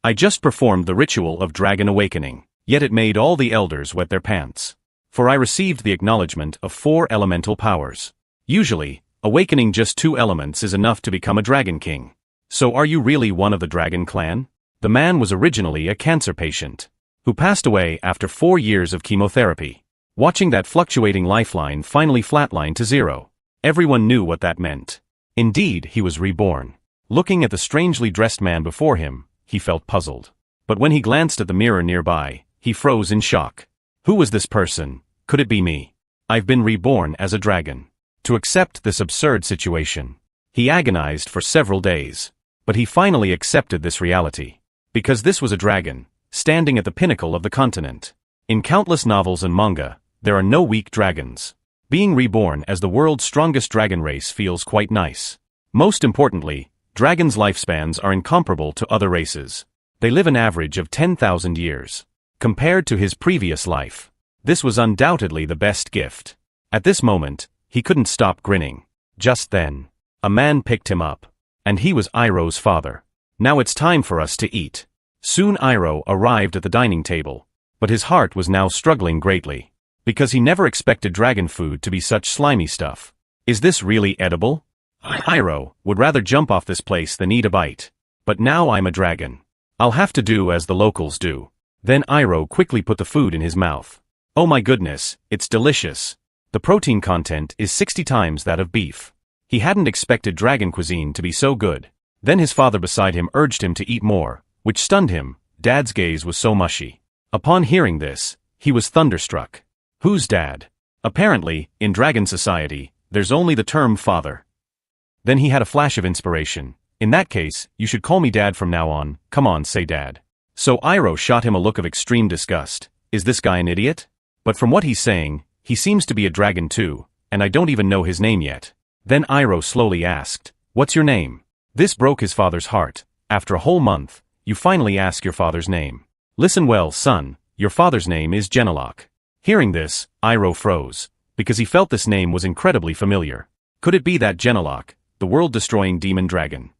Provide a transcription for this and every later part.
I just performed the ritual of dragon awakening, yet it made all the elders wet their pants. For I received the acknowledgement of 4 elemental powers. Usually, awakening just 2 elements is enough to become a dragon king. So are you really one of the dragon clan? The man was originally a cancer patient, who passed away after 4 years of chemotherapy. Watching that fluctuating lifeline finally flatline to 0, everyone knew what that meant. Indeed, he was reborn. Looking at the strangely dressed man before him, he felt puzzled. But when he glanced at the mirror nearby, he froze in shock. Who was this person? Could it be me? I've been reborn as a dragon. To accept this absurd situation, he agonized for several days. But he finally accepted this reality. Because this was a dragon, standing at the pinnacle of the continent. In countless novels and manga, there are no weak dragons. Being reborn as the world's strongest dragon race feels quite nice. Most importantly, dragons' lifespans are incomparable to other races. They live an average of 10,000 years. Compared to his previous life, this was undoubtedly the best gift. At this moment, he couldn't stop grinning. Just then, a man picked him up. And he was Iroh's father. Now it's time for us to eat. Soon Iroh arrived at the dining table, but his heart was now struggling greatly, because he never expected dragon food to be such slimy stuff. Is this really edible? Iroh would rather jump off this place than eat a bite. But now I'm a dragon. I'll have to do as the locals do. Then Iroh quickly put the food in his mouth. Oh my goodness, it's delicious. The protein content is 60 times that of beef. He hadn't expected dragon cuisine to be so good. Then his father beside him urged him to eat more, which stunned him. Dad's gaze was so mushy. Upon hearing this, he was thunderstruck. Who's dad? Apparently, in dragon society, there's only the term father. Then he had a flash of inspiration. In that case, you should call me dad from now on. Come on, say dad. So Iroh shot him a look of extreme disgust. Is this guy an idiot? But from what he's saying, he seems to be a dragon too, and I don't even know his name yet. Then Iroh slowly asked, what's your name? This broke his father's heart. After a whole month, you finally ask your father's name. Listen well, son, your father's name is Genlock. Hearing this, Iroh froze, because he felt this name was incredibly familiar. Could it be that Genlock, the world-destroying demon dragon?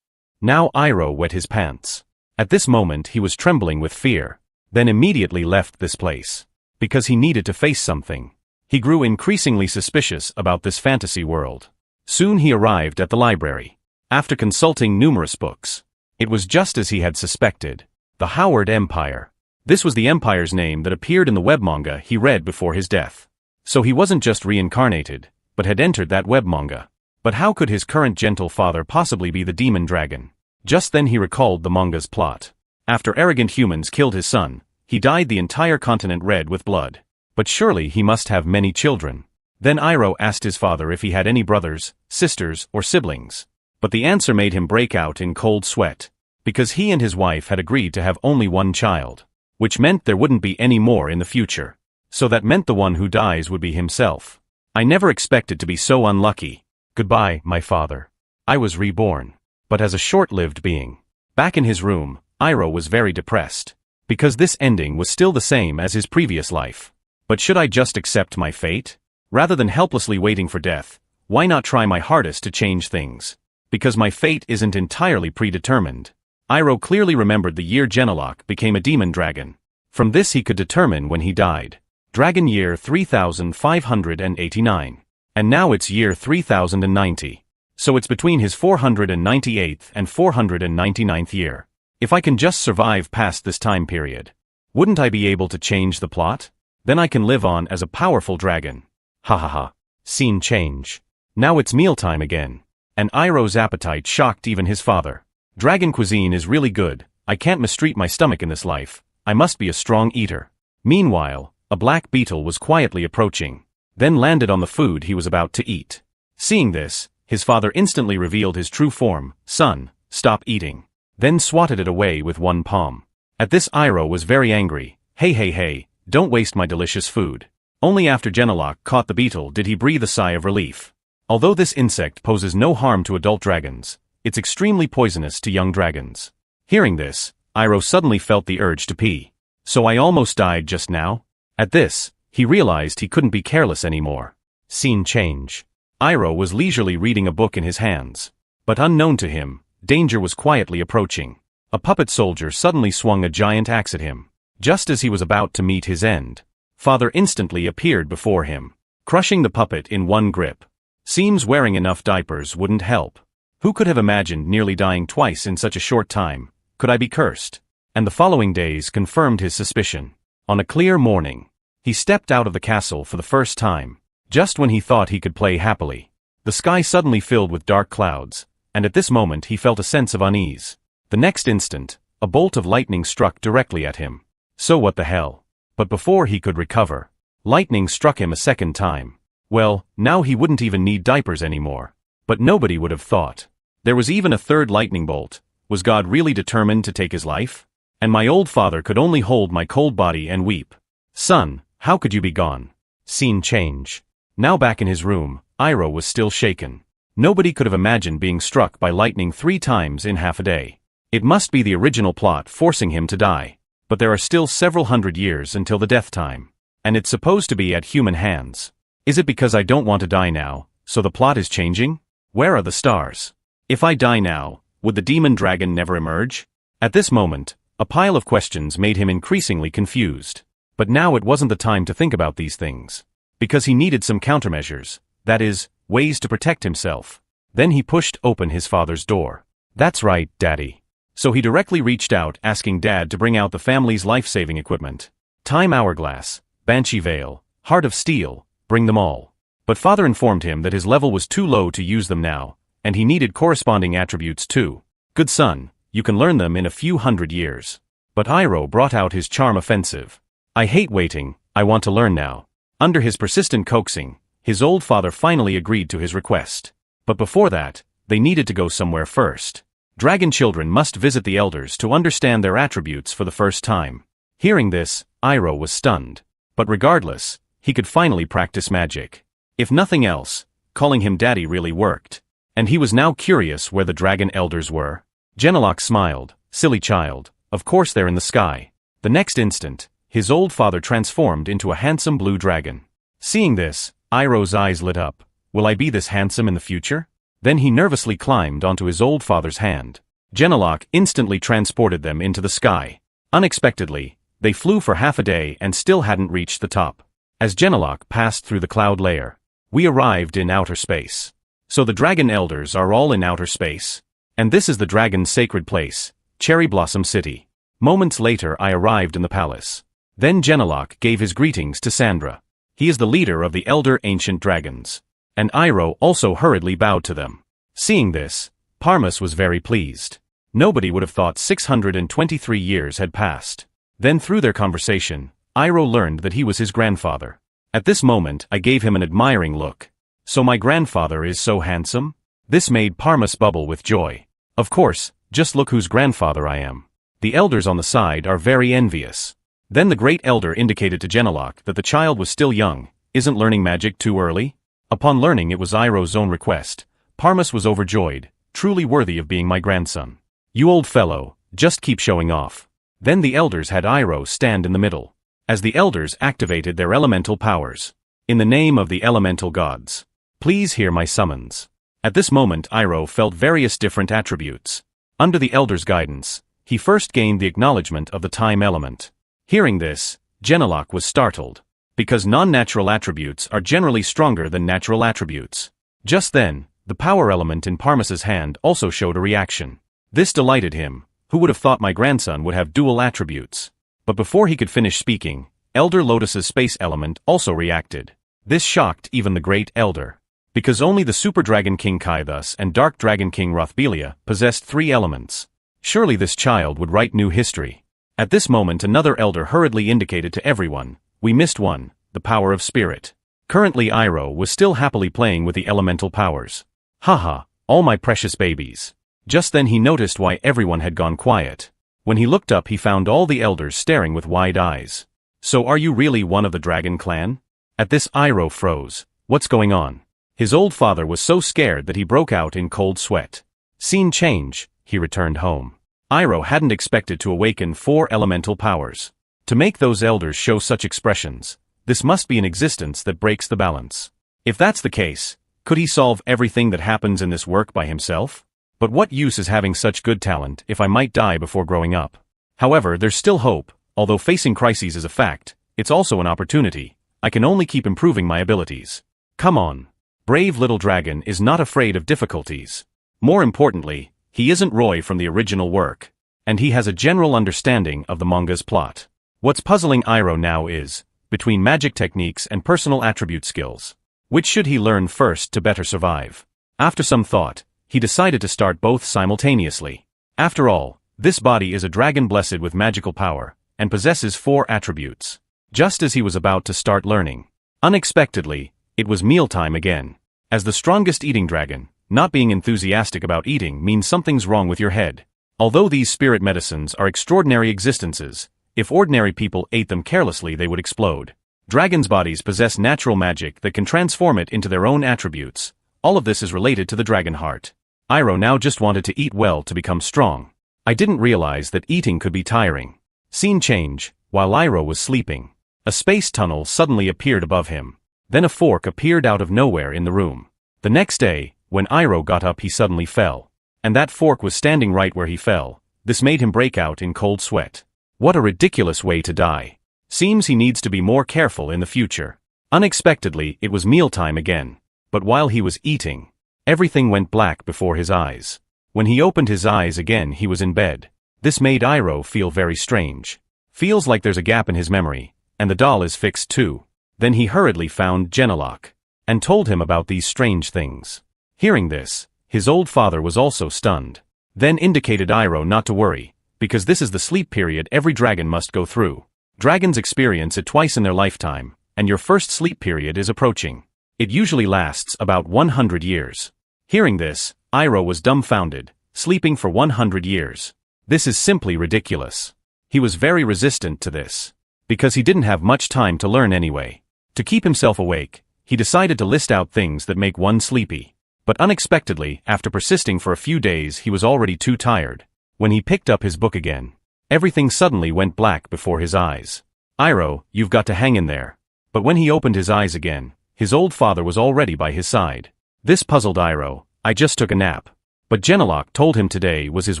Now Iroh wet his pants. At this moment he was trembling with fear, then immediately left this place. Because he needed to face something. He grew increasingly suspicious about this fantasy world. Soon he arrived at the library. After consulting numerous books, it was just as he had suspected. The Howard Empire. This was the empire's name that appeared in the web manga he read before his death. So he wasn't just reincarnated, but had entered that web manga. But how could his current gentle father possibly be the demon dragon? Just then he recalled the manga's plot. After arrogant humans killed his son, he dyed the entire continent red with blood. But surely he must have many children. Then Iroh asked his father if he had any brothers, sisters, or siblings. But the answer made him break out in cold sweat. Because he and his wife had agreed to have only one child. Which meant there wouldn't be any more in the future. So that meant the one who dies would be himself. I never expected to be so unlucky. Goodbye, my father. I was reborn. But as a short-lived being. Back in his room, Iroh was very depressed. Because this ending was still the same as his previous life. But should I just accept my fate? Rather than helplessly waiting for death, why not try my hardest to change things? Because my fate isn't entirely predetermined. Iroh clearly remembered the year Genlock became a demon dragon. From this he could determine when he died. Dragon year 3589. And now it's year 3090. So it's between his 498th and 499th year. If I can just survive past this time period, wouldn't I be able to change the plot? Then I can live on as a powerful dragon. Ha ha ha. Scene change. Now it's mealtime again. And Iroh's appetite shocked even his father. Dragon cuisine is really good. I can't mistreat my stomach in this life. I must be a strong eater. Meanwhile, a black beetle was quietly approaching, then landed on the food he was about to eat. Seeing this, his father instantly revealed his true form. Son, stop eating. Then swatted it away with one palm. At this Iroh was very angry. Hey, don't waste my delicious food. Only after Genlock caught the beetle did he breathe a sigh of relief. Although this insect poses no harm to adult dragons, it's extremely poisonous to young dragons. Hearing this, Iroh suddenly felt the urge to pee. So I almost died just now? At this, he realized he couldn't be careless anymore. Scene change. Iroh was leisurely reading a book in his hands. But unknown to him, danger was quietly approaching. A puppet soldier suddenly swung a giant axe at him. Just as he was about to meet his end, Father instantly appeared before him, crushing the puppet in one grip. Seems wearing enough diapers wouldn't help. Who could have imagined nearly dying twice in such a short time? Could I be cursed? And the following days confirmed his suspicion. On a clear morning, he stepped out of the castle for the first time. Just when he thought he could play happily, the sky suddenly filled with dark clouds, and at this moment he felt a sense of unease. The next instant, a bolt of lightning struck directly at him. So what the hell? But before he could recover, lightning struck him a second time. Well, now he wouldn't even need diapers anymore. But nobody would have thought. There was even a third lightning bolt. Was God really determined to take his life? And my old father could only hold my cold body and weep. Son, how could you be gone? Scene change. Now back in his room, Iroh was still shaken. Nobody could have imagined being struck by lightning 3 times in half a day. It must be the original plot forcing him to die. But there are still several hundred years until the death time. And it's supposed to be at human hands. Is it because I don't want to die now, so the plot is changing? Where are the stars? If I die now, would the demon dragon never emerge? At this moment, a pile of questions made him increasingly confused. But now it wasn't the time to think about these things. Because he needed some countermeasures, that is, ways to protect himself. Then he pushed open his father's door. That's right, Daddy. So he directly reached out asking Dad to bring out the family's life-saving equipment. Time hourglass, banshee veil, heart of steel, bring them all. But Father informed him that his level was too low to use them now, and he needed corresponding attributes too. Good son, you can learn them in a few hundred years. But Iroh brought out his charm offensive. I hate waiting, I want to learn now. Under his persistent coaxing, his old father finally agreed to his request. But before that, they needed to go somewhere first. Dragon children must visit the elders to understand their attributes for the first time. Hearing this, Iroh was stunned. But regardless, he could finally practice magic. If nothing else, calling him Daddy really worked. And he was now curious where the dragon elders were. Genelok smiled. Silly child, of course they're in the sky. The next instant, his old father transformed into a handsome blue dragon. Seeing this, Iroh's eyes lit up. Will I be this handsome in the future? Then he nervously climbed onto his old father's hand. Genelok instantly transported them into the sky. Unexpectedly, they flew for half a day and still hadn't reached the top. As Genelok passed through the cloud layer, we arrived in outer space. So the dragon elders are all in outer space. And this is the dragon's sacred place, Cherry Blossom City. Moments later I arrived in the palace. Then Genelok gave his greetings to Sandra. He is the leader of the elder ancient dragons. And Iroh also hurriedly bowed to them. Seeing this, Parmas was very pleased. Nobody would have thought 623 years had passed. Then through their conversation, Iroh learned that he was his grandfather. At this moment I gave him an admiring look. So my grandfather is so handsome? This made Parmas bubble with joy. Of course, just look whose grandfather I am. The elders on the side are very envious. Then the great elder indicated to Genelok that the child was still young. Isn't learning magic too early? Upon learning it was Iroh's own request, Parmas was overjoyed, truly worthy of being my grandson. You old fellow, just keep showing off. Then the elders had Iroh stand in the middle. As the elders activated their elemental powers. In the name of the elemental gods, please hear my summons. At this moment Iroh felt various different attributes. Under the elders' guidance, he first gained the acknowledgement of the time element. Hearing this, Genelok was startled. Because non-natural attributes are generally stronger than natural attributes. Just then, the power element in Parmas's hand also showed a reaction. This delighted him. Who would have thought my grandson would have dual attributes? But before he could finish speaking, Elder Lotus's space element also reacted. This shocked even the great elder. Because only the Super Dragon King Kaithus and Dark Dragon King Rothbelia possessed 3 elements. Surely this child would write new history. At this moment another elder hurriedly indicated to everyone. We missed one, the power of spirit. Currently Iroh was still happily playing with the elemental powers. Haha, all my precious babies. Just then he noticed why everyone had gone quiet. When he looked up he found all the elders staring with wide eyes. So are you really one of the dragon clan? At this Iroh froze. What's going on? His old father was so scared that he broke out in cold sweat. Scene change, he returned home. Iroh hadn't expected to awaken 4 elemental powers. To make those elders show such expressions, this must be an existence that breaks the balance. If that's the case, could he solve everything that happens in this work by himself? But what use is having such good talent if I might die before growing up? However, there's still hope. Although facing crises is a fact, it's also an opportunity. I can only keep improving my abilities. Come on. Brave little dragon is not afraid of difficulties. More importantly, he isn't Roy from the original work. And he has a general understanding of the manga's plot. What's puzzling Iroh now is, between magic techniques and personal attribute skills, which should he learn first to better survive? After some thought, he decided to start both simultaneously. After all, this body is a dragon blessed with magical power, and possesses 4 attributes. Just as he was about to start learning, unexpectedly, it was mealtime again. As the strongest eating dragon, not being enthusiastic about eating means something's wrong with your head. Although these spirit medicines are extraordinary existences, if ordinary people ate them carelessly they would explode. Dragons' bodies possess natural magic that can transform it into their own attributes. All of this is related to the dragon heart. Iroh now just wanted to eat well to become strong. I didn't realize that eating could be tiring. Scene change, while Iroh was sleeping. A space tunnel suddenly appeared above him. Then a fork appeared out of nowhere in the room. The next day, when Iroh got up he suddenly fell. And that fork was standing right where he fell. This made him break out in cold sweat. What a ridiculous way to die. Seems he needs to be more careful in the future. Unexpectedly, it was mealtime again. But while he was eating, everything went black before his eyes. When he opened his eyes again he was in bed. This made Iroh feel very strange. Feels like there's a gap in his memory, and the doll is fixed too. Then he hurriedly found Genelok, and told him about these strange things. Hearing this, his old father was also stunned. Then indicated Iroh not to worry, because this is the sleep period every dragon must go through. Dragons experience it twice in their lifetime, and your first sleep period is approaching. It usually lasts about 100 years. Hearing this, Iroh was dumbfounded, sleeping for 100 years. This is simply ridiculous. He was very resistant to this, because he didn't have much time to learn anyway. To keep himself awake, he decided to list out things that make one sleepy. But unexpectedly, after persisting for a few days he was already too tired. When he picked up his book again, everything suddenly went black before his eyes. Iroh, you've got to hang in there. But when he opened his eyes again, his old father was already by his side. This puzzled Iroh. I just took a nap. But Genelok told him today was his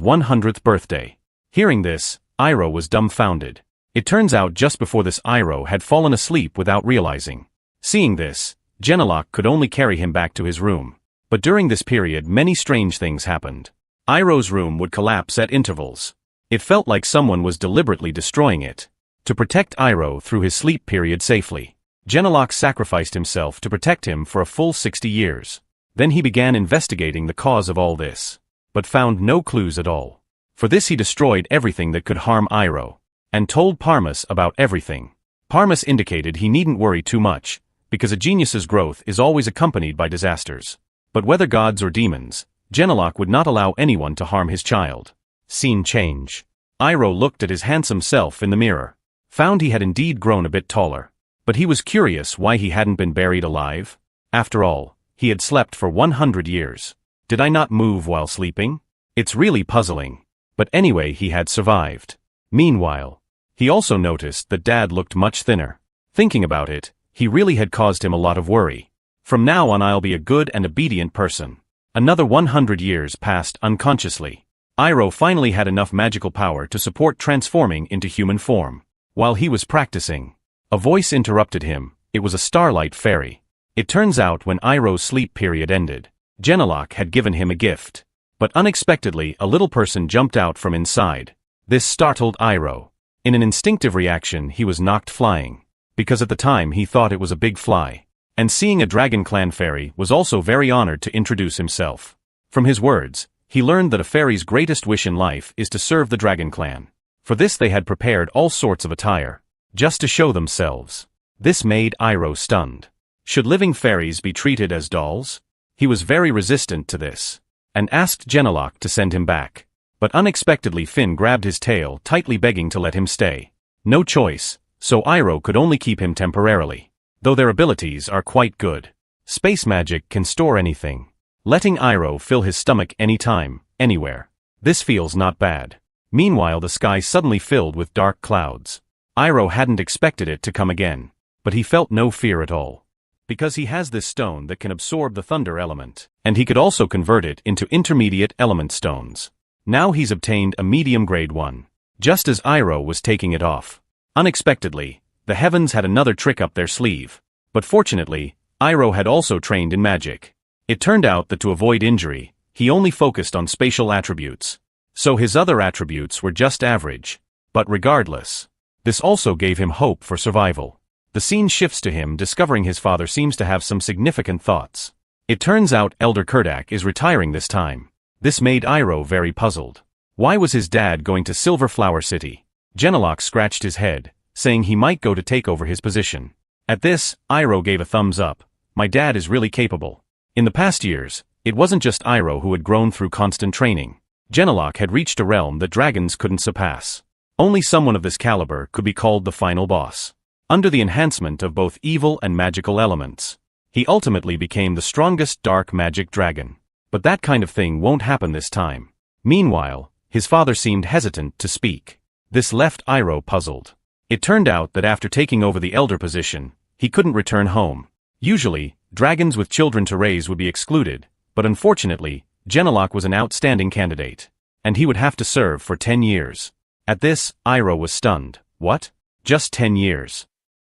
100th birthday. Hearing this, Iroh was dumbfounded. It turns out just before this Iroh had fallen asleep without realizing. Seeing this, Genelok could only carry him back to his room. But during this period many strange things happened. Iroh's room would collapse at intervals. It felt like someone was deliberately destroying it. To protect Iroh through his sleep period safely, Genelok sacrificed himself to protect him for a full 60 years. Then he began investigating the cause of all this, but found no clues at all. For this he destroyed everything that could harm Iroh, and told Parmas about everything. Parmas indicated he needn't worry too much, because a genius's growth is always accompanied by disasters. But whether gods or demons, Genelok would not allow anyone to harm his child. Scene change. Iroh looked at his handsome self in the mirror, found he had indeed grown a bit taller. But he was curious why he hadn't been buried alive. After all, he had slept for 100 years. Did I not move while sleeping? It's really puzzling. But anyway he had survived. Meanwhile, he also noticed that Dad looked much thinner. Thinking about it, he really had caused him a lot of worry. From now on I'll be a good and obedient person. Another 100 years passed unconsciously. Iroh finally had enough magical power to support transforming into human form. While he was practicing, a voice interrupted him. It was a starlight fairy. It turns out when Iroh's sleep period ended, Genelok had given him a gift. But unexpectedly a little person jumped out from inside. This startled Iroh. In an instinctive reaction he was knocked flying, because at the time he thought it was a big fly. And seeing a Dragon Clan fairy was also very honored to introduce himself. From his words, he learned that a fairy's greatest wish in life is to serve the Dragon Clan. For this they had prepared all sorts of attire, just to show themselves. This made Iroh stunned. Should living fairies be treated as dolls? He was very resistant to this, and asked Genelok to send him back. But unexpectedly Finn grabbed his tail tightly begging to let him stay. No choice, so Iroh could only keep him temporarily. Though their abilities are quite good. Space magic can store anything, letting Iroh fill his stomach anytime, anywhere. This feels not bad. Meanwhile the sky suddenly filled with dark clouds. Iroh hadn't expected it to come again, but he felt no fear at all. because he has this stone that can absorb the thunder element, and he could also convert it into intermediate element stones. Now he's obtained a medium grade one. Just as Iroh was taking it off, unexpectedly, the heavens had another trick up their sleeve. But fortunately, Iroh had also trained in magic. It turned out that to avoid injury, he only focused on spatial attributes. So his other attributes were just average. But regardless, this also gave him hope for survival. The scene shifts to him discovering his father seems to have some significant thoughts. It turns out Elder Kurdak is retiring this time. This made Iroh very puzzled. Why was his dad going to Silver Flower City? Genelok scratched his head, saying he might go to take over his position. At this, Iroh gave a thumbs up. My dad is really capable. In the past years, it wasn't just Iroh who had grown through constant training. Genelok had reached a realm that dragons couldn't surpass. Only someone of this caliber could be called the final boss. Under the enhancement of both evil and magical elements, he ultimately became the strongest dark magic dragon. But that kind of thing won't happen this time. Meanwhile, his father seemed hesitant to speak. This left Iroh puzzled. It turned out that after taking over the elder position, he couldn't return home. Usually, dragons with children to raise would be excluded, but unfortunately, Genelok was an outstanding candidate, and he would have to serve for 10 years. At this, Iroh was stunned. What? Just 10 years?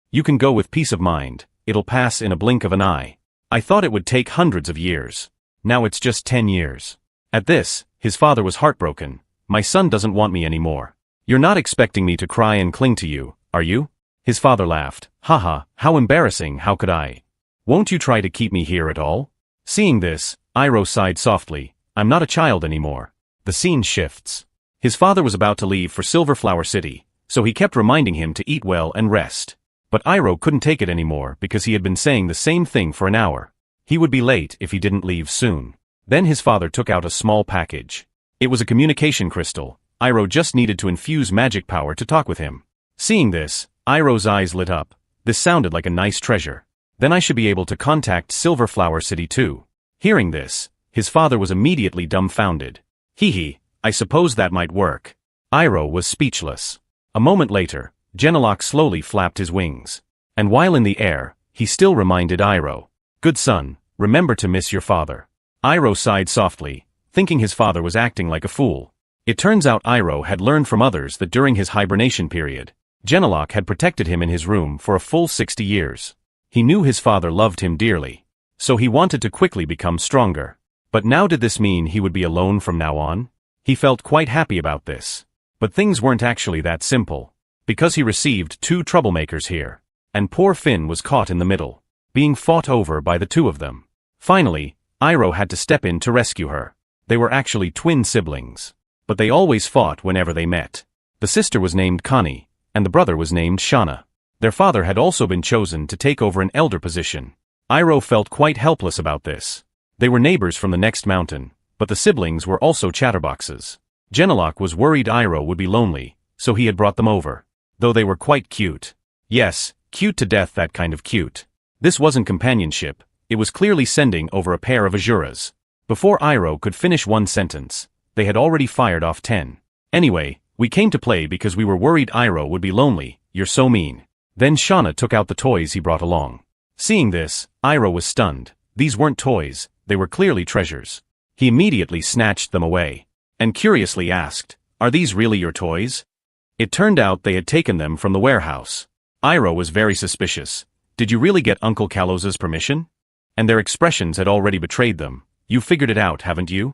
You can go with peace of mind, it'll pass in a blink of an eye. I thought it would take hundreds of years. Now it's just 10 years. At this, his father was heartbroken. My son doesn't want me anymore. You're not expecting me to cry and cling to you, are you? His father laughed. Haha, how embarrassing, how could I? Won't you try to keep me here at all? Seeing this, Iroh sighed softly. I'm not a child anymore. The scene shifts. His father was about to leave for Silver Flower City, so he kept reminding him to eat well and rest. But Iroh couldn't take it anymore because he had been saying the same thing for an hour. He would be late if he didn't leave soon. Then his father took out a small package. It was a communication crystal. Iroh just needed to infuse magic power to talk with him. Seeing this, Iroh's eyes lit up. This sounded like a nice treasure. Then I should be able to contact Silver Flower City too. Hearing this, his father was immediately dumbfounded. Hee, I suppose that might work. Iroh was speechless. A moment later, Genelok slowly flapped his wings. And while in the air, he still reminded Iroh. Good son, remember to miss your father. Iroh sighed softly, thinking his father was acting like a fool. It turns out Iroh had learned from others that during his hibernation period, Genelok had protected him in his room for a full 60 years. He knew his father loved him dearly, so he wanted to quickly become stronger. But now did this mean he would be alone from now on? He felt quite happy about this. But things weren't actually that simple, because he received 2 troublemakers here, and poor Finn was caught in the middle, being fought over by the 2 of them. Finally, Iroh had to step in to rescue her. They were actually twin siblings, but they always fought whenever they met. The sister was named Connie, and the brother was named Shauna. Their father had also been chosen to take over an elder position. Iroh felt quite helpless about this. They were neighbors from the next mountain, but the siblings were also chatterboxes. Genelok was worried Iroh would be lonely, so he had brought them over. Though they were quite cute. Yes, cute to death, that kind of cute. This wasn't companionship, it was clearly sending over a pair of Azuras. Before Iroh could finish one sentence, they had already fired off 10. Anyway, we came to play because we were worried Iroh would be lonely, you're so mean. Then Shauna took out the toys he brought along. Seeing this, Iroh was stunned. These weren't toys, they were clearly treasures. He immediately snatched them away, and curiously asked, "Are these really your toys?" It turned out they had taken them from the warehouse. Iroh was very suspicious. Did you really get Uncle Kalos's permission? And their expressions had already betrayed them. You figured it out, haven't you?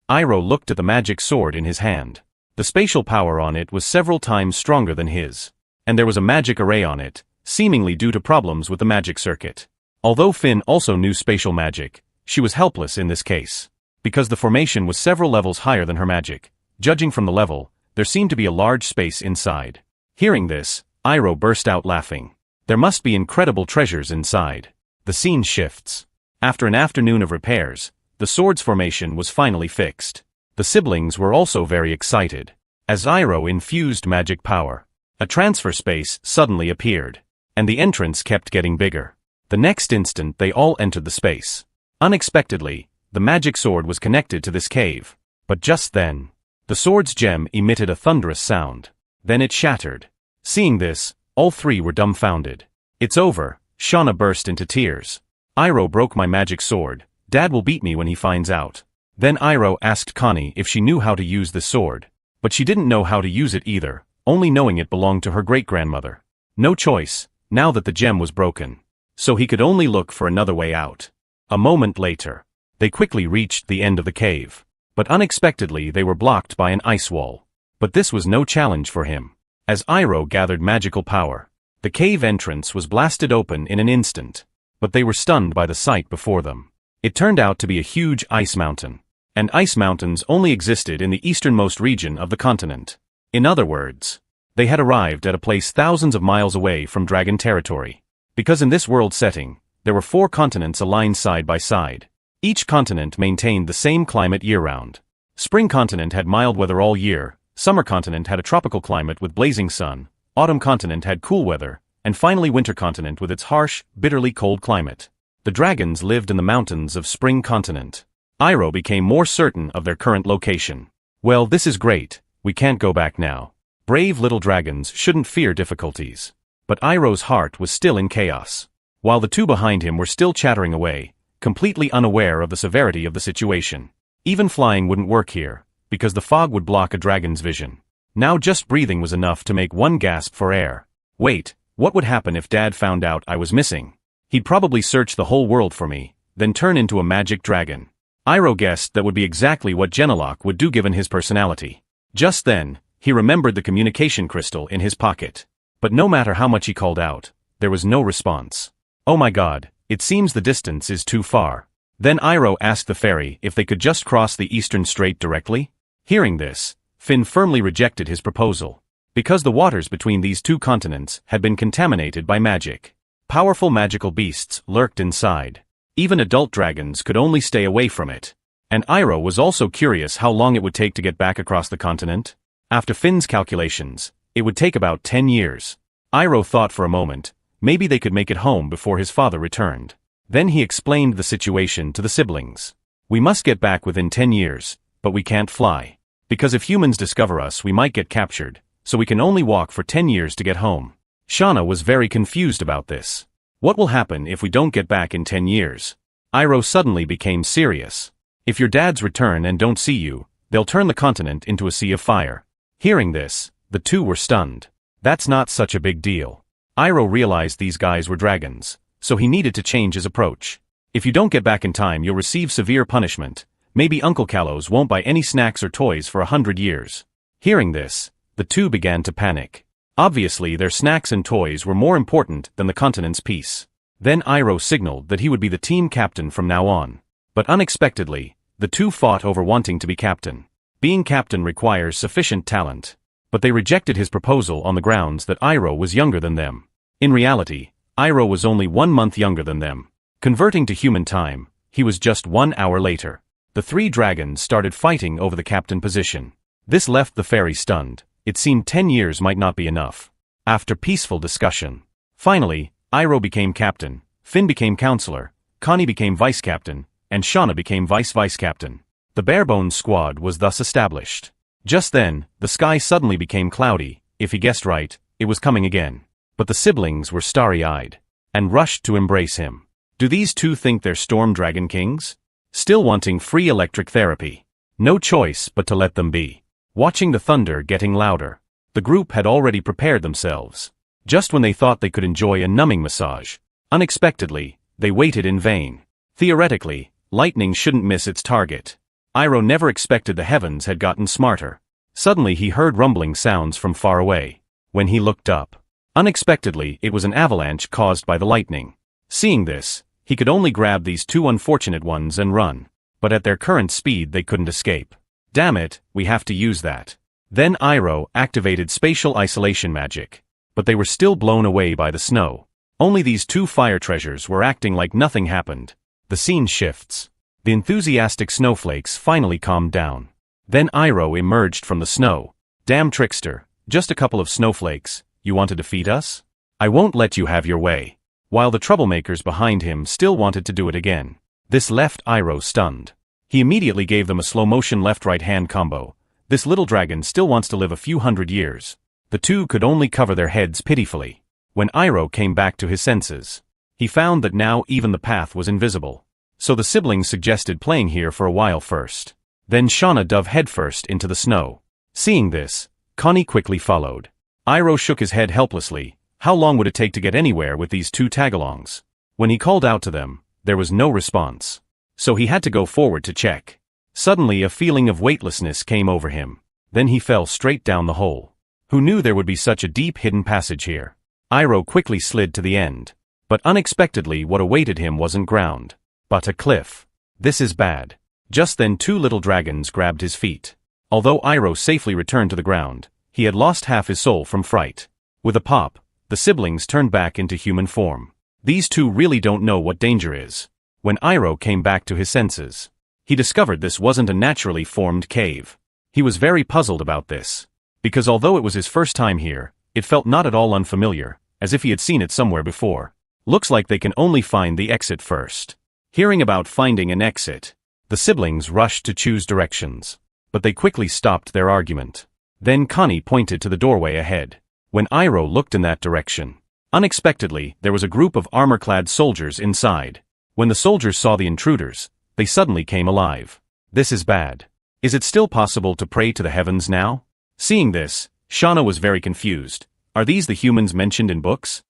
Iroh looked at the magic sword in his hand. The spatial power on it was several times stronger than his. And there was a magic array on it, seemingly due to problems with the magic circuit. Although Finn also knew spatial magic, she was helpless in this case. Because the formation was several levels higher than her magic. Judging from the level, there seemed to be a large space inside. Hearing this, Iroh burst out laughing. There must be incredible treasures inside. The scene shifts. After an afternoon of repairs, the sword's formation was finally fixed. The siblings were also very excited. As Iroh infused magic power, a transfer space suddenly appeared, and the entrance kept getting bigger. The next instant they all entered the space. Unexpectedly, the magic sword was connected to this cave. But just then, the sword's gem emitted a thunderous sound. Then it shattered. Seeing this, all 3 were dumbfounded. It's over, Shauna burst into tears. Iroh broke my magic sword. Dad will beat me when he finds out. Then Iroh asked Connie if she knew how to use this sword. But she didn't know how to use it either, only knowing it belonged to her great-grandmother. No choice, now that the gem was broken. So he could only look for another way out. A moment later, they quickly reached the end of the cave. But unexpectedly they were blocked by an ice wall. But this was no challenge for him. As Iroh gathered magical power, the cave entrance was blasted open in an instant. But they were stunned by the sight before them. It turned out to be a huge ice mountain. And ice mountains only existed in the easternmost region of the continent. In other words, they had arrived at a place thousands of miles away from dragon territory. Because in this world setting, there were 4 continents aligned side by side. Each continent maintained the same climate year-round. Spring continent had mild weather all year, summer continent had a tropical climate with blazing sun, autumn continent had cool weather, and finally winter continent with its harsh, bitterly cold climate. The dragons lived in the mountains of spring continent. Iroh became more certain of their current location. Well, this is great, we can't go back now. Brave little dragons shouldn't fear difficulties. But Iroh's heart was still in chaos. While the 2 behind him were still chattering away, completely unaware of the severity of the situation. Even flying wouldn't work here, because the fog would block a dragon's vision. Now just breathing was enough to make one gasp for air. Wait, what would happen if Dad found out I was missing? He'd probably search the whole world for me, then turn into a magic dragon. Iroh guessed that would be exactly what Genelok would do given his personality. Just then, he remembered the communication crystal in his pocket. But no matter how much he called out, there was no response. Oh my god, it seems the distance is too far. Then Iroh asked the fairy if they could just cross the Eastern Strait directly. Hearing this, Finn firmly rejected his proposal. Because the waters between these 2 continents had been contaminated by magic. Powerful magical beasts lurked inside. Even adult dragons could only stay away from it. And Iroh was also curious how long it would take to get back across the continent. After Finn's calculations, it would take about 10 years. Iroh thought for a moment, maybe they could make it home before his father returned. Then he explained the situation to the siblings. We must get back within 10 years, but we can't fly. Because if humans discover us we might get captured, so we can only walk for 10 years to get home. Shauna was very confused about this. What will happen if we don't get back in 10 years? Iroh suddenly became serious. If your dads return and don't see you, they'll turn the continent into a sea of fire. Hearing this, the 2 were stunned. That's not such a big deal. Iroh realized these guys were dragons, so he needed to change his approach. If you don't get back in time you'll receive severe punishment. Maybe Uncle Kalos won't buy any snacks or toys for 100 years. Hearing this, the 2 began to panic. Obviously their snacks and toys were more important than the continent's peace. Then Iroh signaled that he would be the team captain from now on. But unexpectedly, the 2 fought over wanting to be captain. Being captain requires sufficient talent. But they rejected his proposal on the grounds that Iroh was younger than them. In reality, Iroh was only 1 month younger than them. Converting to human time, he was just 1 hour later. The 3 dragons started fighting over the captain position. This left the fairy stunned. It seemed 10 years might not be enough. After peaceful discussion, finally, Iroh became captain, Finn became counselor, Connie became vice-captain, and Shauna became vice-vice-captain. The Barebones squad was thus established. Just then, the sky suddenly became cloudy. If he guessed right, it was coming again. But the siblings were starry-eyed and rushed to embrace him. Do these 2 think they're storm dragon kings? Still wanting free electric therapy. No choice but to let them be. Watching the thunder getting louder, the group had already prepared themselves. Just when they thought they could enjoy a numbing massage, unexpectedly, they waited in vain. Theoretically, lightning shouldn't miss its target. Iroh never expected the heavens had gotten smarter. Suddenly he heard rumbling sounds from far away. When he looked up, unexpectedly it was an avalanche caused by the lightning. Seeing this, he could only grab these 2 unfortunate ones and run. But at their current speed they couldn't escape. Damn it, we have to use that. Then Iroh activated spatial isolation magic. But they were still blown away by the snow. Only these 2 fire treasures were acting like nothing happened. The scene shifts. The enthusiastic snowflakes finally calmed down. Then Iroh emerged from the snow. Damn trickster, just a couple of snowflakes, you want to defeat us? I won't let you have your way. While the troublemakers behind him still wanted to do it again. This left Iroh stunned. He immediately gave them a slow-motion left-right hand combo. This little dragon still wants to live a few hundred years. The 2 could only cover their heads pitifully. When Iroh came back to his senses, He found that now even the path was invisible. So the siblings suggested playing here for a while first. Then Shauna dove headfirst into the snow. Seeing this, Connie quickly followed. Iroh shook his head helplessly. How long would it take to get anywhere with these two tagalongs? When he called out to them, there was no response. So he had to go forward to check. Suddenly a feeling of weightlessness came over him. Then he fell straight down the hole. Who knew there would be such a deep hidden passage here? Iroh quickly slid to the end. But unexpectedly what awaited him wasn't ground, but a cliff. This is bad. Just then two little dragons grabbed his feet. Although Iroh safely returned to the ground, he had lost half his soul from fright. With a pop, the siblings turned back into human form. These two really don't know what danger is. When Iroh came back to his senses, he discovered this wasn't a naturally formed cave. He was very puzzled about this, because although it was his first time here, it felt not at all unfamiliar, as if he had seen it somewhere before. Looks like they can only find the exit first. Hearing about finding an exit, the siblings rushed to choose directions, but they quickly stopped their argument. Then Connie pointed to the doorway ahead. When Iroh looked in that direction, unexpectedly there was a group of armor-clad soldiers inside. When the soldiers saw the intruders, they suddenly came alive. This is bad. Is it still possible to pray to the heavens now? Seeing this, Shauna was very confused. Are these the humans mentioned in books?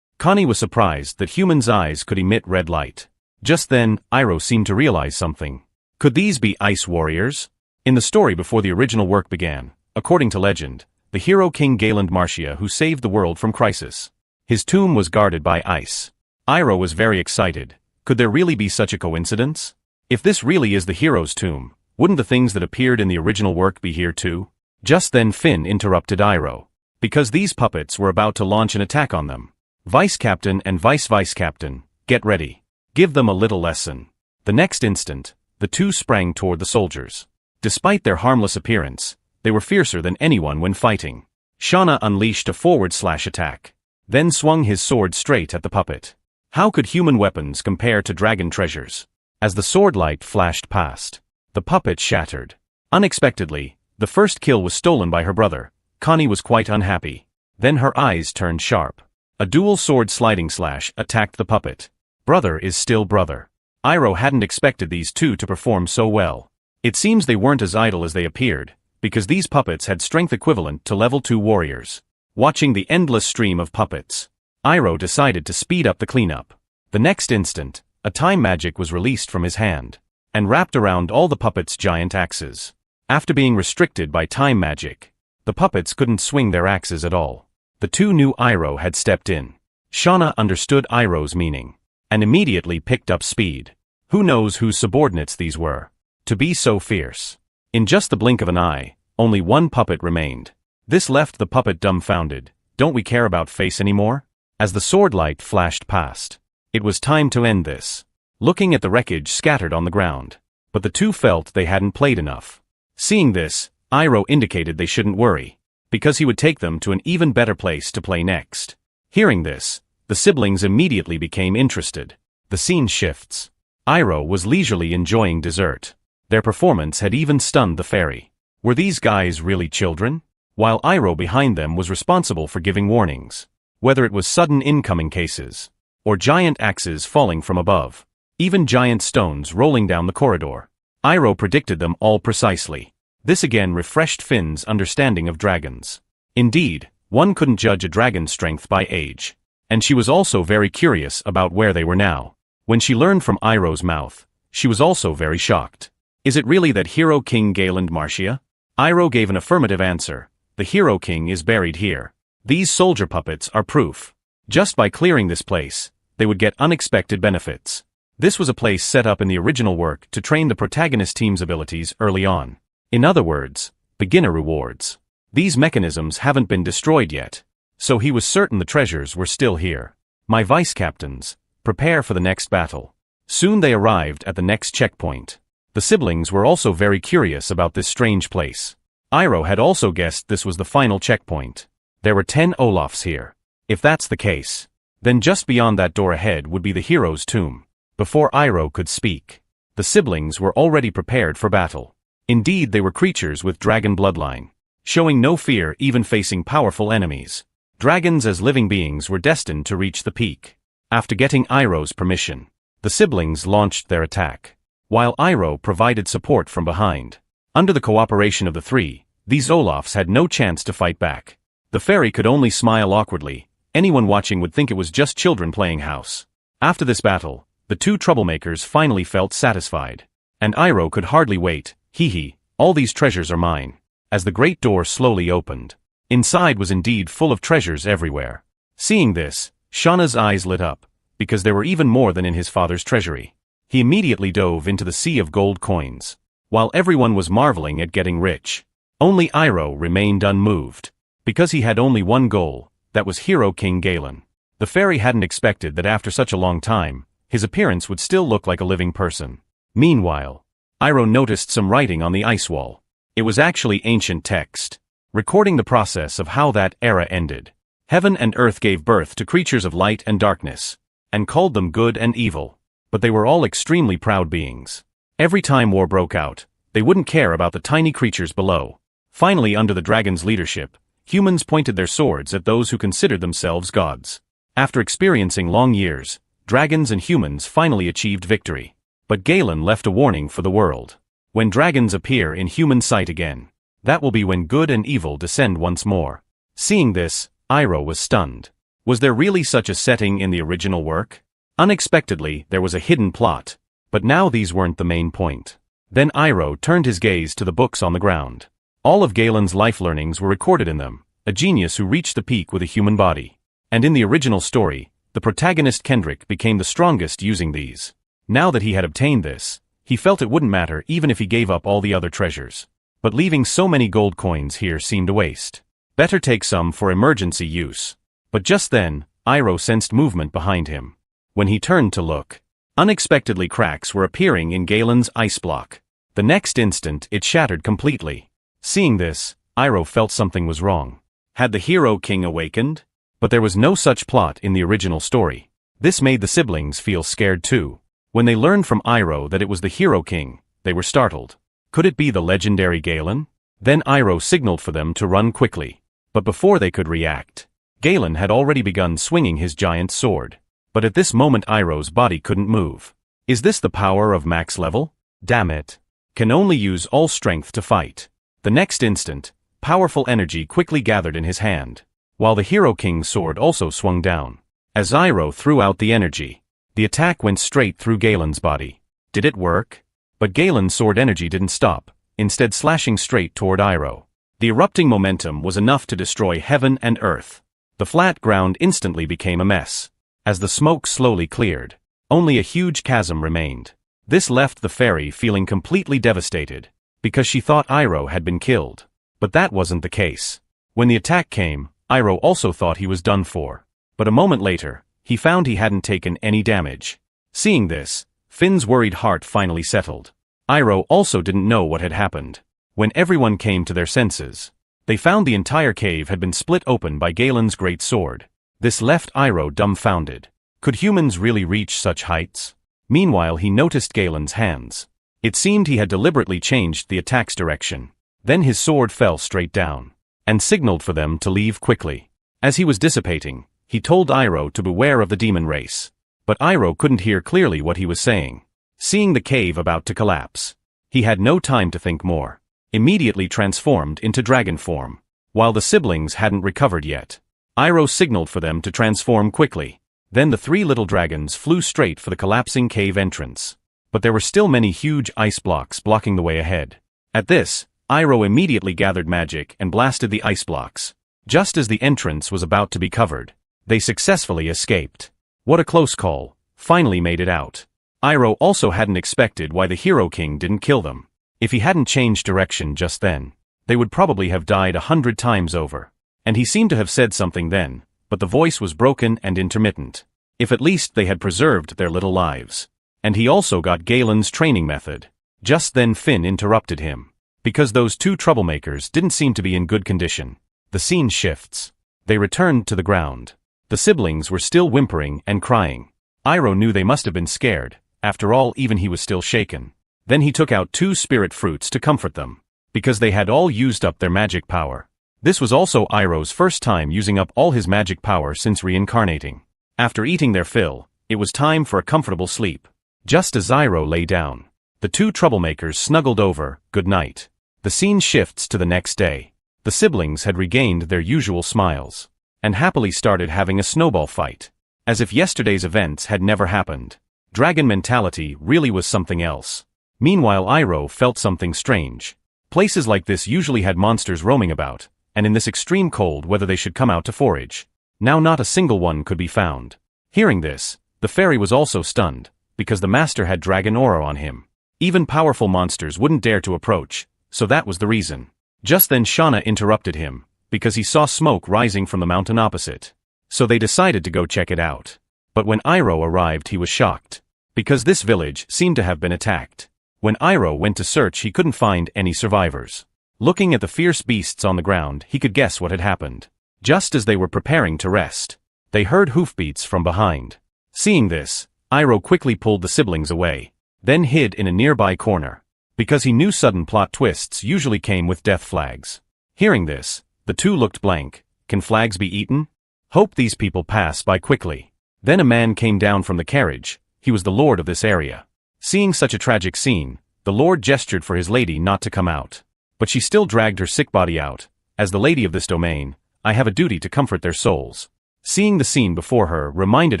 Connie was surprised that humans' eyes could emit red light. Just then, Iroh seemed to realize something. Could these be ice warriors? In the story before the original work began, according to legend, the hero King Galen Marcia who saved the world from crisis. His tomb was guarded by ice. Iroh was very excited. Could there really be such a coincidence? If this really is the hero's tomb, wouldn't the things that appeared in the original work be here too? Just then Finn interrupted Iroh, because these puppets were about to launch an attack on them. Vice Captain and Vice Captain, get ready. Give them a little lesson. The next instant, the two sprang toward the soldiers. Despite their harmless appearance, they were fiercer than anyone when fighting. Shauna unleashed a forward-slash attack, then swung his sword straight at the puppet. How could human weapons compare to dragon treasures? As the sword light flashed past, the puppet shattered. Unexpectedly, the first kill was stolen by her brother. Connie was quite unhappy. Then her eyes turned sharp. A dual sword sliding slash attacked the puppet. Brother is still brother. Iroh hadn't expected these two to perform so well. It seems they weren't as idle as they appeared, because these puppets had strength equivalent to level 2 warriors. Watching the endless stream of puppets, Iroh decided to speed up the cleanup. The next instant, a time magic was released from his hand, and wrapped around all the puppets' giant axes. After being restricted by time magic, the puppets couldn't swing their axes at all. The two knew Iroh had stepped in. Shauna understood Iroh's meaning, and immediately picked up speed. Who knows whose subordinates these were? To be so fierce. In just the blink of an eye, only one puppet remained. This left the puppet dumbfounded. Don't we care about face anymore? As the sword light flashed past, it was time to end this. Looking at the wreckage scattered on the ground, but the two felt they hadn't played enough. Seeing this, Iroh indicated they shouldn't worry, because he would take them to an even better place to play next. Hearing this, the siblings immediately became interested. The scene shifts. Iroh was leisurely enjoying dessert. Their performance had even stunned the fairy. Were these guys really children? While Iroh behind them was responsible for giving warnings, whether it was sudden incoming cases, or giant axes falling from above, even giant stones rolling down the corridor. Iroh predicted them all precisely. This again refreshed Finn's understanding of dragons. Indeed, one couldn't judge a dragon's strength by age. And she was also very curious about where they were now. When she learned from Iroh's mouth, she was also very shocked. Is it really that hero King Galen Marcia? Iroh gave an affirmative answer. The hero king is buried here. These soldier puppets are proof. Just by clearing this place, they would get unexpected benefits. This was a place set up in the original work to train the protagonist team's abilities early on. In other words, beginner rewards. These mechanisms haven't been destroyed yet, so he was certain the treasures were still here. My vice captains, prepare for the next battle. Soon they arrived at the next checkpoint. The siblings were also very curious about this strange place. Iroh had also guessed this was the final checkpoint. There were 10 Olafs here. If that's the case, then just beyond that door ahead would be the hero's tomb. Before Iroh could speak, the siblings were already prepared for battle. Indeed, they were creatures with dragon bloodline, showing no fear even facing powerful enemies. Dragons as living beings were destined to reach the peak. After getting Iroh's permission, the siblings launched their attack, while Iroh provided support from behind. Under the cooperation of the three, these Olafs had no chance to fight back. The fairy could only smile awkwardly. Anyone watching would think it was just children playing house. After this battle, the two troublemakers finally felt satisfied. And Iroh could hardly wait. Hee, all these treasures are mine. As the great door slowly opened, inside was indeed full of treasures everywhere. Seeing this, Shauna's eyes lit up, because there were even more than in his father's treasury. He immediately dove into the sea of gold coins. While everyone was marveling at getting rich, only Iroh remained unmoved. Because he had only one goal, that was Hero King Galen. The fairy hadn't expected that after such a long time, his appearance would still look like a living person. Meanwhile, Iroh noticed some writing on the ice wall. It was actually ancient text, recording the process of how that era ended. Heaven and earth gave birth to creatures of light and darkness, and called them good and evil. But they were all extremely proud beings. Every time war broke out, they wouldn't care about the tiny creatures below. Finally, under the dragon's leadership, humans pointed their swords at those who considered themselves gods. After experiencing long years, dragons and humans finally achieved victory. But Galen left a warning for the world. When dragons appear in human sight again, that will be when good and evil descend once more. Seeing this, Iroh was stunned. Was there really such a setting in the original work? Unexpectedly, there was a hidden plot. But now these weren't the main point. Then Iroh turned his gaze to the books on the ground. All of Galen's life learnings were recorded in them, a genius who reached the peak with a human body. And in the original story, the protagonist Kendrick became the strongest using these. Now that he had obtained this, he felt it wouldn't matter even if he gave up all the other treasures. But leaving so many gold coins here seemed a waste. Better take some for emergency use. But just then, Iroh sensed movement behind him. When he turned to look, unexpectedly cracks were appearing in Galen's ice block. The next instant, it shattered completely. Seeing this, Iroh felt something was wrong. Had the Hero King awakened? But there was no such plot in the original story. This made the siblings feel scared too. When they learned from Iroh that it was the Hero King, they were startled. Could it be the legendary Galen? Then Iroh signaled for them to run quickly. But before they could react, Galen had already begun swinging his giant sword. But at this moment Iroh's body couldn't move. Is this the power of max level? Damn it. Can only use all strength to fight. The next instant, powerful energy quickly gathered in his hand, while the Hero King's sword also swung down. As Iroh threw out the energy, the attack went straight through Galen's body. Did it work? But Galen's sword energy didn't stop, instead slashing straight toward Iroh. The erupting momentum was enough to destroy heaven and earth. The flat ground instantly became a mess. As the smoke slowly cleared, only a huge chasm remained. This left the fairy feeling completely devastated, because she thought Iroh had been killed. But that wasn't the case. When the attack came, Iroh also thought he was done for. But a moment later, he found he hadn't taken any damage. Seeing this, Finn's worried heart finally settled. Iroh also didn't know what had happened. When everyone came to their senses, they found the entire cave had been split open by Galen's great sword. This left Iroh dumbfounded. Could humans really reach such heights? Meanwhile, he noticed Galen's hands. It seemed he had deliberately changed the attack's direction. Then his sword fell straight down, and signaled for them to leave quickly. As he was dissipating, he told Iroh to beware of the demon race. But Iroh couldn't hear clearly what he was saying. Seeing the cave about to collapse, he had no time to think more. Immediately transformed into dragon form. While the siblings hadn't recovered yet, Iroh signaled for them to transform quickly. Then the three little dragons flew straight for the collapsing cave entrance. But there were still many huge ice blocks blocking the way ahead. At this, Iroh immediately gathered magic and blasted the ice blocks. Just as the entrance was about to be covered, they successfully escaped. What a close call. Finally made it out. Iroh also hadn't expected why the Hero King didn't kill them. If he hadn't changed direction just then, they would probably have died 100 times over. And he seemed to have said something then, but the voice was broken and intermittent. If at least they had preserved their little lives. And he also got Galen's training method. Just then Finn interrupted him. Because those two troublemakers didn't seem to be in good condition. The scene shifts. They returned to the ground. The siblings were still whimpering and crying. Iroh knew they must have been scared. After all, even he was still shaken. Then he took out 2 spirit fruits to comfort them. Because they had all used up their magic power. This was also Iroh's first time using up all his magic power since reincarnating. After eating their fill, it was time for a comfortable sleep. Just as Iroh lay down, the two troublemakers snuggled over, good night. The scene shifts to the next day. The siblings had regained their usual smiles, and happily started having a snowball fight, as if yesterday's events had never happened. Dragon mentality really was something else. Meanwhile, Iroh felt something strange. Places like this usually had monsters roaming about, and in this extreme cold whether they should come out to forage. Now not a single one could be found. Hearing this, the fairy was also stunned, because the master had dragon aura on him. Even powerful monsters wouldn't dare to approach, so that was the reason. Just then Shauna interrupted him, because he saw smoke rising from the mountain opposite. So they decided to go check it out. But when Iroh arrived he was shocked, because this village seemed to have been attacked. When Iroh went to search he couldn't find any survivors. Looking at the fierce beasts on the ground he could guess what had happened. Just as they were preparing to rest, they heard hoofbeats from behind. Seeing this, Iroh quickly pulled the siblings away, then hid in a nearby corner, because he knew sudden plot twists usually came with death flags. Hearing this, the two looked blank. Can flags be eaten? Hope these people pass by quickly. Then a man came down from the carriage. He was the lord of this area. Seeing such a tragic scene, the lord gestured for his lady not to come out. But she still dragged her sick body out. As the lady of this domain, I have a duty to comfort their souls. Seeing the scene before her reminded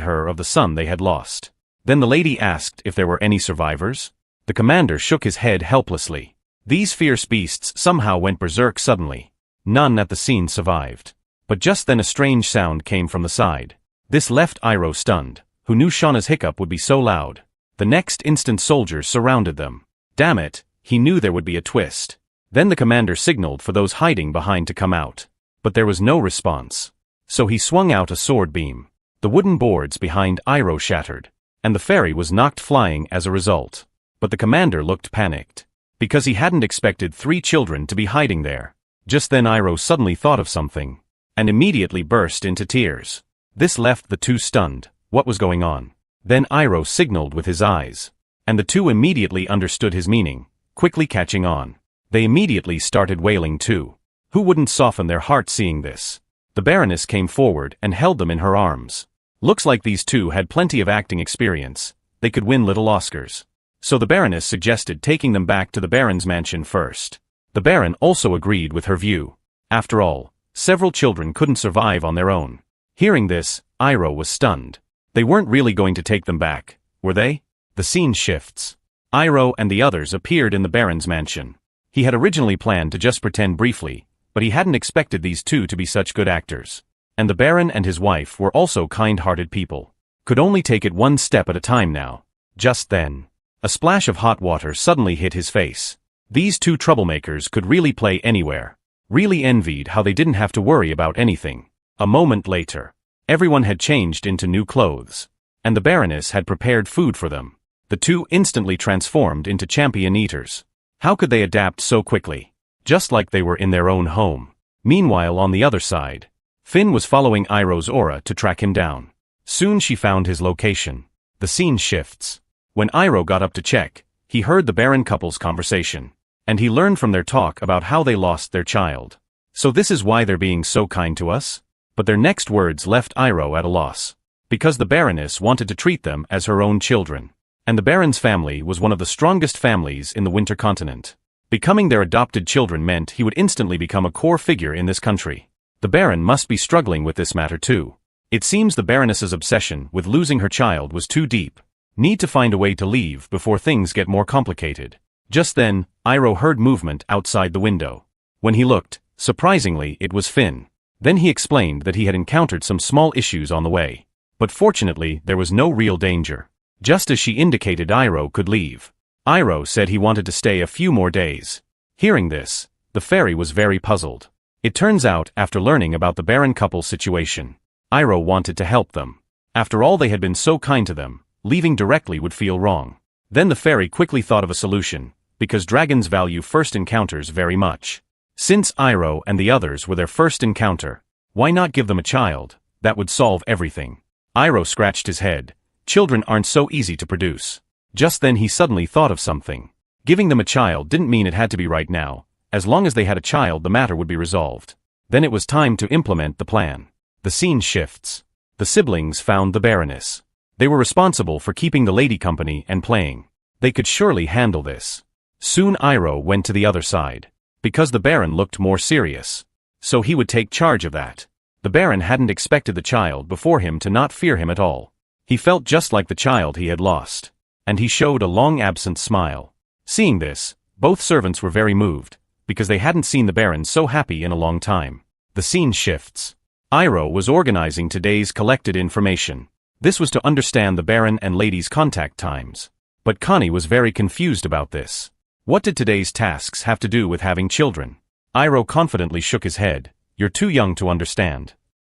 her of the son they had lost. Then the lady asked if there were any survivors. The commander shook his head helplessly. These fierce beasts somehow went berserk suddenly. None at the scene survived. But just then a strange sound came from the side. This left Iroh stunned, who knew Shauna's hiccup would be so loud. The next instant soldiers surrounded them. Damn it, he knew there would be a twist. Then the commander signaled for those hiding behind to come out. But there was no response. So he swung out a sword beam. The wooden boards behind Iroh shattered, and the fairy was knocked flying as a result. But the commander looked panicked, because he hadn't expected 3 children to be hiding there. Just then Iroh suddenly thought of something, and immediately burst into tears. This left the two stunned. What was going on? Then Iroh signaled with his eyes, and the two immediately understood his meaning, quickly catching on. They immediately started wailing too. Who wouldn't soften their heart seeing this? The Baroness came forward and held them in her arms. Looks like these two had plenty of acting experience. They could win little Oscars. So the Baroness suggested taking them back to the Baron's mansion first. The Baron also agreed with her view. After all, several children couldn't survive on their own. Hearing this, Iroh was stunned. They weren't really going to take them back, were they? The scene shifts. Iroh and the others appeared in the Baron's mansion. He had originally planned to just pretend briefly, but he hadn't expected these two to be such good actors. And the Baron and his wife were also kind-hearted people. Could only take it one step at a time now. Just then, a splash of hot water suddenly hit his face. These two troublemakers could really play anywhere. Really envied how they didn't have to worry about anything. A moment later, everyone had changed into new clothes, and the Baroness had prepared food for them. The two instantly transformed into champion eaters. How could they adapt so quickly? Just like they were in their own home. Meanwhile on the other side, Finn was following Iroh's aura to track him down. Soon she found his location. The scene shifts. When Iroh got up to check, he heard the Baron couple's conversation, and he learned from their talk about how they lost their child. So this is why they're being so kind to us? But their next words left Iroh at a loss. Because the Baroness wanted to treat them as her own children. And the Baron's family was one of the strongest families in the Winter Continent. Becoming their adopted children meant he would instantly become a core figure in this country. The Baron must be struggling with this matter too. It seems the Baroness's obsession with losing her child was too deep. Need to find a way to leave before things get more complicated. Just then, Iroh heard movement outside the window. When he looked, surprisingly it was Finn. Then he explained that he had encountered some small issues on the way. But fortunately there was no real danger. Just as she indicated Iroh could leave. Iroh said he wanted to stay a few more days. Hearing this, the fairy was very puzzled. It turns out, after learning about the Baron couple's situation, Iroh wanted to help them. After all they had been so kind to them, leaving directly would feel wrong. Then the fairy quickly thought of a solution, because dragons value first encounters very much. Since Iroh and the others were their first encounter, why not give them a child? That would solve everything. Iroh scratched his head. Children aren't so easy to produce. Just then he suddenly thought of something. Giving them a child didn't mean it had to be right now. As long as they had a child the matter would be resolved. Then it was time to implement the plan. The scene shifts. The siblings found the Baroness. They were responsible for keeping the lady company and playing. They could surely handle this. Soon Iroh went to the other side. Because the Baron looked more serious. So he would take charge of that. The Baron hadn't expected the child before him to not fear him at all. He felt just like the child he had lost. And he showed a long-absent smile. Seeing this, both servants were very moved, because they hadn't seen the Baron so happy in a long time. The scene shifts. Iroh was organizing today's collected information. This was to understand the Baron and lady's contact times. But Connie was very confused about this. What did today's tasks have to do with having children? Iroh confidently shook his head. You're too young to understand.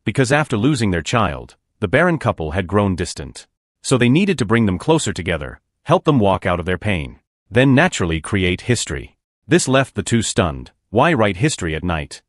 Because after losing their child, the Baron couple had grown distant. So they needed to bring them closer together, help them walk out of their pain. Then naturally create history. This left the two stunned. Why write history at night?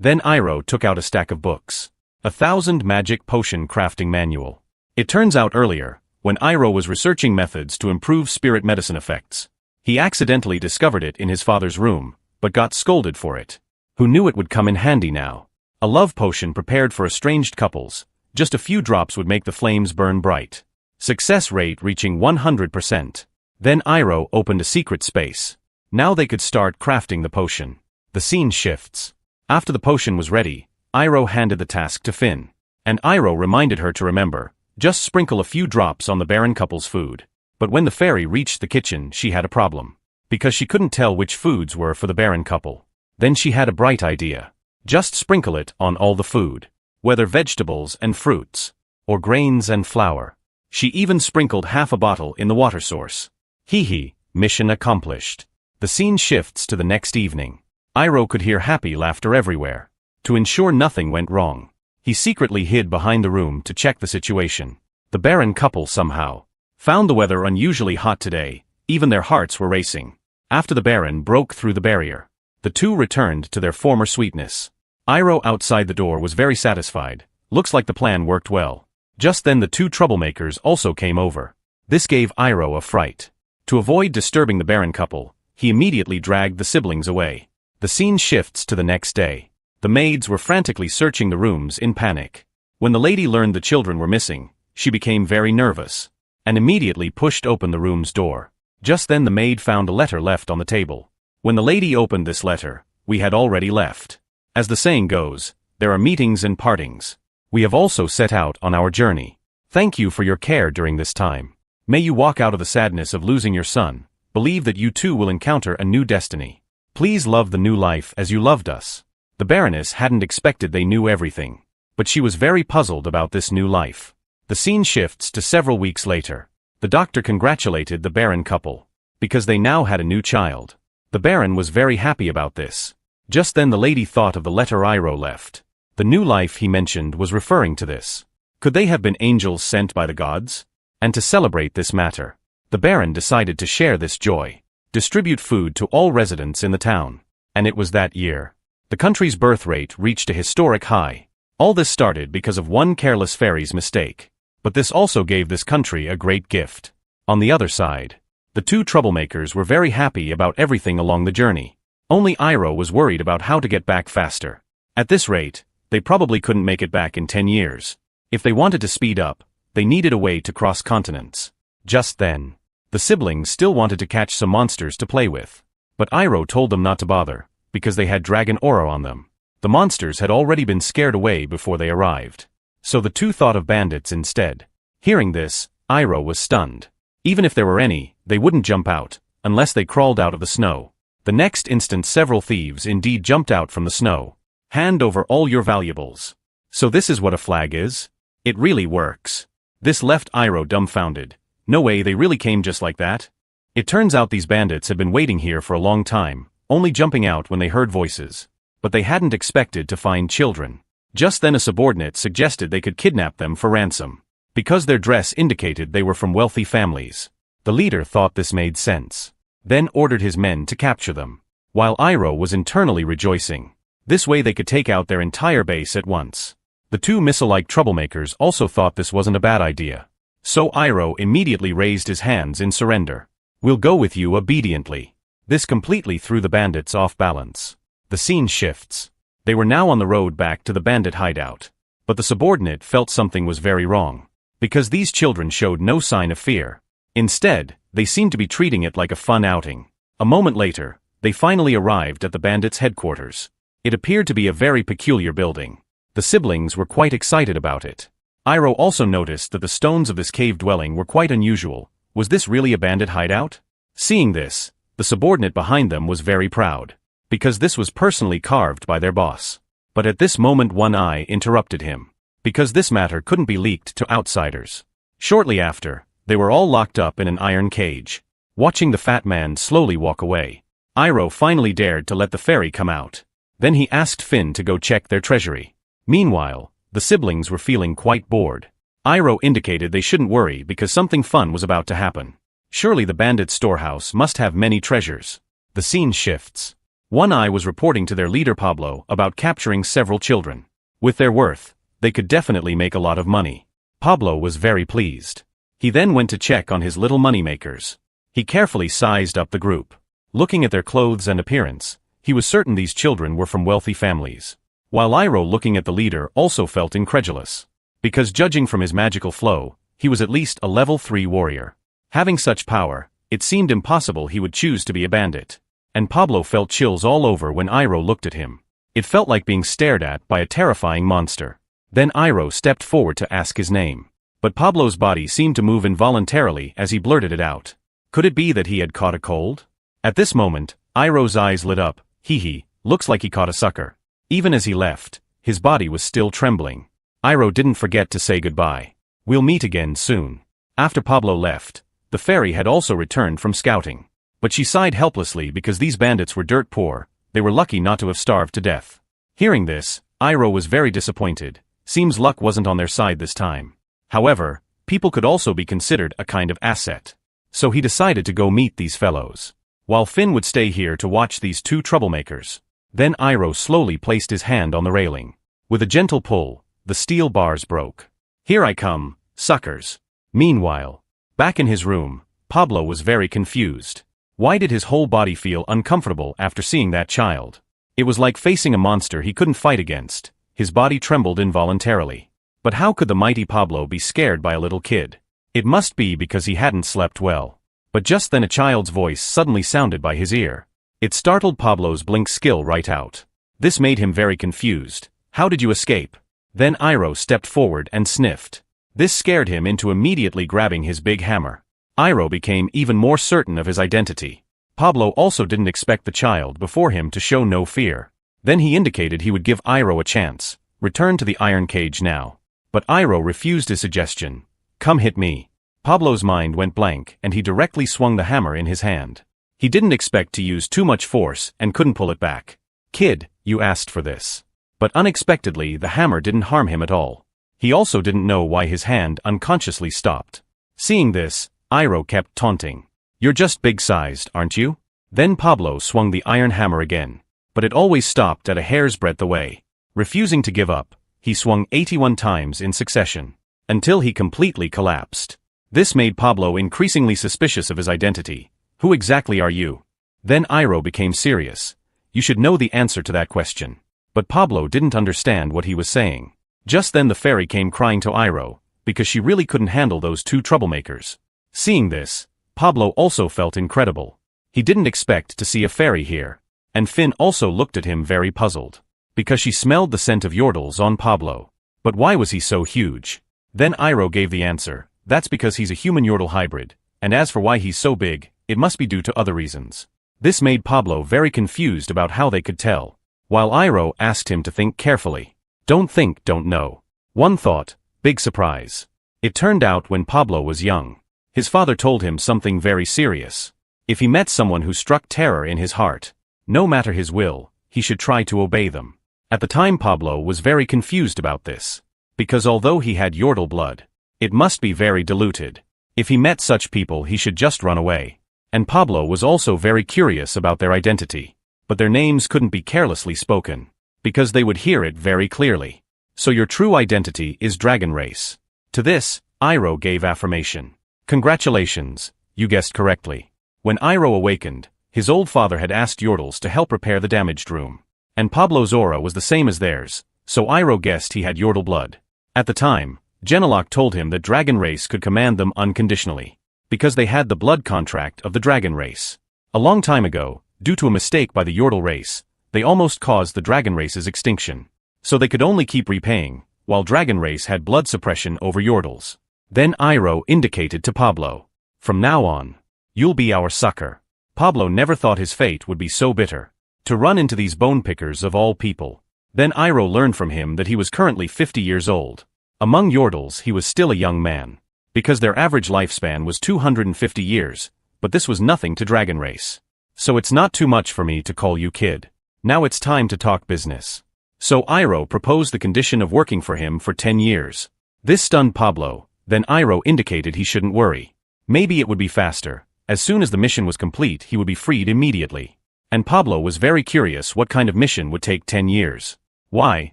Then Iroh took out a stack of books. 1,000 Magic Potion Crafting Manual. It turns out earlier, when Iroh was researching methods to improve spirit medicine effects, he accidentally discovered it in his father's room, but got scolded for it. Who knew it would come in handy now? A love potion prepared for estranged couples. Just a few drops would make the flames burn bright. Success rate reaching 100%. Then Iroh opened a secret space. Now they could start crafting the potion. The scene shifts. After the potion was ready, Iroh handed the task to Finn. And Iroh reminded her to remember, just sprinkle a few drops on the Baron couple's food. But when the fairy reached the kitchen, she had a problem. Because she couldn't tell which foods were for the Baron couple. Then she had a bright idea. Just sprinkle it on all the food. Whether vegetables and fruits, or grains and flour. She even sprinkled half a bottle in the water source. Hee, mission accomplished. The scene shifts to the next evening. Iroh could hear happy laughter everywhere. To ensure nothing went wrong, he secretly hid behind the room to check the situation. The Baron couple somehow found the weather unusually hot today, even their hearts were racing. After the Baron broke through the barrier, the two returned to their former sweetness. Iroh outside the door was very satisfied. Looks like the plan worked well. Just then the two troublemakers also came over. This gave Iroh a fright. To avoid disturbing the Baron couple, he immediately dragged the siblings away. The scene shifts to the next day. The maids were frantically searching the rooms in panic. When the lady learned the children were missing, she became very nervous, and immediately pushed open the room's door. Just then the maid found a letter left on the table. When the lady opened this letter, we had already left. As the saying goes, there are meetings and partings. We have also set out on our journey. Thank you for your care during this time. May you walk out of the sadness of losing your son. Believe that you too will encounter a new destiny. Please love the new life as you loved us. The Baroness hadn't expected they knew everything, but she was very puzzled about this new life. The scene shifts to several weeks later. The doctor congratulated the Baron couple, because they now had a new child. The Baron was very happy about this. Just then the lady thought of the letter Iroh left. The new life he mentioned was referring to this. Could they have been angels sent by the gods? And to celebrate this matter, the Baron decided to share this joy, distribute food to all residents in the town. And it was that year. The country's birth rate reached a historic high. All this started because of one careless fairy's mistake. But this also gave this country a great gift. On the other side, the two troublemakers were very happy about everything along the journey. Only Iroh was worried about how to get back faster. At this rate, they probably couldn't make it back in 10 years. If they wanted to speed up, they needed a way to cross continents. Just then, the siblings still wanted to catch some monsters to play with. But Iroh told them not to bother, because they had dragon aura on them. The monsters had already been scared away before they arrived. So the two thought of bandits instead. Hearing this, Iroh was stunned. Even if there were any, they wouldn't jump out, unless they crawled out of the snow. The next instant several thieves indeed jumped out from the snow. Hand over all your valuables. So this is what a flag is? It really works. This left Iroh dumbfounded. No way, they really came just like that? It turns out these bandits had been waiting here for a long time, only jumping out when they heard voices. But they hadn't expected to find children. Just then a subordinate suggested they could kidnap them for ransom. Because their dress indicated they were from wealthy families. The leader thought this made sense. Then ordered his men to capture them. While Iroh was internally rejoicing. This way they could take out their entire base at once. The two missile-like troublemakers also thought this wasn't a bad idea. So Iroh immediately raised his hands in surrender. We'll go with you obediently. This completely threw the bandits off balance. The scene shifts. They were now on the road back to the bandit hideout. But the subordinate felt something was very wrong. Because these children showed no sign of fear. Instead, they seemed to be treating it like a fun outing. A moment later, they finally arrived at the bandits' headquarters. It appeared to be a very peculiar building. The siblings were quite excited about it. Iroh also noticed that the stones of this cave dwelling were quite unusual. Was this really a bandit hideout? Seeing this, the subordinate behind them was very proud. Because this was personally carved by their boss. But at this moment One Eye interrupted him. Because this matter couldn't be leaked to outsiders. Shortly after, they were all locked up in an iron cage. Watching the fat man slowly walk away, Iroh finally dared to let the fairy come out. Then he asked Finn to go check their treasury. Meanwhile, the siblings were feeling quite bored. Iroh indicated they shouldn't worry because something fun was about to happen. Surely the bandits' storehouse must have many treasures. The scene shifts. One Eye was reporting to their leader Pablo about capturing several children. With their worth, they could definitely make a lot of money. Pablo was very pleased. He then went to check on his little moneymakers. He carefully sized up the group. Looking at their clothes and appearance, he was certain these children were from wealthy families. While Iroh, looking at the leader, also felt incredulous. Because judging from his magical flow, he was at least a level 3 warrior. Having such power, it seemed impossible he would choose to be a bandit. And Pablo felt chills all over when Iroh looked at him. It felt like being stared at by a terrifying monster. Then Iroh stepped forward to ask his name. But Pablo's body seemed to move involuntarily as he blurted it out. Could it be that he had caught a cold? At this moment, Iroh's eyes lit up. Hee, looks like he caught a sucker. Even as he left, his body was still trembling. Iroh didn't forget to say goodbye. We'll meet again soon. After Pablo left, the fairy had also returned from scouting. But she sighed helplessly because these bandits were dirt poor. They were lucky not to have starved to death. Hearing this, Iroh was very disappointed. Seems luck wasn't on their side this time. However, people could also be considered a kind of asset. So he decided to go meet these fellows. While Finn would stay here to watch these two troublemakers. Then Iroh slowly placed his hand on the railing. With a gentle pull, the steel bars broke. Here I come, suckers. Meanwhile, back in his room, Pablo was very confused. Why did his whole body feel uncomfortable after seeing that child? It was like facing a monster he couldn't fight against. His body trembled involuntarily. But how could the mighty Pablo be scared by a little kid? It must be because he hadn't slept well. But just then a child's voice suddenly sounded by his ear. It startled Pablo's blink skill right out. This made him very confused. How did you escape? Then Iroh stepped forward and sniffed. This scared him into immediately grabbing his big hammer. Iroh became even more certain of his identity. Pablo also didn't expect the child before him to show no fear. Then he indicated he would give Iroh a chance. Return to the iron cage now. But Iroh refused his suggestion. Come hit me. Pablo's mind went blank and he directly swung the hammer in his hand. He didn't expect to use too much force and couldn't pull it back. Kid, you asked for this. But unexpectedly the hammer didn't harm him at all. He also didn't know why his hand unconsciously stopped. Seeing this, Iroh kept taunting. You're just big-sized, aren't you? Then Pablo swung the iron hammer again. But it always stopped at a hair's breadth away. Refusing to give up, he swung 81 times in succession. Until he completely collapsed. This made Pablo increasingly suspicious of his identity. Who exactly are you? Then Iroh became serious. You should know the answer to that question. But Pablo didn't understand what he was saying. Just then the fairy came crying to Iroh, because she really couldn't handle those two troublemakers. Seeing this, Pablo also felt incredible. He didn't expect to see a fairy here. And Finn also looked at him very puzzled. Because she smelled the scent of yordles on Pablo. But why was he so huge? Then Iroh gave the answer. That's because he's a human yordle hybrid. And as for why he's so big, it must be due to other reasons. This made Pablo very confused about how they could tell. While Iroh asked him to think carefully. Don't think, don't know. One thought, big surprise. It turned out when Pablo was young. His father told him something very serious. If he met someone who struck terror in his heart, no matter his will, he should try to obey them. At the time Pablo was very confused about this. Because although he had yordle blood, it must be very diluted. If he met such people he should just run away. And Pablo was also very curious about their identity. But their names couldn't be carelessly spoken. Because they would hear it very clearly. So your true identity is dragon race. To this, Iroh gave affirmation. Congratulations, you guessed correctly. When Iroh awakened, his old father had asked yordles to help repair the damaged room. And Pablo's aura was the same as theirs, so Iroh guessed he had Yordle blood. At the time, Genelok told him that dragon race could command them unconditionally, because they had the blood contract of the dragon race. A long time ago, due to a mistake by the Yordle race, they almost caused the dragon race's extinction. So they could only keep repaying, while dragon race had blood suppression over Yordles. Then Iroh indicated to Pablo. From now on, you'll be our sucker. Pablo never thought his fate would be so bitter. To run into these bone pickers of all people. Then Iroh learned from him that he was currently 50 years old. Among Yordles he was still a young man. Because their average lifespan was 250 years, but this was nothing to dragon race. So it's not too much for me to call you kid. Now it's time to talk business. So Iroh proposed the condition of working for him for 10 years. This stunned Pablo, then Iroh indicated he shouldn't worry. Maybe it would be faster. As soon as the mission was complete he would be freed immediately. And Pablo was very curious what kind of mission would take 10 years. Why?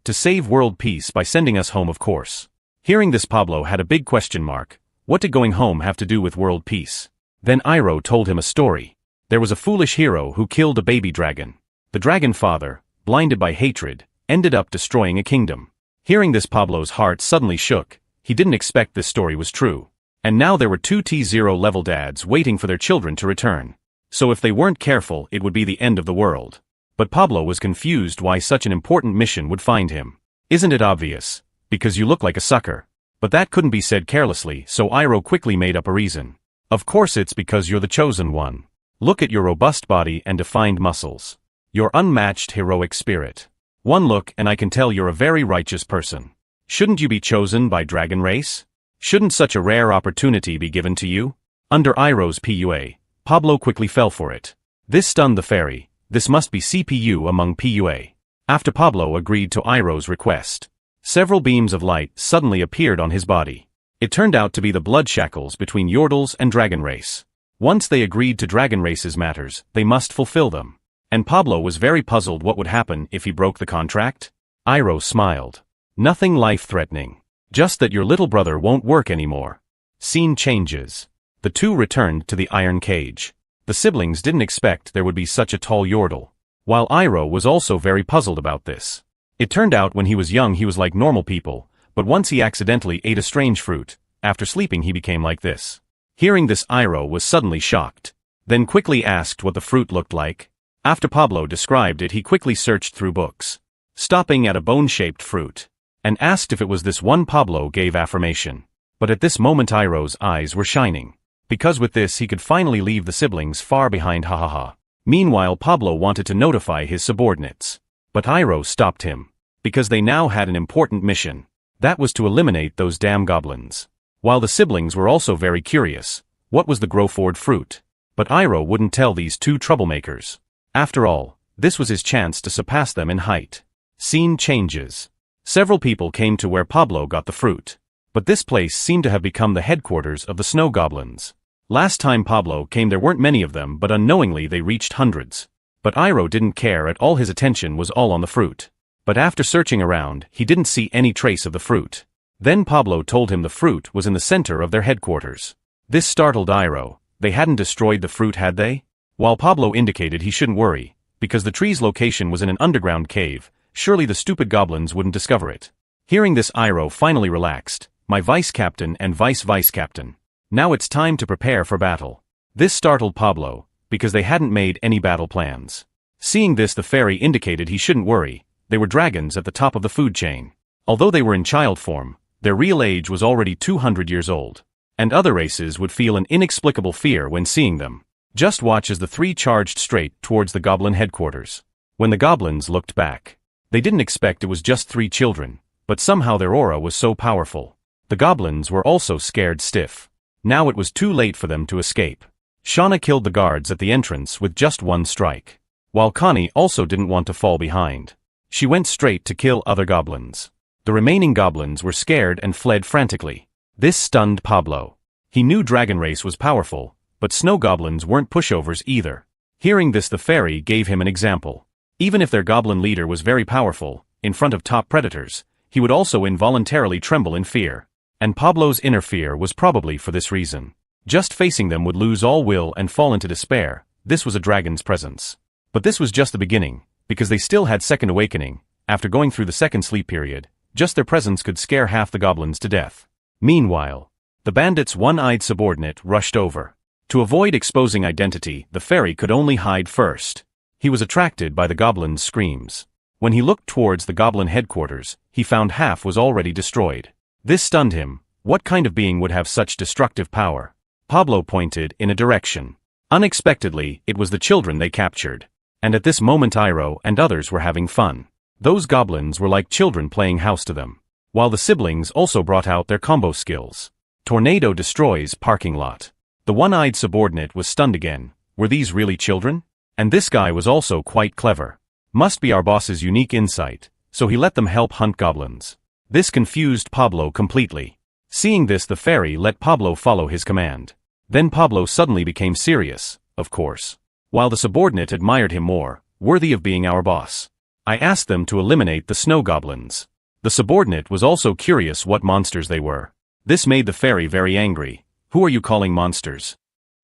To save world peace by sending us home, of course. Hearing this, Pablo had a big question mark. What did going home have to do with world peace? Then Iroh told him a story. There was a foolish hero who killed a baby dragon. The dragon father, blinded by hatred, ended up destroying a kingdom. Hearing this, Pablo's heart suddenly shook. He didn't expect this story was true. And now there were two T0 level dads waiting for their children to return. So if they weren't careful it would be the end of the world. But Pablo was confused why such an important mission would find him. Isn't it obvious? Because you look like a sucker. But that couldn't be said carelessly, so Iroh quickly made up a reason. Of course it's because you're the chosen one. Look at your robust body and defined muscles. Your unmatched heroic spirit. One look and I can tell you're a very righteous person. Shouldn't you be chosen by dragon race? Shouldn't such a rare opportunity be given to you? Under Iroh's PUA, Pablo quickly fell for it. This stunned the fairy. This must be CPU among PUA. After Pablo agreed to Iroh's request, several beams of light suddenly appeared on his body. It turned out to be the blood shackles between Yordles and dragon race. Once they agreed to dragon race's matters, they must fulfill them. And Pablo was very puzzled what would happen if he broke the contract. Iroh smiled. Nothing life-threatening. Just that your little brother won't work anymore. Scene changes. The two returned to the iron cage. The siblings didn't expect there would be such a tall Yordle. While Iroh was also very puzzled about this. It turned out when he was young he was like normal people, but once he accidentally ate a strange fruit. After sleeping he became like this. Hearing this, Iroh was suddenly shocked. Then quickly asked what the fruit looked like. After Pablo described it he quickly searched through books, stopping at a bone-shaped fruit, and asked if it was this one. Pablo gave affirmation. But at this moment Iroh's eyes were shining. Because with this he could finally leave the siblings far behind, ha ha ha. Meanwhile Pablo wanted to notify his subordinates. But Iroh stopped him. Because they now had an important mission. That was to eliminate those damn goblins. While the siblings were also very curious. What was the Growford fruit? But Iroh wouldn't tell these two troublemakers. After all, this was his chance to surpass them in height. Scene changes. Several people came to where Pablo got the fruit. But this place seemed to have become the headquarters of the snow goblins. Last time Pablo came there weren't many of them, but unknowingly they reached hundreds. But Iroh didn't care at all, his attention was all on the fruit. But after searching around, he didn't see any trace of the fruit. Then Pablo told him the fruit was in the center of their headquarters. This startled Iroh. They hadn't destroyed the fruit, had they? While Pablo indicated he shouldn't worry, because the tree's location was in an underground cave, surely the stupid goblins wouldn't discover it. Hearing this, Iroh finally relaxed. My vice-captain and vice-vice-captain. Now it's time to prepare for battle. This startled Pablo, because they hadn't made any battle plans. Seeing this, the fairy indicated he shouldn't worry. They were dragons at the top of the food chain. Although they were in child form, their real age was already 200 years old. And other races would feel an inexplicable fear when seeing them. Just watch as the three charged straight towards the goblin headquarters. When the goblins looked back, they didn't expect it was just 3 children, but somehow their aura was so powerful. The goblins were also scared stiff. Now it was too late for them to escape. Shauna killed the guards at the entrance with just one strike. While Connie also didn't want to fall behind. She went straight to kill other goblins. The remaining goblins were scared and fled frantically. This stunned Pablo. He knew dragon race was powerful, but snow goblins weren't pushovers either. Hearing this, the fairy gave him an example. Even if their goblin leader was very powerful, in front of top predators, he would also involuntarily tremble in fear. And Pablo's inner fear was probably for this reason. Just facing them would lose all will and fall into despair. This was a dragon's presence. But this was just the beginning, because they still had second awakening, After going through the second sleep period, just their presence could scare half the goblins to death. Meanwhile, the bandit's one-eyed subordinate rushed over. To avoid exposing identity, the fairy could only hide first. He was attracted by the goblin's screams. When he looked towards the goblin headquarters, he found half was already destroyed. This stunned him. What kind of being would have such destructive power? Pablo pointed in a direction. Unexpectedly, it was the children they captured. And at this moment Iroh and others were having fun. Those goblins were like children playing house to them. While the siblings also brought out their combo skills. Tornado destroys parking lot. The one-eyed subordinate was stunned again. Were these really children? And this guy was also quite clever. Must be our boss's unique insight, so he let them help hunt goblins. This confused Pablo completely. Seeing this, the fairy let Pablo follow his command. Then Pablo suddenly became serious, of course. While the subordinate admired him more, worthy of being our boss. I asked them to eliminate the snow goblins. The subordinate was also curious what monsters they were. This made the fairy very angry. Who are you calling monsters?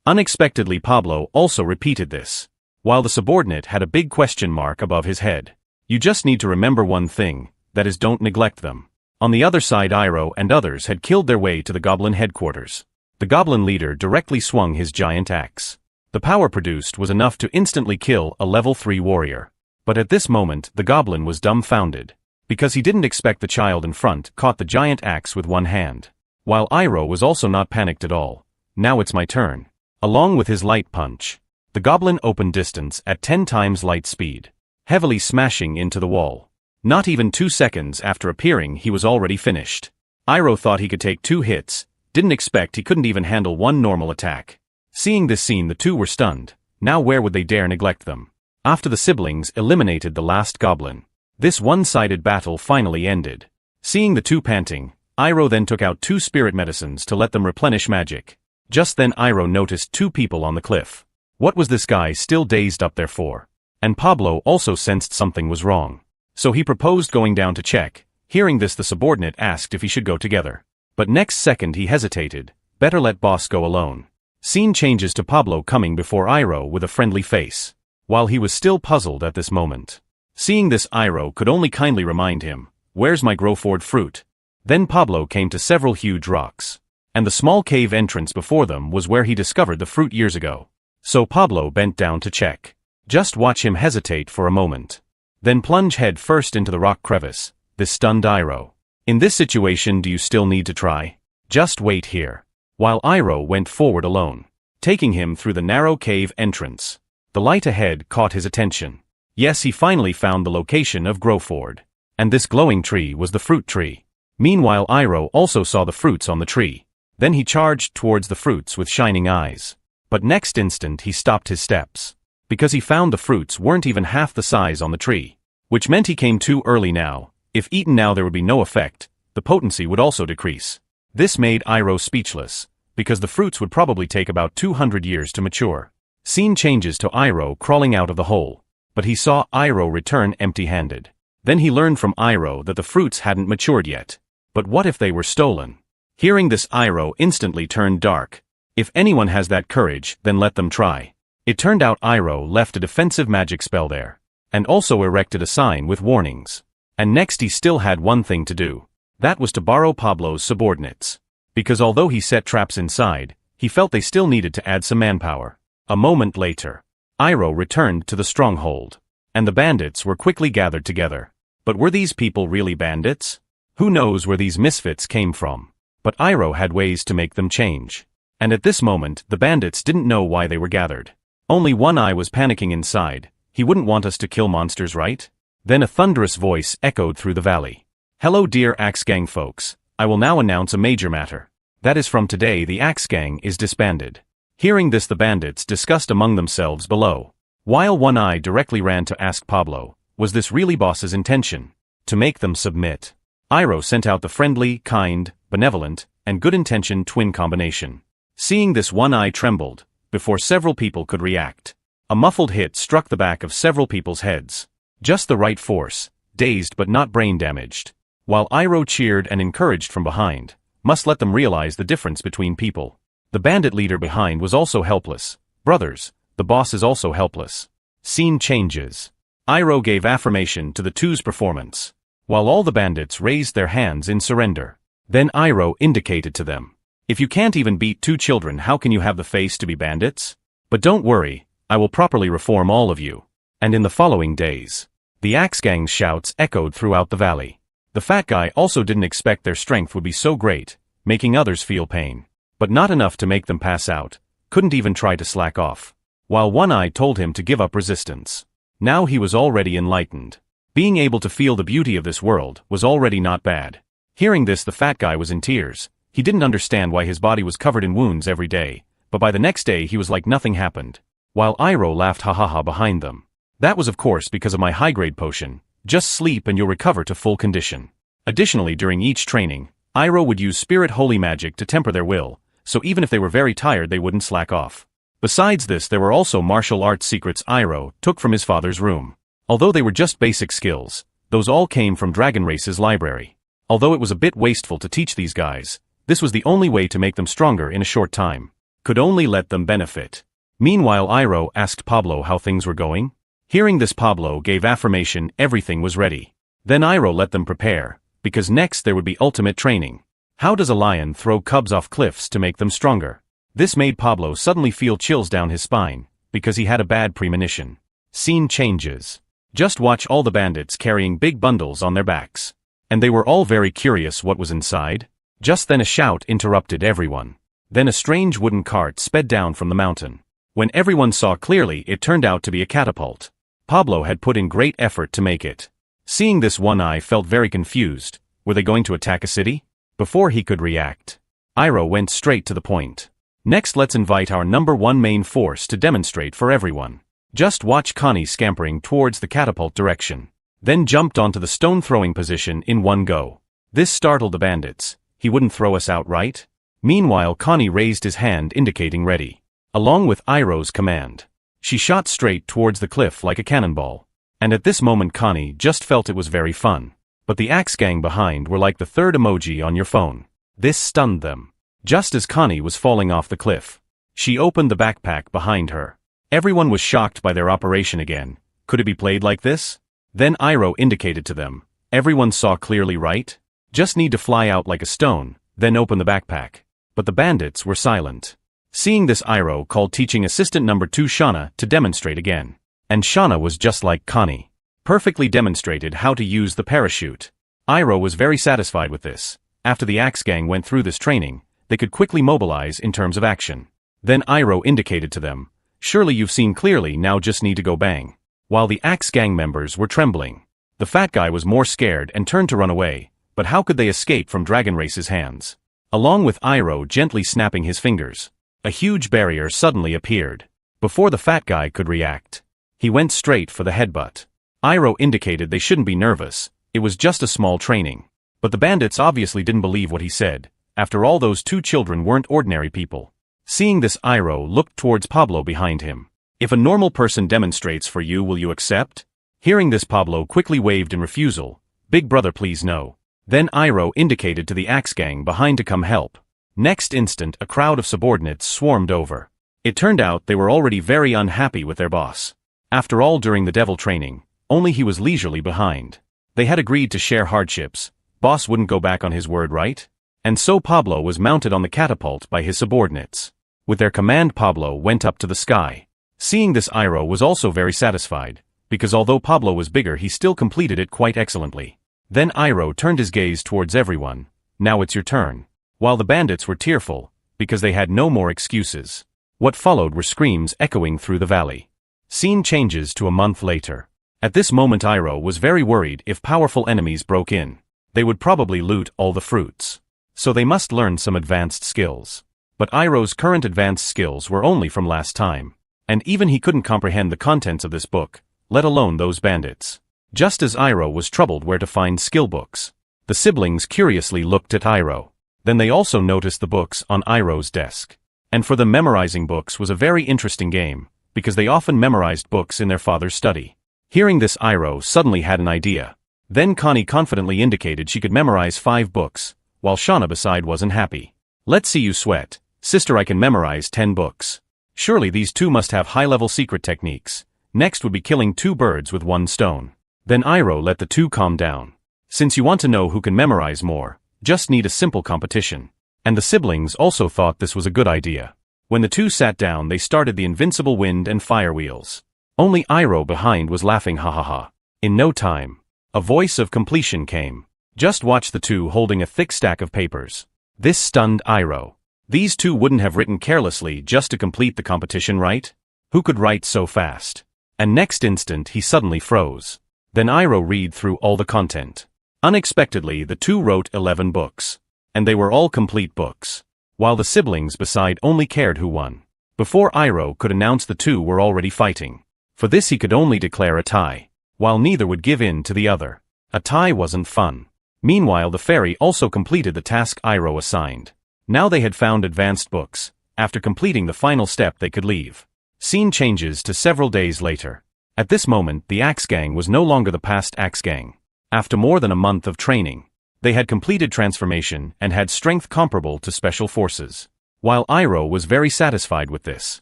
Unexpectedly Pablo also repeated this. While the subordinate had a big question mark above his head. You just need to remember one thing, that is, don't neglect them. On the other side, Iroh and others had killed their way to the goblin headquarters. The goblin leader directly swung his giant axe. The power produced was enough to instantly kill a level 3 warrior. But at this moment, the goblin was dumbfounded. Because he didn't expect the child in front caught the giant axe with one hand. While Iroh was also not panicked at all. Now it's my turn. Along with his light punch, the goblin opened distance at 10 times light speed, heavily smashing into the wall. Not even 2 seconds after appearing, he was already finished. Iroh thought he could take 2 hits, didn't expect he couldn't even handle one normal attack. Seeing this scene, the two were stunned. Now where would they dare neglect them? After the siblings eliminated the last goblin, this one-sided battle finally ended. Seeing the two panting, Iroh then took out 2 spirit medicines to let them replenish magic. Just then Iroh noticed 2 people on the cliff. What was this guy still dazed up there for? And Pablo also sensed something was wrong. So he proposed going down to check. Hearing this, the subordinate asked if he should go together. But next second he hesitated. Better let boss go alone. Scene changes to Pablo coming before Iroh with a friendly face. While he was still puzzled at this moment. Seeing this, Iroh could only kindly remind him, "Where's my grow-forward fruit?" Then Pablo came to several huge rocks. And the small cave entrance before them was where he discovered the fruit years ago. So Pablo bent down to check. Just watch him hesitate for a moment. Then plunge head first into the rock crevice. This stunned Iroh. In this situation, do you still need to try? Just wait here. While Iroh went forward alone, taking him through the narrow cave entrance. The light ahead caught his attention. Yes, he finally found the location of Growford. And this glowing tree was the fruit tree. Meanwhile, Iroh also saw the fruits on the tree. Then he charged towards the fruits with shining eyes. But next instant he stopped his steps. Because he found the fruits weren't even half the size on the tree. Which meant he came too early now. If eaten now there would be no effect, the potency would also decrease. This made Iroh speechless, because the fruits would probably take about 200 years to mature. Scene changes to Iroh crawling out of the hole. But he saw Iroh return empty-handed. Then he learned from Iroh that the fruits hadn't matured yet. But what if they were stolen? Hearing this, Iroh instantly turned dark. If anyone has that courage, then let them try. It turned out Iroh left a defensive magic spell there. And also erected a sign with warnings. And next he still had one thing to do. That was to borrow Pablo's subordinates. Because although he set traps inside, he felt they still needed to add some manpower. A moment later, Iroh returned to the stronghold. And the bandits were quickly gathered together. But were these people really bandits? Who knows where these misfits came from? But Iroh had ways to make them change. And at this moment, the bandits didn't know why they were gathered. Only One Eye was panicking inside. He wouldn't want us to kill monsters, right? Then a thunderous voice echoed through the valley. Hello dear Axe Gang folks. I will now announce a major matter. That is, from today the Axe Gang is disbanded. Hearing this, the bandits discussed among themselves below. While One Eye directly ran to ask Pablo, was this really boss's intention? To make them submit. Iroh sent out the friendly, kind, benevolent, and good-intentioned twin combination. Seeing this, One Eye trembled, before several people could react. A muffled hit struck the back of several people's heads. Just the right force, dazed but not brain damaged. While Iroh cheered and encouraged from behind, must let them realize the difference between people. The bandit leader behind was also helpless. Brothers, the boss is also helpless. Scene changes. Iroh gave affirmation to the two's performance, while all the bandits raised their hands in surrender. Then Iroh indicated to them, "If you can't even beat 2 children, how can you have the face to be bandits? But don't worry, I will properly reform all of you." And in the following days, the Axe Gang's shouts echoed throughout the valley. The fat guy also didn't expect their strength would be so great, making others feel pain. But not enough to make them pass out, couldn't even try to slack off. While One Eye told him to give up resistance. Now he was already enlightened. Being able to feel the beauty of this world was already not bad. Hearing this, the fat guy was in tears. He didn't understand why his body was covered in wounds every day, but by the next day he was like nothing happened. While Iroh laughed ha ha ha behind them. "That was of course because of my high-grade potion. Just sleep and you'll recover to full condition." Additionally, during each training, Iroh would use spirit holy magic to temper their will, so even if they were very tired they wouldn't slack off. Besides this, there were also martial arts secrets Iroh took from his father's room. Although they were just basic skills, those all came from Dragon Race's library. Although it was a bit wasteful to teach these guys, this was the only way to make them stronger in a short time. Could only let them benefit. Meanwhile, Iroh asked Pablo how things were going. Hearing this, Pablo gave affirmation everything was ready. Then Iroh let them prepare, because next there would be ultimate training. How does a lion throw cubs off cliffs to make them stronger? This made Pablo suddenly feel chills down his spine, because he had a bad premonition. Scene changes. Just watch all the bandits carrying big bundles on their backs. And they were all very curious what was inside. Just then a shout interrupted everyone. Then a strange wooden cart sped down from the mountain. When everyone saw clearly, it turned out to be a catapult. Pablo had put in great effort to make it. Seeing this, One Eye felt very confused. Were they going to attack a city? Before he could react, Iroh went straight to the point. "Next, let's invite our #1 main force to demonstrate for everyone." Just watch Connie scampering towards the catapult direction. Then jumped onto the stone-throwing position in one go. This startled the bandits. "He wouldn't throw us out, right?" Meanwhile, Connie raised his hand indicating ready. Along with Iroh's command, she shot straight towards the cliff like a cannonball. And at this moment Connie just felt it was very fun. But the Axe Gang behind were like the third emoji on your phone. This stunned them. Just as Connie was falling off the cliff, she opened the backpack behind her. Everyone was shocked by their operation again. Could it be played like this? Then Iroh indicated to them. Everyone saw clearly, right? Just need to fly out like a stone, then open the backpack. But the bandits were silent. Seeing this, Iroh called teaching assistant #2 Shauna to demonstrate again. And Shauna was just like Connie. Perfectly demonstrated how to use the parachute. Iroh was very satisfied with this. After the Axe Gang went through this training, they could quickly mobilize in terms of action. Then Iroh indicated to them, "Surely you've seen clearly, now just need to go bang." While the Axe Gang members were trembling, the fat guy was more scared and turned to run away, but how could they escape from Dragon Race's hands? Along with Iroh gently snapping his fingers, a huge barrier suddenly appeared. Before the fat guy could react, he went straight for the headbutt. Iroh indicated they shouldn't be nervous, it was just a small training. But the bandits obviously didn't believe what he said. After all, those 2 children weren't ordinary people. Seeing this, Iroh looked towards Pablo behind him. "If a normal person demonstrates for you, will you accept?" Hearing this, Pablo quickly waved in refusal. "Big brother, please no." Then Iroh indicated to the Axe Gang behind to come help. Next instant, a crowd of subordinates swarmed over. It turned out they were already very unhappy with their boss. After all, during the devil training, only he was leisurely behind. They had agreed to share hardships. Boss wouldn't go back on his word, right? And so Pablo was mounted on the catapult by his subordinates. With their command, Pablo went up to the sky. Seeing this, Iroh was also very satisfied, because although Pablo was bigger, he still completed it quite excellently. Then Iroh turned his gaze towards everyone. "Now it's your turn." While the bandits were tearful, because they had no more excuses. What followed were screams echoing through the valley. Scene changes to a month later. At this moment, Iroh was very worried. If powerful enemies broke in, they would probably loot all the fruits. So they must learn some advanced skills. But Iroh's current advanced skills were only from last time. And even he couldn't comprehend the contents of this book, let alone those bandits. Just as Iroh was troubled where to find skill books, the siblings curiously looked at Iroh. Then they also noticed the books on Iroh's desk. And for them, memorizing books was a very interesting game, because they often memorized books in their father's study. Hearing this, Iroh suddenly had an idea. Then Connie confidently indicated she could memorize 5 books, while Shauna beside wasn't happy. "Let's see you sweat. Sister, I can memorize 10 books. Surely these 2 must have high-level secret techniques. Next would be killing 2 birds with 1 stone. Then Iroh let the 2 calm down. Since you want to know who can memorize more, just need a simple competition. And the siblings also thought this was a good idea. When the 2 sat down, they started the invincible wind and fire wheels. Only Iroh behind was laughing ha ha ha. In no time, a voice of completion came. Just watch the 2 holding a thick stack of papers. This stunned Iroh. These 2 wouldn't have written carelessly just to complete the competition, right? Who could write so fast? And next instant he suddenly froze. Then Iroh read through all the content. Unexpectedly, the 2 wrote 11 books. And they were all complete books. While the siblings beside only cared who won. Before Iroh could announce, the 2 were already fighting. For this he could only declare a tie. While neither would give in to the other. A tie wasn't fun. Meanwhile, the fairy also completed the task Iroh assigned. Now they had found advanced books. After completing the final step, they could leave. Scene changes to several days later. At this moment, the Axe Gang was no longer the past Axe Gang. After more than a month of training, they had completed transformation and had strength comparable to special forces. While Iroh was very satisfied with this.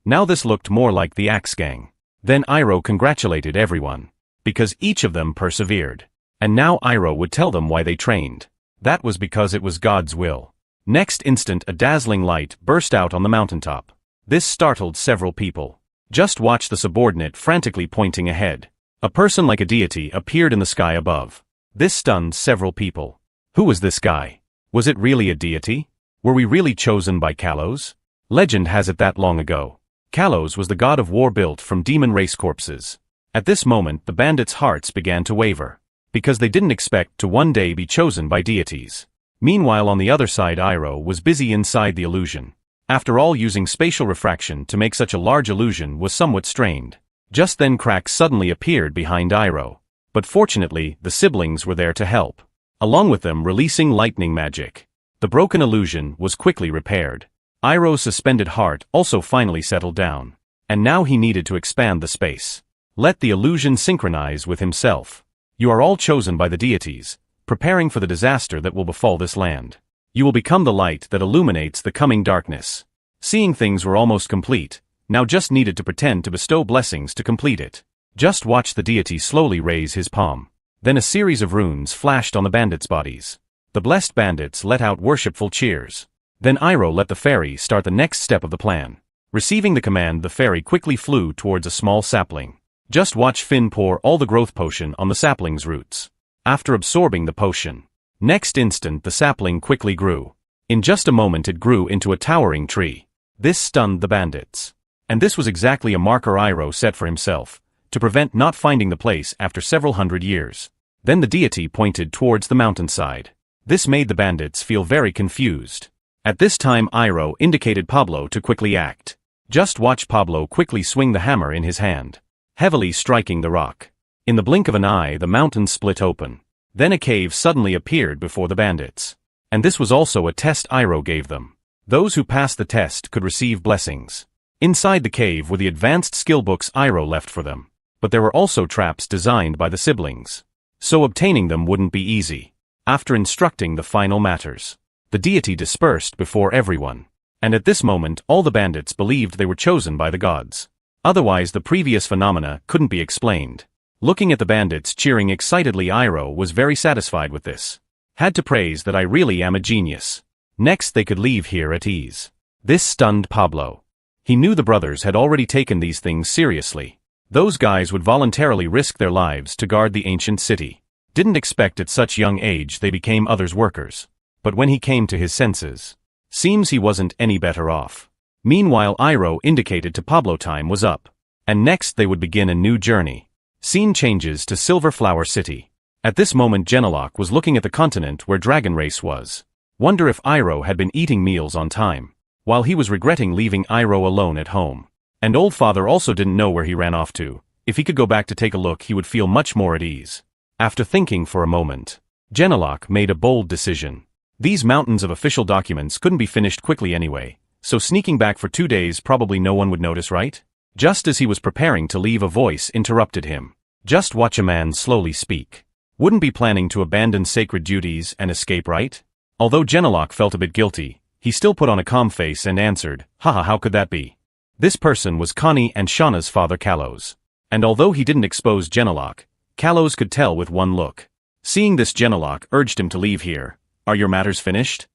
Now this looked more like the Axe Gang. Then Iroh congratulated everyone. Because each of them persevered. And now Iroh would tell them why they trained. That was because it was God's will. Next instant, a dazzling light burst out on the mountaintop. This startled several people. Just watch the subordinate frantically pointing ahead. A person like a deity appeared in the sky above. This stunned several people. Who was this guy? Was it really a deity? Were we really chosen by Kalos? Legend has it that long ago, Kalos was the god of war built from demon race corpses. At this moment, the bandits' hearts began to waver. Because they didn't expect to one day be chosen by deities. Meanwhile, on the other side, Iroh was busy inside the illusion. After all, using spatial refraction to make such a large illusion was somewhat strained. Just then cracks suddenly appeared behind Iroh. But fortunately, the siblings were there to help. Along with them, releasing lightning magic. The broken illusion was quickly repaired. Iroh's suspended heart also finally settled down. And now he needed to expand the space. Let the illusion synchronize with himself. You are all chosen by the deities, preparing for the disaster that will befall this land. You will become the light that illuminates the coming darkness. Seeing things were almost complete, now just needed to pretend to bestow blessings to complete it. Just watch the deity slowly raise his palm. Then a series of runes flashed on the bandits' bodies. The blessed bandits let out worshipful cheers. Then Iroh let the fairy start the next step of the plan. Receiving the command, the fairy quickly flew towards a small sapling. Just watch Finn pour all the growth potion on the sapling's roots. After absorbing the potion, next instant the sapling quickly grew. In just a moment it grew into a towering tree. This stunned the bandits. And this was exactly a marker Iroh set for himself, to prevent not finding the place after several hundred years. Then the deity pointed towards the mountainside. This made the bandits feel very confused. At this time Iroh indicated Pablo to quickly act. Just watch Pablo quickly swing the hammer in his hand, heavily striking the rock. In the blink of an eye, the mountain split open. Then a cave suddenly appeared before the bandits. And this was also a test Iroh gave them. Those who passed the test could receive blessings. Inside the cave were the advanced skill books Iroh left for them. But there were also traps designed by the siblings. So obtaining them wouldn't be easy. After instructing the final matters, the deity dispersed before everyone. And at this moment all the bandits believed they were chosen by the gods. Otherwise the previous phenomena couldn't be explained. Looking at the bandits cheering excitedly, Iroh was very satisfied with this. Had to praise that I really am a genius. Next they could leave here at ease. This stunned Pablo. He knew the brothers had already taken these things seriously. Those guys would voluntarily risk their lives to guard the ancient city. Didn't expect at such young age they became others' workers. But when he came to his senses, seems he wasn't any better off. Meanwhile Iroh indicated to Pablo time was up. And next they would begin a new journey. Scene changes to Silver Flower City. At this moment Genelok was looking at the continent where Dragon Race was. Wonder if Iroh had been eating meals on time. While he was regretting leaving Iroh alone at home. And old father also didn't know where he ran off to. If he could go back to take a look, he would feel much more at ease. After thinking for a moment, Genelok made a bold decision. These mountains of official documents couldn't be finished quickly anyway, so sneaking back for 2 days probably no one would notice, right? Just as he was preparing to leave, a voice interrupted him. Just watch a man slowly speak. Wouldn't be planning to abandon sacred duties and escape, right? Although Genelok felt a bit guilty, he still put on a calm face and answered, haha, how could that be? This person was Connie and Shauna's father Kalos. And although he didn't expose Genelok, Kalos could tell with one look. Seeing this, Genelok urged him to leave here. Are your matters finished?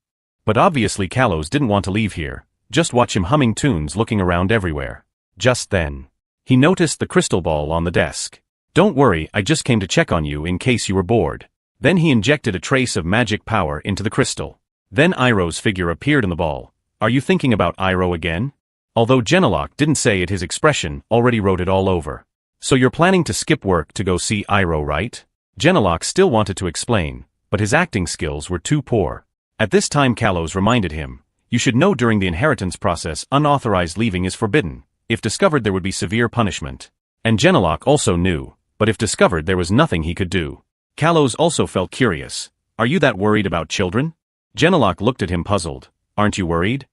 But obviously Kalos didn't want to leave here, just watch him humming tunes looking around everywhere. Just then, he noticed the crystal ball on the desk. Don't worry, I just came to check on you in case you were bored. Then he injected a trace of magic power into the crystal. Then Iroh's figure appeared in the ball. Are you thinking about Iroh again? Although Genelok didn't say it, his expression already wrote it all over. So you're planning to skip work to go see Iroh, right? Genelok still wanted to explain, but his acting skills were too poor. At this time Kalos reminded him, you should know during the inheritance process unauthorized leaving is forbidden. If discovered there would be severe punishment. And Genelok also knew, but if discovered there was nothing he could do. Kalos also felt curious. Are you that worried about children? Genelok looked at him puzzled. Aren't you worried?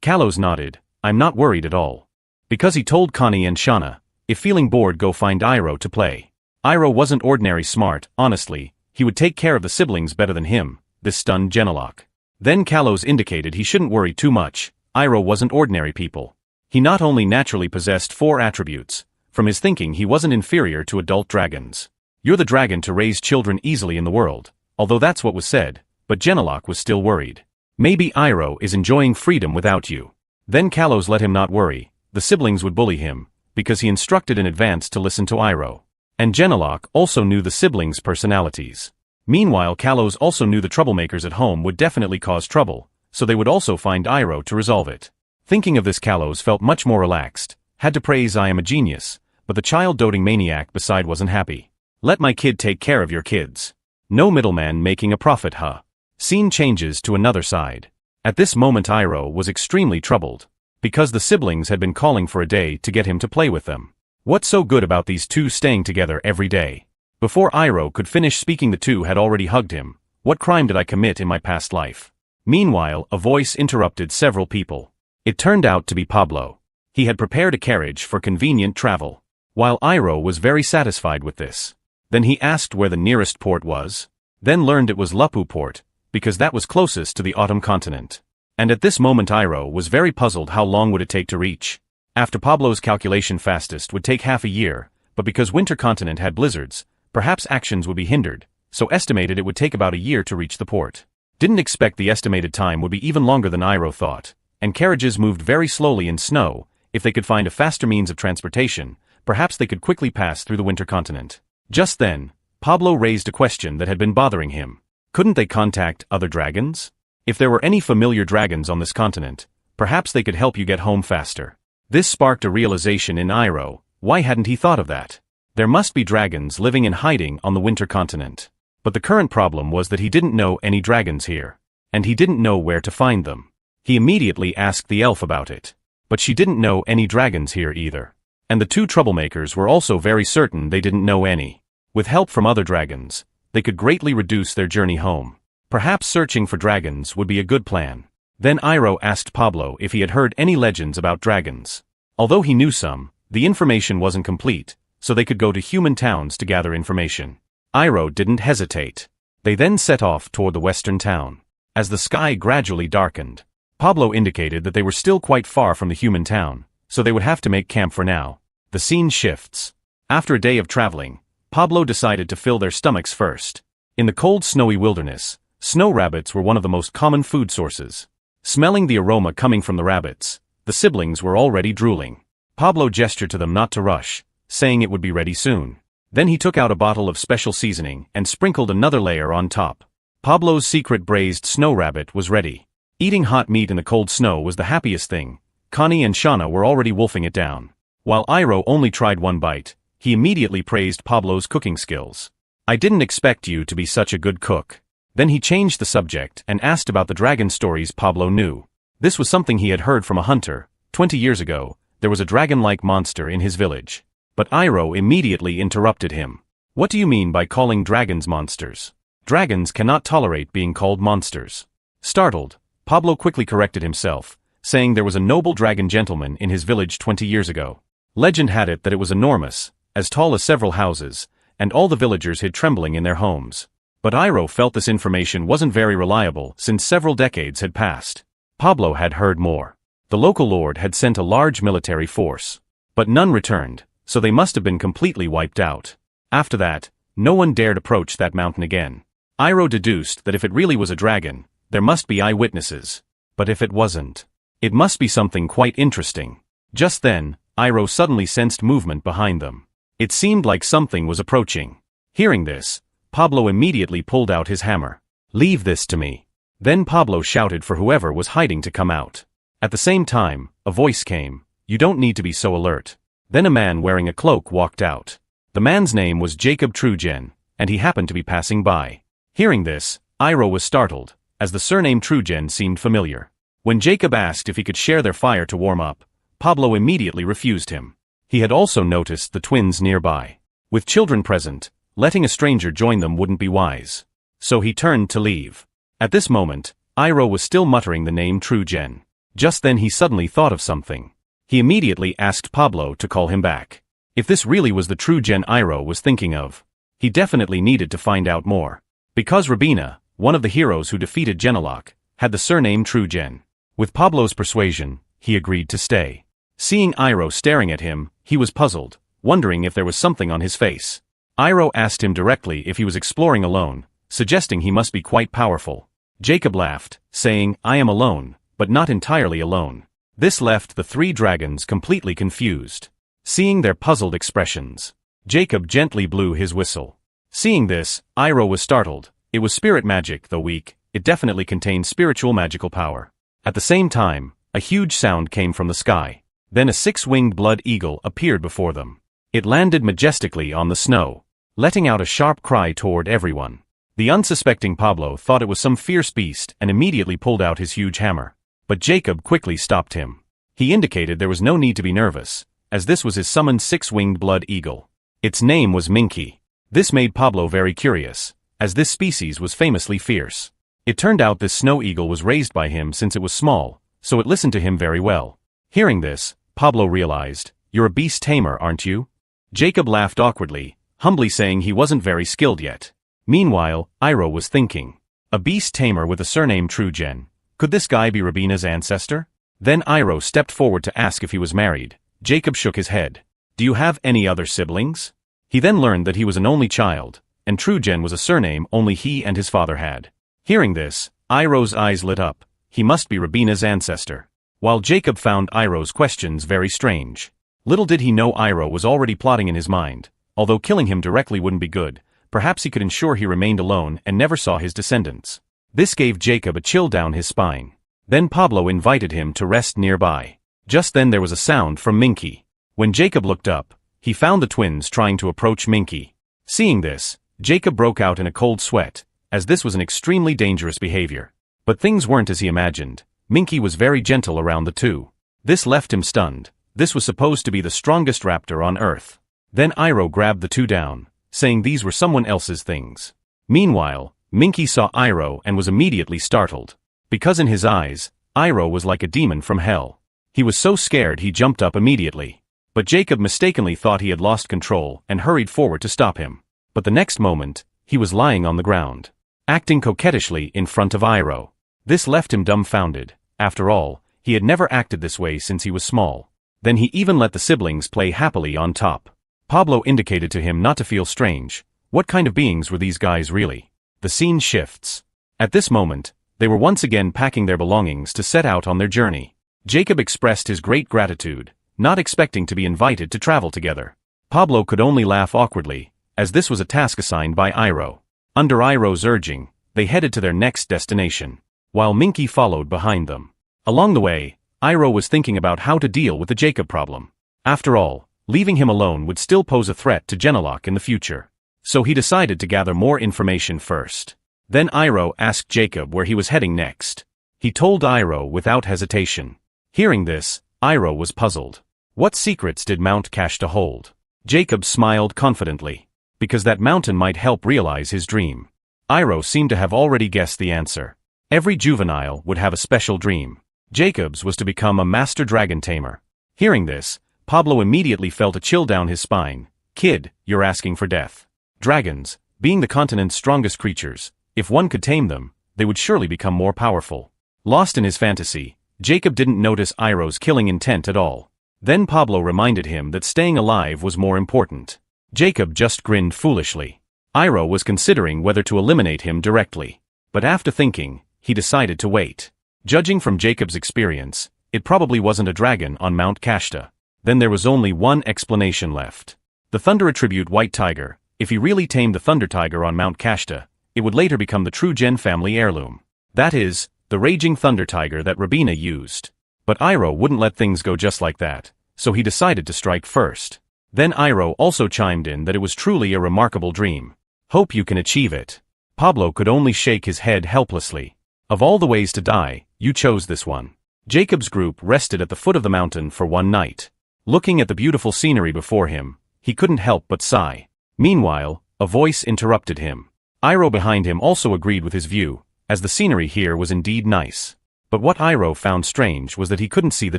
Kalos nodded. I'm not worried at all. Because he told Connie and Shauna, if feeling bored go find Iroh to play. Iroh wasn't ordinary smart, honestly, he would take care of the siblings better than him. This stunned Genelok. Then Kalos indicated he shouldn't worry too much. Iroh wasn't ordinary people. He not only naturally possessed 4 attributes, from his thinking he wasn't inferior to adult dragons. You're the dragon to raise children easily in the world, although that's what was said, but Genelok was still worried. Maybe Iroh is enjoying freedom without you. Then Kalos let him not worry, the siblings would bully him, because he instructed in advance to listen to Iroh. And Genelok also knew the siblings' personalities. Meanwhile Kalos also knew the troublemakers at home would definitely cause trouble, so they would also find Iroh to resolve it. Thinking of this, Kalos felt much more relaxed, had to praise I am a genius, but the child-doting maniac beside wasn't happy. Let my kid take care of your kids. No middleman making a profit, huh? Scene changes to another side. At this moment Iroh was extremely troubled, because the siblings had been calling for a day to get him to play with them. What's so good about these two staying together every day? Before Iroh could finish speaking, the two had already hugged him. What crime did I commit in my past life? Meanwhile, a voice interrupted several people. It turned out to be Pablo. He had prepared a carriage for convenient travel. While Iroh was very satisfied with this. Then he asked where the nearest port was. Then learned it was Lupu port, because that was closest to the autumn continent. And at this moment Iroh was very puzzled how long would it take to reach. After Pablo's calculation fastest would take half a year, but because winter continent had blizzards, perhaps actions would be hindered, so estimated it would take about a year to reach the port. Didn't expect the estimated time would be even longer than Iroh thought, and carriages moved very slowly in snow. If they could find a faster means of transportation, perhaps they could quickly pass through the winter continent. Just then, Pablo raised a question that had been bothering him. Couldn't they contact other dragons? If there were any familiar dragons on this continent, perhaps they could help you get home faster. This sparked a realization in Iroh. Why hadn't he thought of that? There must be dragons living in hiding on the winter continent. But the current problem was that he didn't know any dragons here. And he didn't know where to find them. He immediately asked the elf about it. But she didn't know any dragons here either. And the two troublemakers were also very certain they didn't know any. With help from other dragons, they could greatly reduce their journey home. Perhaps searching for dragons would be a good plan. Then Iroh asked Pablo if he had heard any legends about dragons. Although he knew some, the information wasn't complete, so they could go to human towns to gather information. Iroh didn't hesitate. They then set off toward the western town. As the sky gradually darkened, Pablo indicated that they were still quite far from the human town, so they would have to make camp for now. The scene shifts. After a day of traveling, Pablo decided to fill their stomachs first. In the cold snowy wilderness, snow rabbits were one of the most common food sources. Smelling the aroma coming from the rabbits, the siblings were already drooling. Pablo gestured to them not to rush, saying it would be ready soon. Then he took out a bottle of special seasoning and sprinkled another layer on top. Pablo's secret braised snow rabbit was ready. Eating hot meat in the cold snow was the happiest thing. Connie and Shauna were already wolfing it down. While Iroh only tried one bite, he immediately praised Pablo's cooking skills. I didn't expect you to be such a good cook. Then he changed the subject and asked about the dragon stories Pablo knew. This was something he had heard from a hunter. 20 years ago, there was a dragon-like monster in his village. But Iroh immediately interrupted him. What do you mean by calling dragons monsters? Dragons cannot tolerate being called monsters. Startled, Pablo quickly corrected himself, saying there was a noble dragon gentleman in his village 20 years ago. Legend had it that it was enormous, as tall as several houses, and all the villagers hid trembling in their homes. But Iroh felt this information wasn't very reliable since several decades had passed. Pablo had heard more. The local lord had sent a large military force. But none returned, so they must have been completely wiped out. After that, no one dared approach that mountain again. Iroh deduced that if it really was a dragon, there must be eyewitnesses. But if it wasn't, it must be something quite interesting. Just then, Iroh suddenly sensed movement behind them. It seemed like something was approaching. Hearing this, Pablo immediately pulled out his hammer. "Leave this to me." Then Pablo shouted for whoever was hiding to come out. At the same time, a voice came, "You don't need to be so alert." Then a man wearing a cloak walked out. The man's name was Jacob Truegen, and he happened to be passing by. Hearing this, Iroh was startled, as the surname Truegen seemed familiar. When Jacob asked if he could share their fire to warm up, Pablo immediately refused him. He had also noticed the twins nearby. With children present, letting a stranger join them wouldn't be wise. So he turned to leave. At this moment, Iroh was still muttering the name Truegen. Just then he suddenly thought of something. He immediately asked Pablo to call him back. If this really was the Truegen Iroh was thinking of, he definitely needed to find out more. Because Rabina, one of the heroes who defeated Genelok, had the surname Truegen. With Pablo's persuasion, he agreed to stay. Seeing Iroh staring at him, he was puzzled, wondering if there was something on his face. Iroh asked him directly if he was exploring alone, suggesting he must be quite powerful. Jacob laughed, saying, "I am alone, but not entirely alone." This left the three dragons completely confused. Seeing their puzzled expressions, Jacob gently blew his whistle. Seeing this, Iroh was startled. It was spirit magic, though weak, it definitely contained spiritual magical power. At the same time, a huge sound came from the sky. Then a six-winged blood eagle appeared before them. It landed majestically on the snow, letting out a sharp cry toward everyone. The unsuspecting Pablo thought it was some fierce beast and immediately pulled out his huge hammer. But Jacob quickly stopped him. He indicated there was no need to be nervous, as this was his summoned six-winged blood eagle. Its name was Minky. This made Pablo very curious, as this species was famously fierce. It turned out this snow eagle was raised by him since it was small, so it listened to him very well. Hearing this, Pablo realized, "You're a beast tamer, aren't you?" Jacob laughed awkwardly, humbly saying he wasn't very skilled yet. Meanwhile, Iroh was thinking, a beast tamer with a surname Truegen. Could this guy be Rabina's ancestor? Then Iroh stepped forward to ask if he was married. Jacob shook his head. "Do you have any other siblings?" He then learned that he was an only child, and Truegen was a surname only he and his father had. Hearing this, Iroh's eyes lit up. He must be Rabina's ancestor. While Jacob found Iroh's questions very strange. Little did he know Iroh was already plotting in his mind. Although killing him directly wouldn't be good, perhaps he could ensure he remained alone and never saw his descendants. This gave Jacob a chill down his spine. Then Pablo invited him to rest nearby. Just then there was a sound from Minky. When Jacob looked up, he found the twins trying to approach Minky. Seeing this, Jacob broke out in a cold sweat, as this was an extremely dangerous behavior. But things weren't as he imagined. Minky was very gentle around the two. This left him stunned. This was supposed to be the strongest raptor on Earth. Then Iroh grabbed the two down, saying these were someone else's things. Meanwhile, Minky saw Iroh and was immediately startled. Because in his eyes, Iroh was like a demon from hell. He was so scared he jumped up immediately. But Jacob mistakenly thought he had lost control and hurried forward to stop him. But the next moment, he was lying on the ground, acting coquettishly in front of Iroh. This left him dumbfounded. After all, he had never acted this way since he was small. Then he even let the siblings play happily on top. Pablo indicated to him not to feel strange. What kind of beings were these guys really? The scene shifts. At this moment, they were once again packing their belongings to set out on their journey. Jacob expressed his great gratitude, not expecting to be invited to travel together. Pablo could only laugh awkwardly, as this was a task assigned by Iroh. Under Iroh's urging, they headed to their next destination, while Minky followed behind them. Along the way, Iroh was thinking about how to deal with the Jacob problem. After all, leaving him alone would still pose a threat to Genelok in the future. So he decided to gather more information first. Then Iroh asked Jacob where he was heading next. He told Iroh without hesitation. Hearing this, Iroh was puzzled. What secrets did Mount Kashta hold? Jacob smiled confidently, because that mountain might help realize his dream. Iroh seemed to have already guessed the answer. Every juvenile would have a special dream. Jacob's was to become a master dragon tamer. Hearing this, Pablo immediately felt a chill down his spine. Kid, you're asking for death. Dragons, being the continent's strongest creatures, if one could tame them, they would surely become more powerful. Lost in his fantasy, Jacob didn't notice Iroh's killing intent at all. Then Pablo reminded him that staying alive was more important. Jacob just grinned foolishly. Iroh was considering whether to eliminate him directly. But after thinking, he decided to wait. Judging from Jacob's experience, it probably wasn't a dragon on Mount Kashta. Then there was only one explanation left. The Thunder Attribute White Tiger. If he really tamed the Thunder Tiger on Mount Kashta, it would later become the true Gen family heirloom. That is, the Raging Thunder Tiger that Rabina used. But Iroh wouldn't let things go just like that, so he decided to strike first. Then Iroh also chimed in that it was truly a remarkable dream. Hope you can achieve it. Pablo could only shake his head helplessly. Of all the ways to die, you chose this one. Jacob's group rested at the foot of the mountain for one night. Looking at the beautiful scenery before him, he couldn't help but sigh. Meanwhile, a voice interrupted him. Iroh behind him also agreed with his view, as the scenery here was indeed nice. But what Iroh found strange was that he couldn't see the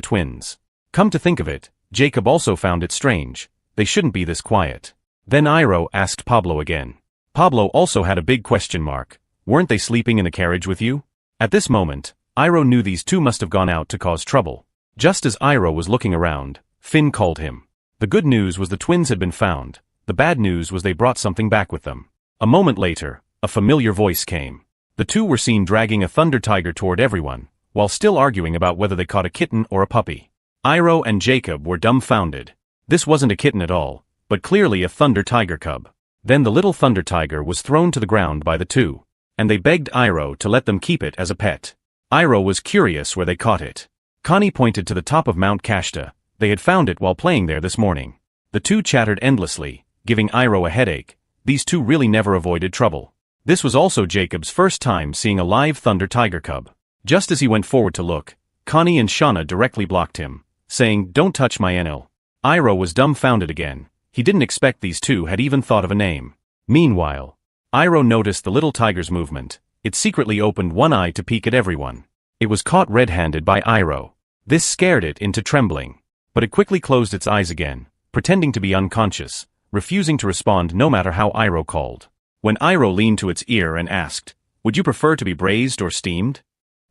twins. Come to think of it, Jacob also found it strange. They shouldn't be this quiet. Then Iroh asked Pablo again. Pablo also had a big question mark. Weren't they sleeping in the carriage with you? At this moment, Iroh knew these two must have gone out to cause trouble. Just as Iroh was looking around, Finn called him. The good news was the twins had been found. The bad news was they brought something back with them. A moment later, a familiar voice came. The two were seen dragging a thunder tiger toward everyone, while still arguing about whether they caught a kitten or a puppy. Iroh and Jacob were dumbfounded. This wasn't a kitten at all, but clearly a thunder tiger cub. Then the little thunder tiger was thrown to the ground by the two, and they begged Iroh to let them keep it as a pet. Iroh was curious where they caught it. Connie pointed to the top of Mount Kashta. They had found it while playing there this morning. The two chattered endlessly, giving Iroh a headache. These two really never avoided trouble. This was also Jacob's first time seeing a live thunder tiger cub. Just as he went forward to look, Connie and Shauna directly blocked him, saying, "Don't touch my Enel." Iroh was dumbfounded again. He didn't expect these two had even thought of a name. Meanwhile, Iroh noticed the little tiger's movement. It secretly opened one eye to peek at everyone. It was caught red-handed by Iroh. This scared it into trembling. But it quickly closed its eyes again, pretending to be unconscious, refusing to respond no matter how Iroh called. When Iroh leaned to its ear and asked, "Would you prefer to be braised or steamed?"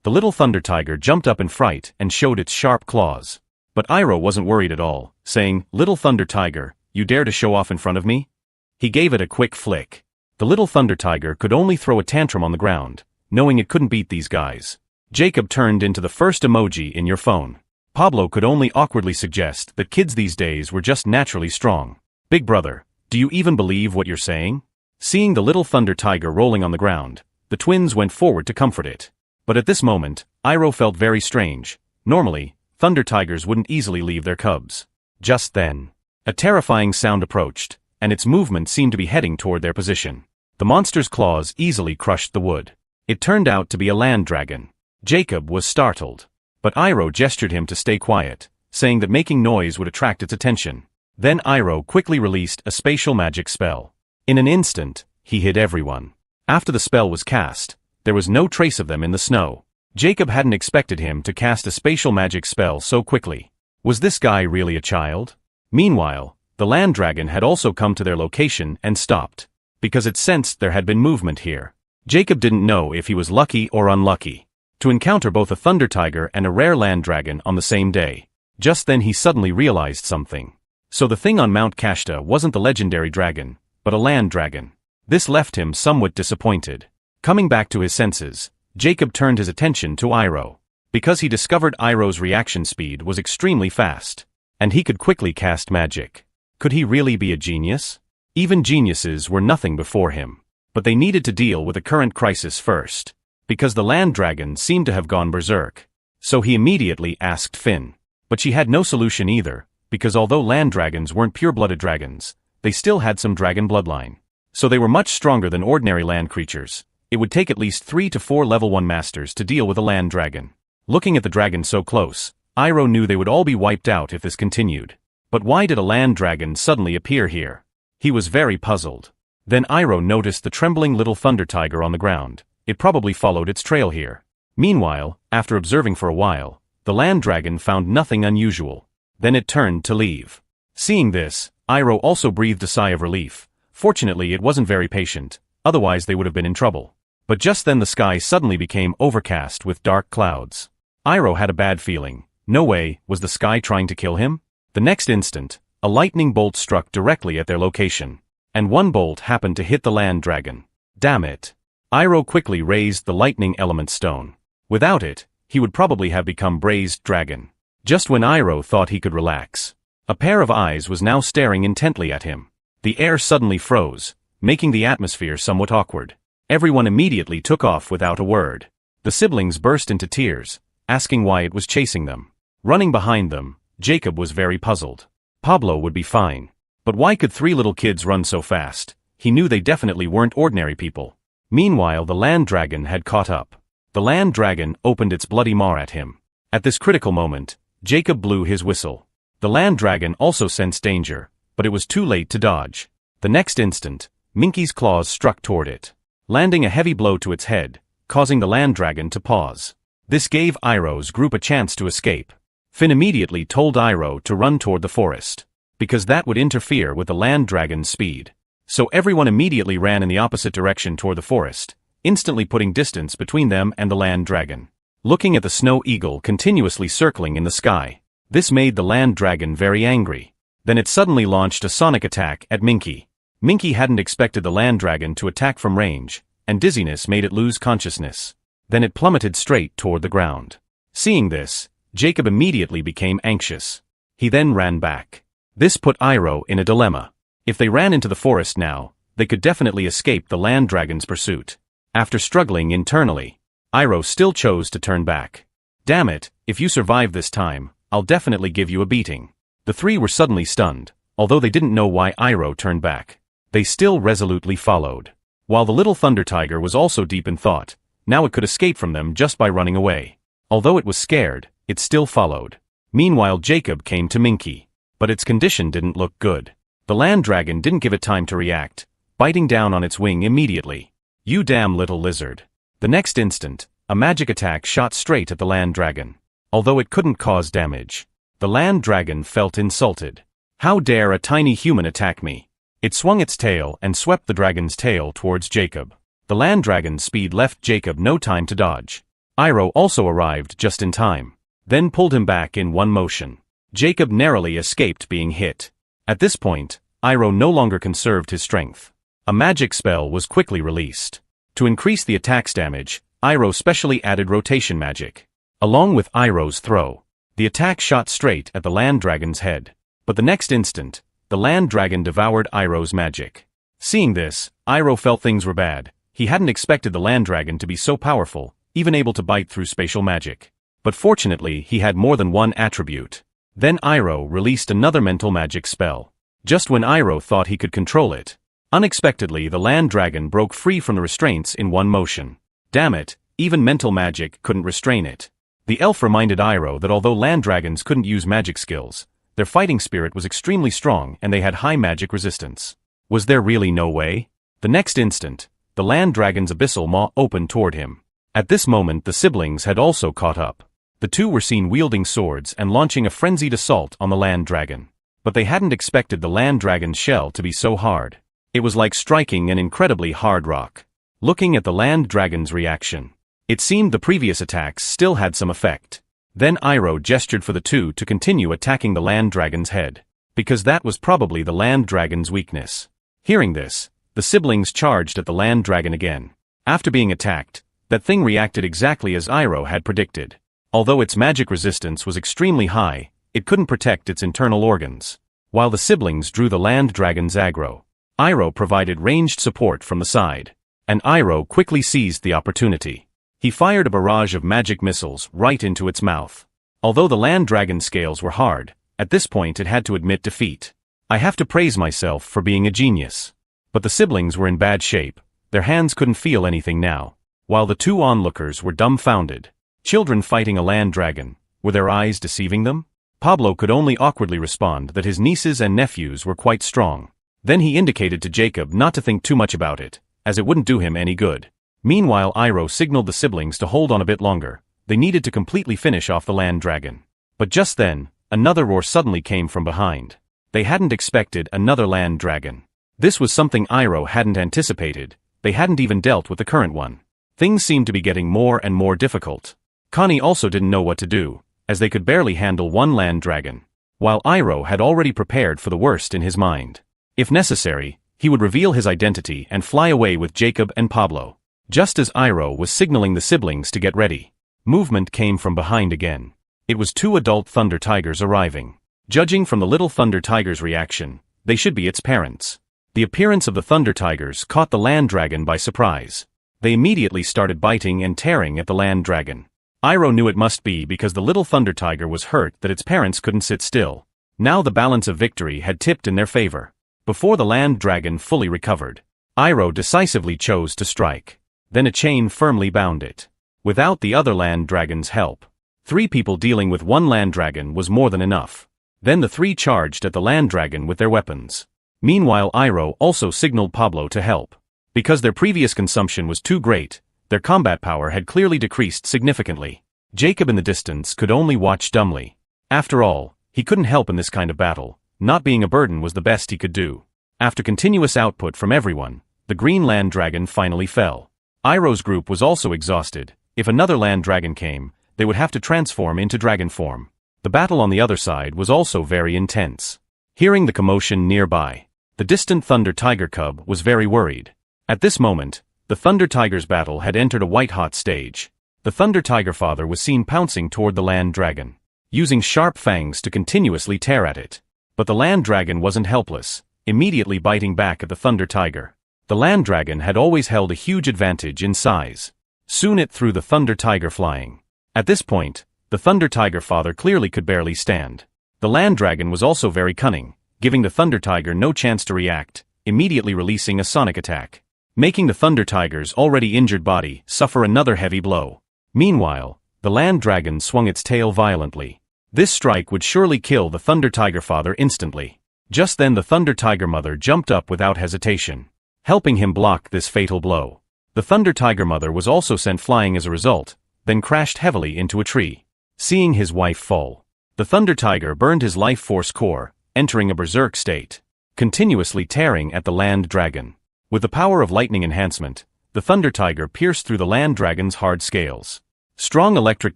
The little thunder tiger jumped up in fright and showed its sharp claws. But Iroh wasn't worried at all, saying, "Little thunder tiger, you dare to show off in front of me?" He gave it a quick flick. The little thunder tiger could only throw a tantrum on the ground, knowing it couldn't beat these guys. Jacob turned into the first emoji in your phone. Pablo could only awkwardly suggest that kids these days were just naturally strong. "Big brother, do you even believe what you're saying?" Seeing the little thunder tiger rolling on the ground, the twins went forward to comfort it. But at this moment, Iroh felt very strange. Normally, thunder tigers wouldn't easily leave their cubs. Just then, a terrifying sound approached, and its movement seemed to be heading toward their position. The monster's claws easily crushed the wood. It turned out to be a land dragon. Jacob was startled. But Iroh gestured him to stay quiet, saying that making noise would attract its attention. Then Iroh quickly released a spatial magic spell. In an instant, he hid everyone. After the spell was cast, there was no trace of them in the snow. Jacob hadn't expected him to cast a spatial magic spell so quickly. Was this guy really a child? Meanwhile, the land dragon had also come to their location and stopped, because it sensed there had been movement here. Jacob didn't know if he was lucky or unlucky to encounter both a thunder tiger and a rare land dragon on the same day. Just then he suddenly realized something. So the thing on Mount Kashta wasn't the legendary dragon, but a land dragon. This left him somewhat disappointed. Coming back to his senses, Jacob turned his attention to Iroh. Because he discovered Iroh's reaction speed was extremely fast, and he could quickly cast magic. Could he really be a genius? Even geniuses were nothing before him. But they needed to deal with the current crisis first, because the land dragon seemed to have gone berserk. So he immediately asked Finn. But she had no solution either, because although land dragons weren't pure-blooded dragons, they still had some dragon bloodline. So they were much stronger than ordinary land creatures. It would take at least 3 to 4 level 1 masters to deal with a land dragon. Looking at the dragon so close, Iroh knew they would all be wiped out if this continued. But why did a land dragon suddenly appear here? He was very puzzled. Then Iroh noticed the trembling little thunder tiger on the ground. It probably followed its trail here. Meanwhile, after observing for a while, the land dragon found nothing unusual. Then it turned to leave. Seeing this, Iroh also breathed a sigh of relief. Fortunately, it wasn't very patient, otherwise they would have been in trouble. But just then the sky suddenly became overcast with dark clouds. Iroh had a bad feeling. No way, was the sky trying to kill him? The next instant, a lightning bolt struck directly at their location. And one bolt happened to hit the land dragon. Damn it. Iroh quickly raised the lightning element stone. Without it, he would probably have become Braised Dragon. Just when Iroh thought he could relax, a pair of eyes was now staring intently at him. The air suddenly froze, making the atmosphere somewhat awkward. Everyone immediately took off without a word. The siblings burst into tears, asking why it was chasing them. Running behind them, Jacob was very puzzled. Pablo would be fine. But why could three little kids run so fast? He knew they definitely weren't ordinary people. Meanwhile, the land dragon had caught up. The land dragon opened its bloody maw at him. At this critical moment, Jacob blew his whistle. The land dragon also sensed danger, but it was too late to dodge. The next instant, Minky's claws struck toward it, landing a heavy blow to its head, causing the land dragon to pause. This gave Iroh's group a chance to escape. Finn immediately told Iroh to run toward the forest, because that would interfere with the land dragon's speed. So everyone immediately ran in the opposite direction toward the forest, instantly putting distance between them and the land dragon. Looking at the snow eagle continuously circling in the sky, this made the land dragon very angry. Then it suddenly launched a sonic attack at Minky. Minky hadn't expected the land dragon to attack from range, and dizziness made it lose consciousness. Then it plummeted straight toward the ground. Seeing this, Jacob immediately became anxious. He then ran back. This put Iroh in a dilemma. If they ran into the forest now, they could definitely escape the land dragon's pursuit. After struggling internally, Iroh still chose to turn back. Damn it, if you survive this time, I'll definitely give you a beating. The three were suddenly stunned, although they didn't know why Iroh turned back. They still resolutely followed. While the little thunder tiger was also deep in thought, now it could escape from them just by running away. Although it was scared, it still followed. Meanwhile, Jacob came to Minky. But its condition didn't look good. The land dragon didn't give it time to react, biting down on its wing immediately. You damn little lizard. The next instant, a magic attack shot straight at the land dragon. Although it couldn't cause damage, the land dragon felt insulted. How dare a tiny human attack me? It swung its tail and swept the dragon's tail towards Jacob. The land dragon's speed left Jacob no time to dodge. Iroh also arrived just in time, then pulled him back in one motion. Jacob narrowly escaped being hit. At this point, Iroh no longer conserved his strength. A magic spell was quickly released. To increase the attack's damage, Iroh specially added rotation magic. Along with Iroh's throw, the attack shot straight at the land dragon's head. But the next instant, the land dragon devoured Iroh's magic. Seeing this, Iroh felt things were bad. He hadn't expected the land dragon to be so powerful, even able to bite through spatial magic. But fortunately, he had more than one attribute. Then Iroh released another mental magic spell. Just when Iroh thought he could control it, unexpectedly the land dragon broke free from the restraints in one motion. Damn it, even mental magic couldn't restrain it. The elf reminded Iroh that although land dragons couldn't use magic skills, their fighting spirit was extremely strong and they had high magic resistance. Was there really no way? The next instant, the land dragon's abyssal maw opened toward him. At this moment the siblings had also caught up. The two were seen wielding swords and launching a frenzied assault on the land dragon. But they hadn't expected the land dragon's shell to be so hard. It was like striking an incredibly hard rock. Looking at the land dragon's reaction, it seemed the previous attacks still had some effect. Then Iroh gestured for the two to continue attacking the land dragon's head, because that was probably the land dragon's weakness. Hearing this, the siblings charged at the land dragon again. After being attacked, that thing reacted exactly as Iroh had predicted. Although its magic resistance was extremely high, it couldn't protect its internal organs. While the siblings drew the land dragon's aggro, Iroh provided ranged support from the side. And Iroh quickly seized the opportunity. He fired a barrage of magic missiles right into its mouth. Although the land dragon's scales were hard, at this point it had to admit defeat. I have to praise myself for being a genius. But the siblings were in bad shape. Their hands couldn't feel anything now. While the two onlookers were dumbfounded. Children fighting a land dragon, were their eyes deceiving them? Pablo could only awkwardly respond that his nieces and nephews were quite strong. Then he indicated to Jacob not to think too much about it, as it wouldn't do him any good. Meanwhile, Iroh signaled the siblings to hold on a bit longer. They needed to completely finish off the land dragon. But just then, another roar suddenly came from behind. They hadn't expected another land dragon. This was something Iroh hadn't anticipated. They hadn't even dealt with the current one. Things seemed to be getting more and more difficult. Connie also didn't know what to do, as they could barely handle one land dragon. while Iroh had already prepared for the worst in his mind. If necessary, he would reveal his identity and fly away with Jacob and Pablo. Just as Iroh was signaling the siblings to get ready, movement came from behind again. It was two adult Thunder Tigers arriving. Judging from the little Thunder Tiger's reaction, they should be its parents. The appearance of the Thunder Tigers caught the land dragon by surprise. They immediately started biting and tearing at the land dragon. Iroh knew it must be because the little Thunder Tiger was hurt that its parents couldn't sit still. Now the balance of victory had tipped in their favor. Before the land dragon fully recovered, Iroh decisively chose to strike. Then a chain firmly bound it. Without the other land dragon's help, 3 people dealing with one land dragon was more than enough. Then the 3 charged at the land dragon with their weapons. Meanwhile, Iroh also signaled Pablo to help. Because their previous consumption was too great, their combat power had clearly decreased significantly. Jacob in the distance could only watch dumbly. After all, he couldn't help in this kind of battle. Not being a burden was the best he could do. After continuous output from everyone, the green land dragon finally fell. Iroh's group was also exhausted. If another land dragon came, they would have to transform into dragon form. The battle on the other side was also very intense. Hearing the commotion nearby, the distant Thunder Tiger cub was very worried. At this moment, the Thunder Tiger's battle had entered a white-hot stage. The Thunder Tiger father was seen pouncing toward the land dragon, using sharp fangs to continuously tear at it. But the land dragon wasn't helpless, immediately biting back at the Thunder Tiger. The land dragon had always held a huge advantage in size. Soon it threw the Thunder Tiger flying. At this point, the Thunder Tiger father clearly could barely stand. The land dragon was also very cunning, giving the Thunder Tiger no chance to react, immediately releasing a sonic attack, making the Thunder Tiger's already injured body suffer another heavy blow. Meanwhile, the land dragon swung its tail violently. This strike would surely kill the Thunder Tiger father instantly. Just then the Thunder Tiger mother jumped up without hesitation, helping him block this fatal blow. The Thunder Tiger mother was also sent flying as a result, then crashed heavily into a tree. Seeing his wife fall, the Thunder Tiger burned his life force core, entering a berserk state, continuously tearing at the land dragon. With the power of lightning enhancement, the Thunder Tiger pierced through the land dragon's hard scales. Strong electric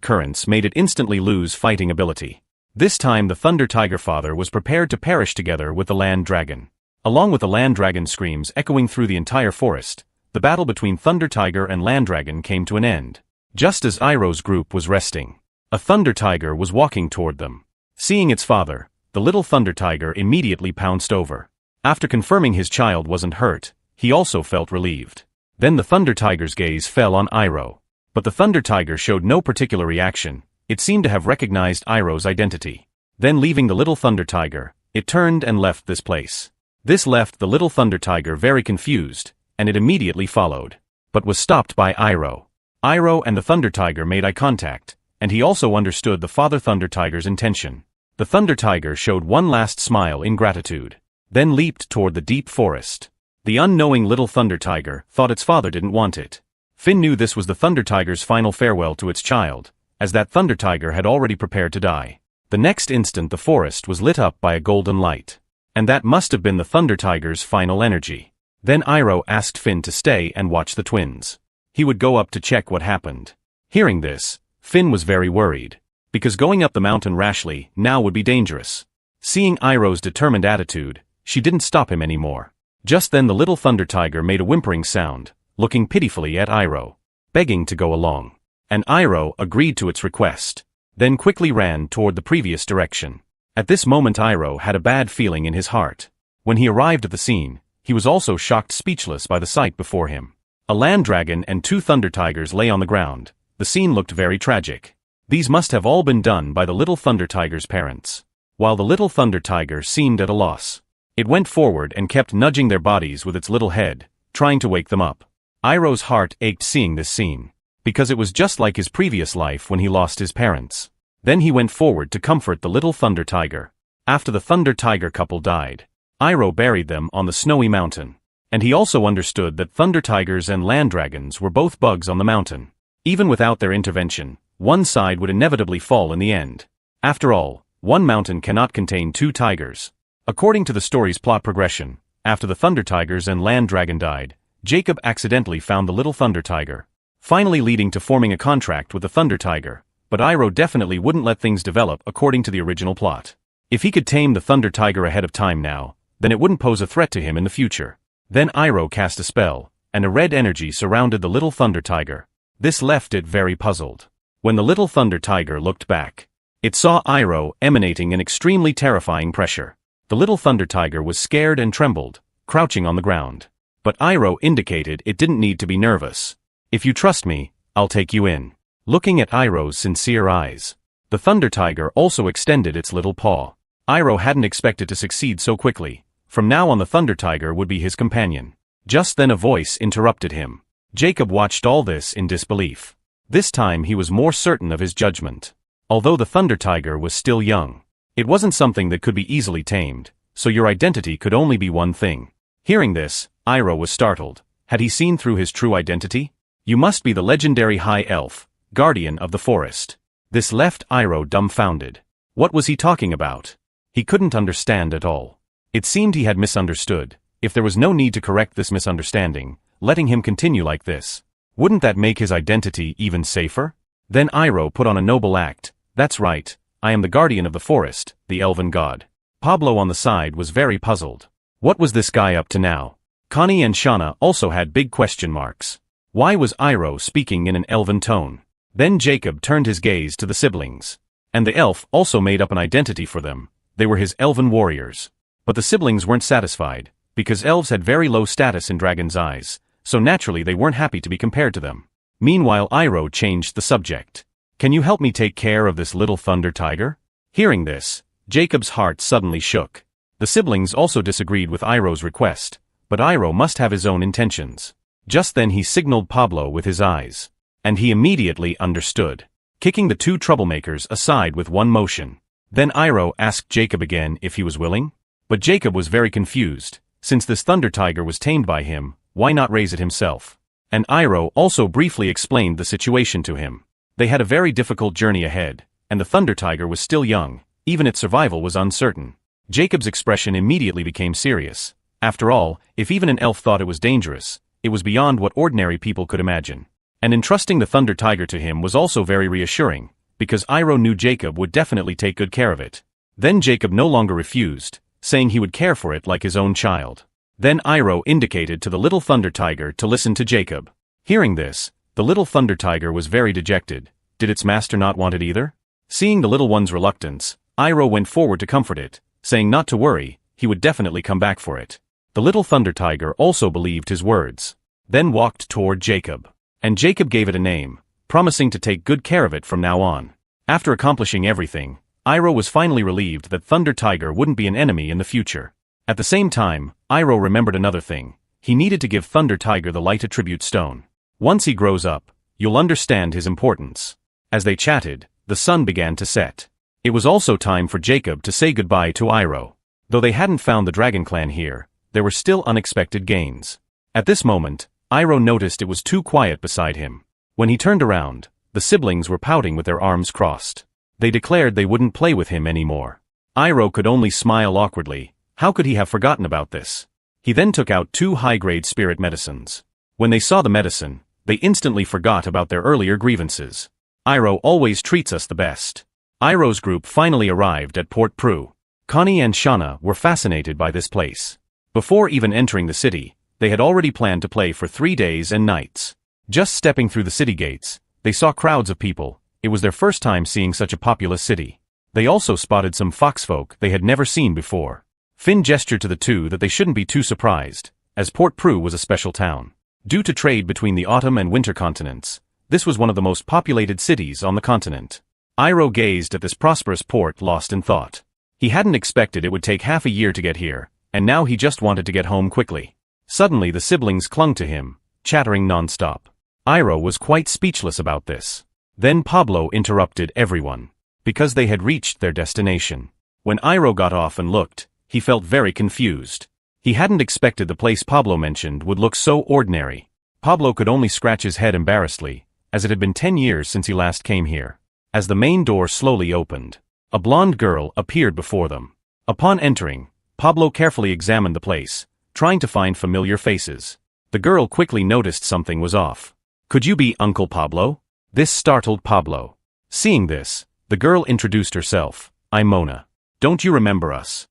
currents made it instantly lose fighting ability. This time the Thunder Tiger father was prepared to perish together with the land dragon. Along with the land dragon's screams echoing through the entire forest, the battle between Thunder Tiger and land dragon came to an end. Just as Iroh's group was resting, a Thunder Tiger was walking toward them. Seeing its father, the little Thunder Tiger immediately pounced over. After confirming his child wasn't hurt, he also felt relieved. Then the Thunder Tiger's gaze fell on Iroh. But the Thunder Tiger showed no particular reaction. It seemed to have recognized Iroh's identity. Then leaving the little Thunder Tiger, it turned and left this place. This left the little Thunder Tiger very confused, and it immediately followed, but was stopped by Iroh. Iroh and the Thunder Tiger made eye contact, and he also understood the father Thunder Tiger's intention. The Thunder Tiger showed one last smile in gratitude, then leaped toward the deep forest. The unknowing little Thunder Tiger thought its father didn't want it. Finn knew this was the Thunder Tiger's final farewell to its child, as that Thunder Tiger had already prepared to die. The next instant the forest was lit up by a golden light. And that must have been the Thunder Tiger's final energy. Then Iroh asked Finn to stay and watch the twins. He would go up to check what happened. Hearing this, Finn was very worried, because going up the mountain rashly now would be dangerous. Seeing Iroh's determined attitude, she didn't stop him anymore. Just then the little Thunder Tiger made a whimpering sound, looking pitifully at Iroh, begging to go along. And Iroh agreed to its request, then quickly ran toward the previous direction. At this moment Iroh had a bad feeling in his heart. When he arrived at the scene, he was also shocked speechless by the sight before him. A land dragon and 2 Thunder Tigers lay on the ground. The scene looked very tragic. These must have all been done by the little Thunder Tiger's parents. While the little Thunder Tiger seemed at a loss, it went forward and kept nudging their bodies with its little head, trying to wake them up. Iroh's heart ached seeing this scene, because it was just like his previous life when he lost his parents. Then he went forward to comfort the little Thunder Tiger. After the Thunder Tiger couple died, Iroh buried them on the snowy mountain. And he also understood that Thunder Tigers and land dragons were both bugs on the mountain. Even without their intervention, one side would inevitably fall in the end. After all, one mountain cannot contain 2 tigers. According to the story's plot progression, after the Thunder Tigers and land dragon died, Jacob accidentally found the little Thunder Tiger, finally leading to forming a contract with the Thunder Tiger. But Iroh definitely wouldn't let things develop according to the original plot. If he could tame the Thunder Tiger ahead of time now, then it wouldn't pose a threat to him in the future. Then Iroh cast a spell, and a red energy surrounded the little Thunder Tiger. This left it very puzzled. When the little Thunder Tiger looked back, it saw Iroh emanating an extremely terrifying pressure. The little Thunder Tiger was scared and trembled, crouching on the ground. But Iroh indicated it didn't need to be nervous. If you trust me, I'll take you in. Looking at Iroh's sincere eyes, the Thunder Tiger also extended its little paw. Iroh hadn't expected to succeed so quickly. From now on the Thunder Tiger would be his companion. Just then a voice interrupted him. Jacob watched all this in disbelief. This time he was more certain of his judgment. Although the Thunder Tiger was still young, it wasn't something that could be easily tamed, so your identity could only be one thing. Hearing this, Iroh was startled. Had he seen through his true identity? You must be the legendary High Elf, guardian of the forest. This left Iroh dumbfounded. What was he talking about? He couldn't understand at all. It seemed he had misunderstood. If there was no need to correct this misunderstanding, letting him continue like this, wouldn't that make his identity even safer? Then Iroh put on a noble act. That's right, I am the guardian of the forest, the elven god. Pablo on the side was very puzzled. What was this guy up to now? Connie and Shauna also had big question marks. Why was Iroh speaking in an elven tone? Then Jacob turned his gaze to the siblings. And the elf also made up an identity for them. They were his elven warriors. But the siblings weren't satisfied, because elves had very low status in dragons' eyes, so naturally they weren't happy to be compared to them. Meanwhile Iroh changed the subject. Can you help me take care of this little Thunder Tiger? Hearing this, Jacob's heart suddenly shook. The siblings also disagreed with Iroh's request, but Iroh must have his own intentions. Just then he signaled Pablo with his eyes. And he immediately understood, kicking the two troublemakers aside with one motion. Then Iroh asked Jacob again if he was willing. But Jacob was very confused. Since this Thunder Tiger was tamed by him, why not raise it himself? And Iroh also briefly explained the situation to him. They had a very difficult journey ahead, and the Thunder Tiger was still young, even its survival was uncertain. Jacob's expression immediately became serious. After all, if even an elf thought it was dangerous, it was beyond what ordinary people could imagine. And entrusting the Thunder Tiger to him was also very reassuring, because Iroh knew Jacob would definitely take good care of it. Then Jacob no longer refused, saying he would care for it like his own child. Then Iroh indicated to the little Thunder Tiger to listen to Jacob. Hearing this, the little Thunder Tiger was very dejected. Did its master not want it either? Seeing the little one's reluctance, Iroh went forward to comfort it, saying not to worry, he would definitely come back for it. The little Thunder Tiger also believed his words, then walked toward Jacob. And Jacob gave it a name, promising to take good care of it from now on. After accomplishing everything, Iroh was finally relieved that Thunder Tiger wouldn't be an enemy in the future. At the same time, Iroh remembered another thing. He needed to give Thunder Tiger the light attribute stone. Once he grows up, you'll understand his importance. As they chatted, the sun began to set. It was also time for Jacob to say goodbye to Iroh. Though they hadn't found the Dragon Clan here, there were still unexpected gains. At this moment, Iroh noticed it was too quiet beside him. When he turned around, the siblings were pouting with their arms crossed. They declared they wouldn't play with him anymore. Iroh could only smile awkwardly. How could he have forgotten about this? He then took out 2 high-grade spirit medicines. When they saw the medicine, they instantly forgot about their earlier grievances. Iroh always treats us the best. Iroh's group finally arrived at Port Prue. Connie and Shauna were fascinated by this place. Before even entering the city, they had already planned to play for 3 days and nights. Just stepping through the city gates, they saw crowds of people. It was their first time seeing such a populous city. They also spotted some foxfolk they had never seen before. Finn gestured to the two that they shouldn't be too surprised, as Port Prue was a special town. Due to trade between the autumn and winter continents, this was one of the most populated cities on the continent. Iroh gazed at this prosperous port lost in thought. He hadn't expected it would take half a year to get here, and now he just wanted to get home quickly. Suddenly the siblings clung to him, chattering non-stop. Iroh was quite speechless about this. Then Pablo interrupted everyone, because they had reached their destination. When Iroh got off and looked, he felt very confused. He hadn't expected the place Pablo mentioned would look so ordinary. Pablo could only scratch his head embarrassedly, as it had been 10 years since he last came here. As the main door slowly opened, a blonde girl appeared before them. Upon entering, Pablo carefully examined the place, trying to find familiar faces. The girl quickly noticed something was off. "Could you be Uncle Pablo?" This startled Pablo. Seeing this, the girl introduced herself. "I'm Mona. Don't you remember us?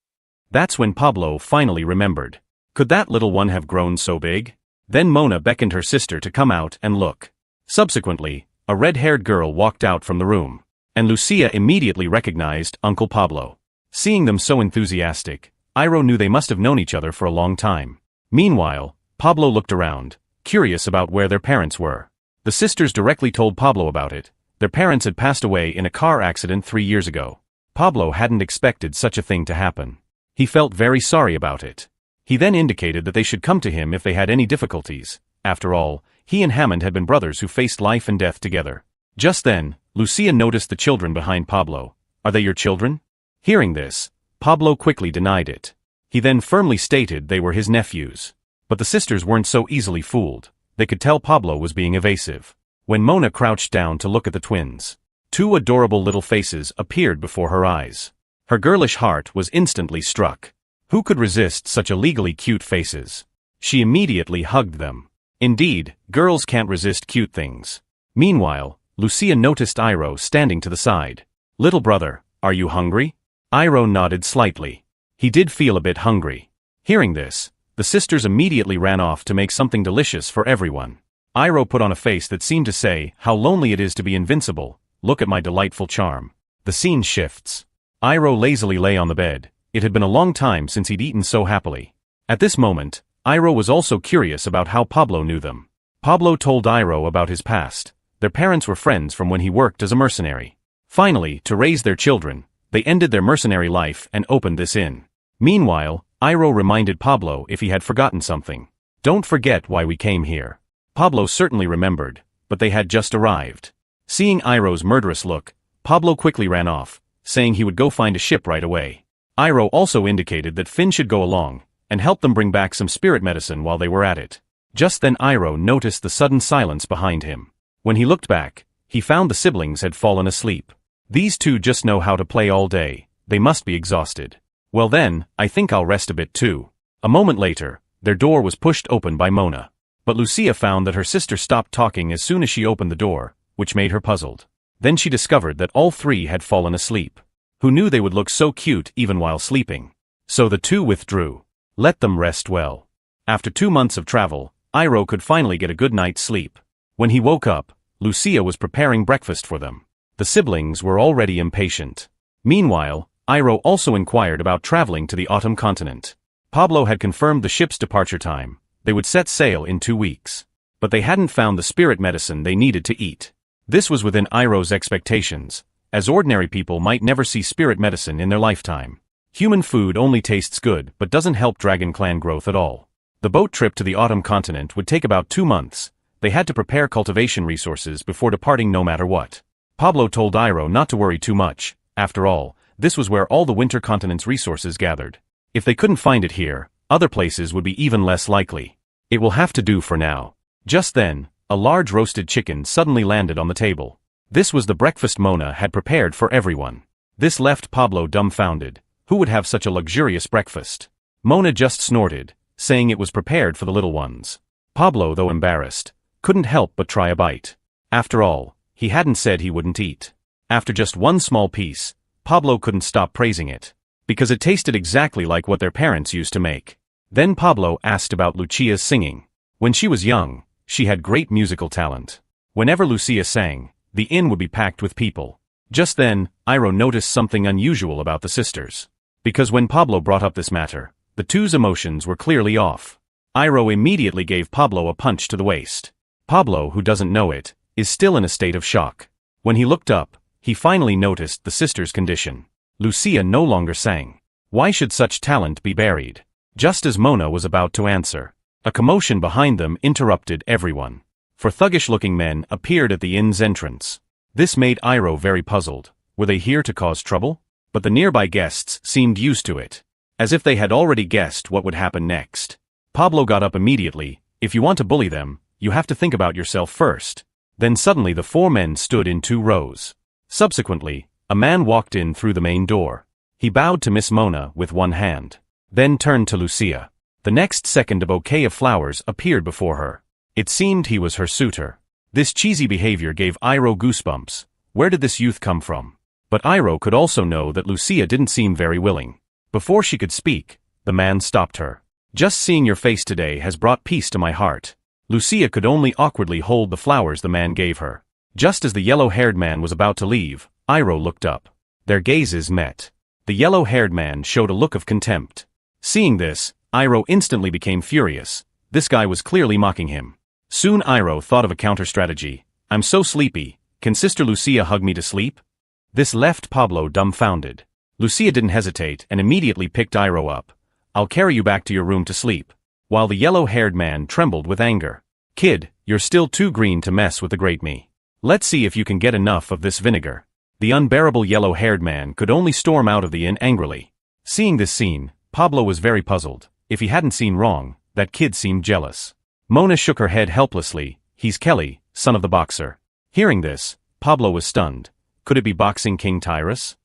That's when Pablo finally remembered. Could that little one have grown so big? Then Mona beckoned her sister to come out and look. Subsequently, a red-haired girl walked out from the room, and Lucia immediately recognized Uncle Pablo. Seeing them so enthusiastic, Iroh knew they must have known each other for a long time. Meanwhile, Pablo looked around, curious about where their parents were. The sisters directly told Pablo about it. Their parents had passed away in a car accident 3 years ago. Pablo hadn't expected such a thing to happen. He felt very sorry about it. He then indicated that they should come to him if they had any difficulties. After all, he and Hammond had been brothers who faced life and death together. Just then, Lucia noticed the children behind Pablo. Are they your children? Hearing this, Pablo quickly denied it. He then firmly stated they were his nephews. But the sisters weren't so easily fooled. They could tell Pablo was being evasive. When Mona crouched down to look at the twins, 2 adorable little faces appeared before her eyes. Her girlish heart was instantly struck. Who could resist such illegally cute faces? She immediately hugged them. Indeed, girls can't resist cute things. Meanwhile, Lucia noticed Iroh standing to the side. Little brother, are you hungry? Iroh nodded slightly. He did feel a bit hungry. Hearing this, the sisters immediately ran off to make something delicious for everyone. Iroh put on a face that seemed to say, how lonely it is to be invincible. Look at my delightful charm. The scene shifts. Iroh lazily lay on the bed. It had been a long time since he'd eaten so happily. At this moment, Iroh was also curious about how Pablo knew them. Pablo told Iroh about his past. Their parents were friends from when he worked as a mercenary. Finally, to raise their children, they ended their mercenary life and opened this inn. Meanwhile, Iroh reminded Pablo if he had forgotten something. Don't forget why we came here. Pablo certainly remembered, but they had just arrived. Seeing Iroh's murderous look, Pablo quickly ran off, saying he would go find a ship right away. Iroh also indicated that Finn should go along, and help them bring back some spirit medicine while they were at it. Just then Iroh noticed the sudden silence behind him. When he looked back, he found the siblings had fallen asleep. These 2 just know how to play all day. They must be exhausted. Well then, I think I'll rest a bit too. A moment later, their door was pushed open by Mona. But Lucia found that her sister stopped talking as soon as she opened the door, which made her puzzled. Then she discovered that all 3 had fallen asleep. Who knew they would look so cute even while sleeping? So the 2 withdrew. Let them rest well. After 2 months of travel, Iroh could finally get a good night's sleep. When he woke up, Lucia was preparing breakfast for them. The siblings were already impatient. Meanwhile, Iroh also inquired about traveling to the autumn continent. Pablo had confirmed the ship's departure time. They would set sail in 2 weeks. But they hadn't found the spirit medicine they needed to eat. This was within Iroh's expectations, as ordinary people might never see spirit medicine in their lifetime. Human food only tastes good but doesn't help Dragon Clan growth at all. The boat trip to the autumn continent would take about 2 months. They had to prepare cultivation resources before departing no matter what. Pablo told Iroh not to worry too much. After all, this was where all the winter continent's resources gathered. If they couldn't find it here, other places would be even less likely. It will have to do for now. Just then, a large roasted chicken suddenly landed on the table. This was the breakfast Mona had prepared for everyone. This left Pablo dumbfounded. Who would have such a luxurious breakfast? Mona just snorted, saying it was prepared for the little ones. Pablo, though embarrassed, couldn't help but try a bite. After all, he hadn't said he wouldn't eat. After just one small piece, Pablo couldn't stop praising it, because it tasted exactly like what their parents used to make. Then Pablo asked about Lucia's singing. When she was young, she had great musical talent. Whenever Lucia sang, the inn would be packed with people. Just then, Iroh noticed something unusual about the sisters. Because when Pablo brought up this matter, the 2's emotions were clearly off. Iroh immediately gave Pablo a punch to the waist. Pablo, who doesn't know it, is still in a state of shock. When he looked up, he finally noticed the sisters' condition. Lucia no longer sang. Why should such talent be buried? Just as Mona was about to answer, a commotion behind them interrupted everyone. 4 thuggish-looking men appeared at the inn's entrance. This made Iroh very puzzled. Were they here to cause trouble? But the nearby guests seemed used to it, as if they had already guessed what would happen next. Pablo got up immediately. If you want to bully them, you have to think about yourself first. Then suddenly the 4 men stood in 2 rows. Subsequently, a man walked in through the main door. He bowed to Miss Mona with one hand, then turned to Lucia. The next second a bouquet of flowers appeared before her. It seemed he was her suitor. This cheesy behavior gave Iroh goosebumps. Where did this youth come from? But Iroh could also know that Lucia didn't seem very willing. Before she could speak, the man stopped her. Just seeing your face today has brought peace to my heart. Lucia could only awkwardly hold the flowers the man gave her. Just as the yellow-haired man was about to leave, Iroh looked up. Their gazes met. The yellow-haired man showed a look of contempt. Seeing this, Iroh instantly became furious. This guy was clearly mocking him. Soon Iroh thought of a counter-strategy. I'm so sleepy, can Sister Lucia hug me to sleep? This left Pablo dumbfounded. Lucia didn't hesitate and immediately picked Iroh up. I'll carry you back to your room to sleep. While the yellow-haired man trembled with anger. Kid, you're still too green to mess with the great me. Let's see if you can get enough of this vinegar. The unbearable yellow-haired man could only storm out of the inn angrily. Seeing this scene, Pablo was very puzzled. If he hadn't seen wrong, that kid seemed jealous. Mona shook her head helplessly. He's Kelly, son of the boxer. Hearing this, Pablo was stunned. Could it be Boxing King Tyrus?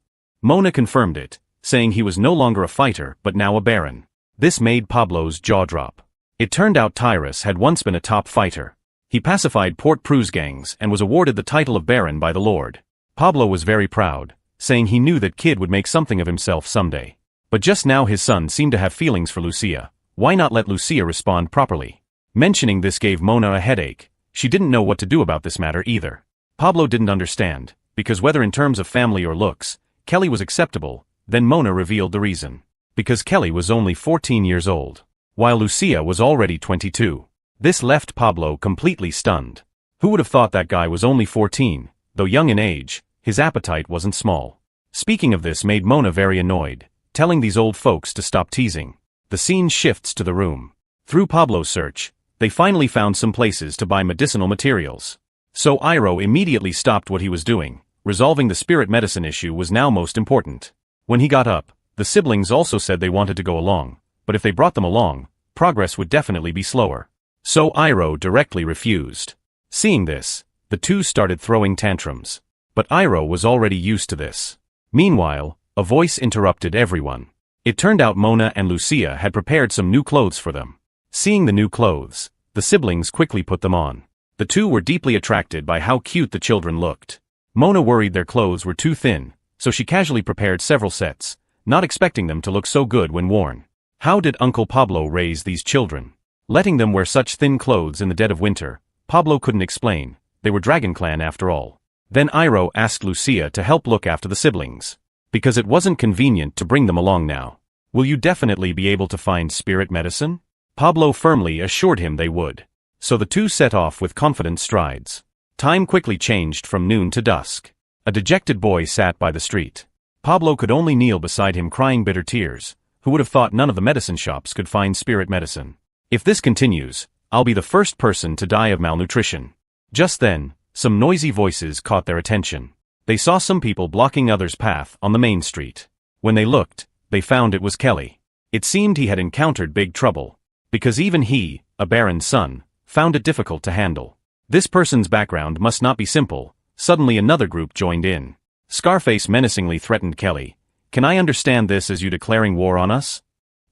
Mona confirmed it, saying he was no longer a fighter but now a baron. This made Pablo's jaw drop. It turned out Tyrus had once been a top fighter. He pacified Port-Pruz gangs and was awarded the title of baron by the Lord. Pablo was very proud, saying he knew that kid would make something of himself someday. But just now his son seemed to have feelings for Lucia. Why not let Lucia respond properly? Mentioning this gave Mona a headache. She didn't know what to do about this matter either. Pablo didn't understand, because whether in terms of family or looks, Kelly was acceptable. Then Mona revealed the reason. Because Kelly was only 14 years old, while Lucia was already 22. This left Pablo completely stunned. Who would have thought that guy was only 14, though young in age, his appetite wasn't small. Speaking of this made Mona very annoyed, telling these old folks to stop teasing. The scene shifts to the room. Through Pablo's search, they finally found some places to buy medicinal materials. So Iroh immediately stopped what he was doing. Resolving the spirit medicine issue was now most important. When he got up, the siblings also said they wanted to go along, but if they brought them along, progress would definitely be slower. So Iroh directly refused. Seeing this, the two started throwing tantrums. But Iroh was already used to this. Meanwhile, a voice interrupted everyone. It turned out Mona and Lucia had prepared some new clothes for them. Seeing the new clothes, the siblings quickly put them on. The two were deeply attracted by how cute the children looked. Mona worried their clothes were too thin, so she casually prepared several sets, not expecting them to look so good when worn. How did Uncle Pablo raise these children? Letting them wear such thin clothes in the dead of winter, Pablo couldn't explain. They were Dragon Clan after all. Then Iroh asked Lucia to help look after the siblings. Because it wasn't convenient to bring them along now. Will you definitely be able to find spirit medicine? Pablo firmly assured him they would. So the two set off with confident strides. Time quickly changed from noon to dusk. A dejected boy sat by the street. Pablo could only kneel beside him crying bitter tears. Who would have thought none of the medicine shops could find spirit medicine? If this continues, I'll be the first person to die of malnutrition. Just then, some noisy voices caught their attention. They saw some people blocking others' path on the main street. When they looked, they found it was Kelly. It seemed he had encountered big trouble. Because even he, a baron's son, found it difficult to handle. This person's background must not be simple. Suddenly another group joined in. Scarface menacingly threatened Kelly. Can I understand this as you declaring war on us?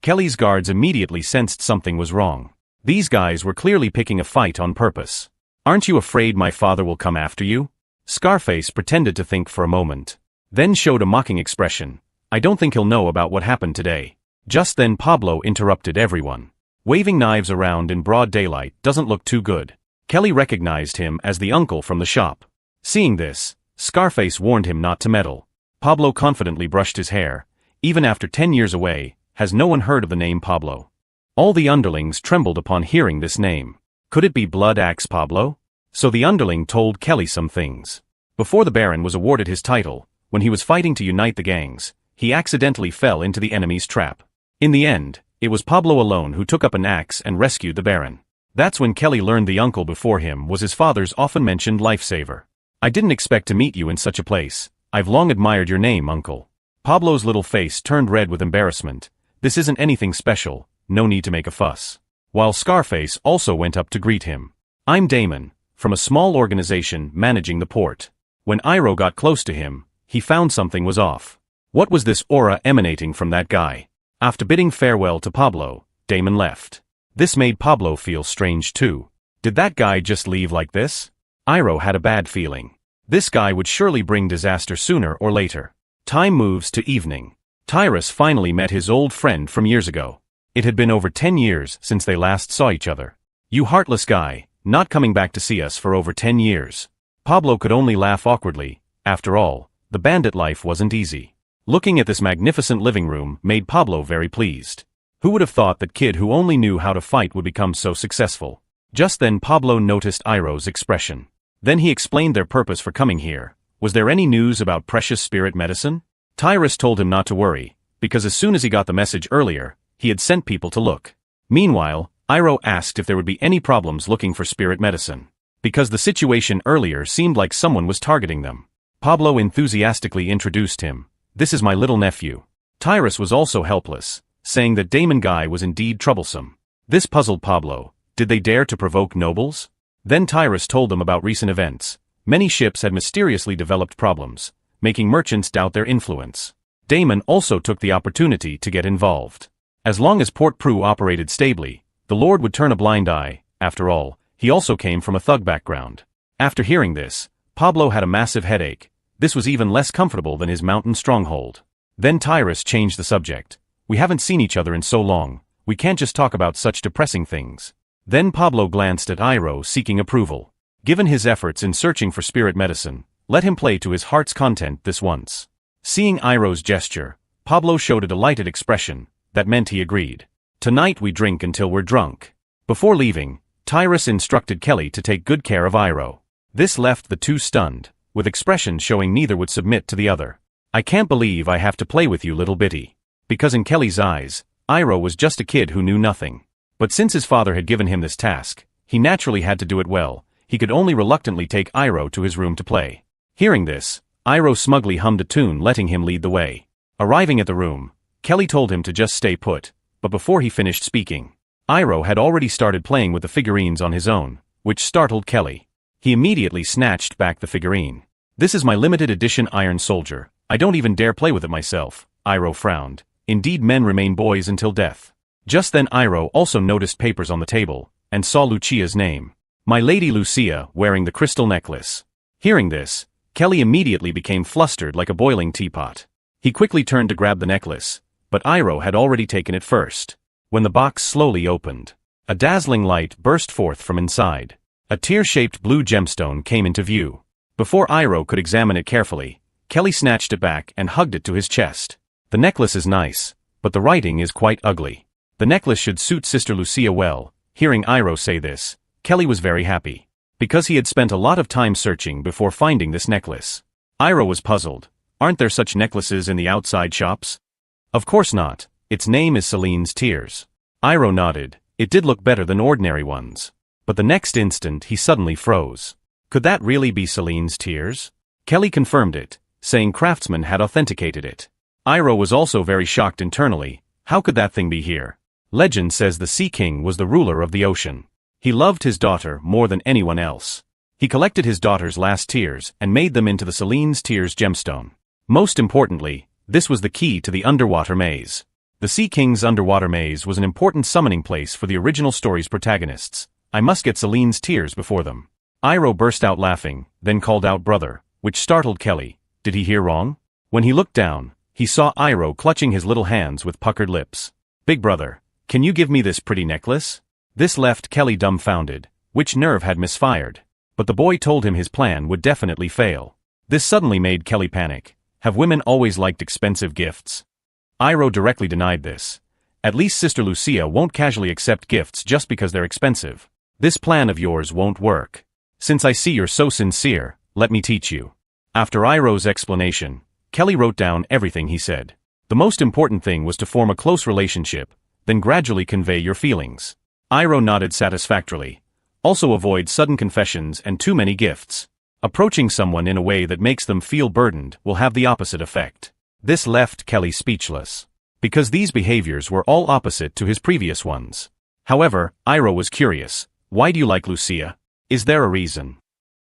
Kelly's guards immediately sensed something was wrong. These guys were clearly picking a fight on purpose. Aren't you afraid my father will come after you? Scarface pretended to think for a moment. Then showed a mocking expression. I don't think he'll know about what happened today. Just then Pablo interrupted everyone. Waving knives around in broad daylight doesn't look too good. Kelly recognized him as the uncle from the shop. Seeing this, Scarface warned him not to meddle. Pablo confidently brushed his hair. Even after 10 years away, has no one heard of the name Pablo? All the underlings trembled upon hearing this name. Could it be Blood Axe Pablo? So the underling told Kelly some things. Before the Baron was awarded his title, when he was fighting to unite the gangs, he accidentally fell into the enemy's trap. In the end, it was Pablo alone who took up an axe and rescued the Baron. That's when Kelly learned the uncle before him was his father's often mentioned lifesaver. I didn't expect to meet you in such a place. I've long admired your name, uncle. Pablo's little face turned red with embarrassment. This isn't anything special, no need to make a fuss. While Scarface also went up to greet him. I'm Damon, from a small organization managing the port. When Iroh got close to him, he found something was off. What was this aura emanating from that guy? After bidding farewell to Pablo, Damon left. This made Pablo feel strange too. Did that guy just leave like this? Iroh had a bad feeling. This guy would surely bring disaster sooner or later. Time moves to evening. Tyrus finally met his old friend from years ago. It had been over 10 years since they last saw each other. You heartless guy, not coming back to see us for over 10 years. Pablo could only laugh awkwardly. After all, the bandit life wasn't easy. Looking at this magnificent living room made Pablo very pleased. Who would have thought that kid who only knew how to fight would become so successful? Just then Pablo noticed Iroh's expression. Then he explained their purpose for coming here. Was there any news about precious spirit medicine? Tyrus told him not to worry, because as soon as he got the message earlier, he had sent people to look. Meanwhile, Iroh asked if there would be any problems looking for spirit medicine, because the situation earlier seemed like someone was targeting them. Pablo enthusiastically introduced him. This is my little nephew. Tyrus was also helpless, saying that Damon guy was indeed troublesome. This puzzled Pablo. Did they dare to provoke nobles? Then Tyrus told them about recent events. Many ships had mysteriously developed problems, making merchants doubt their influence. Damon also took the opportunity to get involved. As long as Port Prue operated stably, the Lord would turn a blind eye. After all, he also came from a thug background. After hearing this, Pablo had a massive headache. This was even less comfortable than his mountain stronghold. Then Tyrus changed the subject. We haven't seen each other in so long, we can't just talk about such depressing things. Then Pablo glanced at Iroh seeking approval. Given his efforts in searching for spirit medicine, let him play to his heart's content this once. Seeing Iroh's gesture, Pablo showed a delighted expression. That meant he agreed. Tonight we drink until we're drunk. Before leaving, Tyrus instructed Kelly to take good care of Iroh. This left the two stunned, with expressions showing neither would submit to the other. I can't believe I have to play with you, little bitty. Because in Kelly's eyes, Iroh was just a kid who knew nothing. But since his father had given him this task, he naturally had to do it well. He could only reluctantly take Iroh to his room to play. Hearing this, Iroh smugly hummed a tune letting him lead the way. Arriving at the room, Kelly told him to just stay put, but before he finished speaking, Iroh had already started playing with the figurines on his own, which startled Kelly. He immediately snatched back the figurine. This is my limited edition Iron Soldier. I don't even dare play with it myself. Iroh frowned. Indeed, men remain boys until death. Just then Iroh also noticed papers on the table, and saw Lucia's name. My lady Lucia, wearing the crystal necklace. Hearing this, Kelly immediately became flustered like a boiling teapot. He quickly turned to grab the necklace, but Iroh had already taken it first. When the box slowly opened, a dazzling light burst forth from inside. A tear-shaped blue gemstone came into view. Before Iroh could examine it carefully, Kelly snatched it back and hugged it to his chest. The necklace is nice, but the writing is quite ugly. The necklace should suit Sister Lucia well. Hearing Iroh say this, Kelly was very happy, because he had spent a lot of time searching before finding this necklace. Iroh was puzzled. Aren't there such necklaces in the outside shops? Of course not. Its name is Celine's Tears. Iroh nodded. It did look better than ordinary ones. But the next instant he suddenly froze. Could that really be Celine's Tears? Kelly confirmed it, saying craftsmen had authenticated it. Iroh was also very shocked internally. How could that thing be here? Legend says the Sea King was the ruler of the ocean. He loved his daughter more than anyone else. He collected his daughter's last tears and made them into the Celine's Tears gemstone. Most importantly, this was the key to the underwater maze. The Sea King's underwater maze was an important summoning place for the original story's protagonists. I must get Celine's Tears before them. Iroh burst out laughing, then called out brother, which startled Kelly. Did he hear wrong? When he looked down, he saw Iroh clutching his little hands with puckered lips. Big brother, can you give me this pretty necklace? This left Kelly dumbfounded. Which nerve had misfired? But the boy told him his plan would definitely fail. This suddenly made Kelly panic. Have women always liked expensive gifts? Iroh directly denied this. At least Sister Lucia won't casually accept gifts just because they're expensive. This plan of yours won't work. Since I see you're so sincere, let me teach you. After Iroh's explanation, Kelly wrote down everything he said. The most important thing was to form a close relationship, then gradually convey your feelings. Iroh nodded satisfactorily. Also avoid sudden confessions and too many gifts. Approaching someone in a way that makes them feel burdened will have the opposite effect. This left Kelly speechless, because these behaviors were all opposite to his previous ones. However, Iroh was curious. Why do you like Lucia? Is there a reason?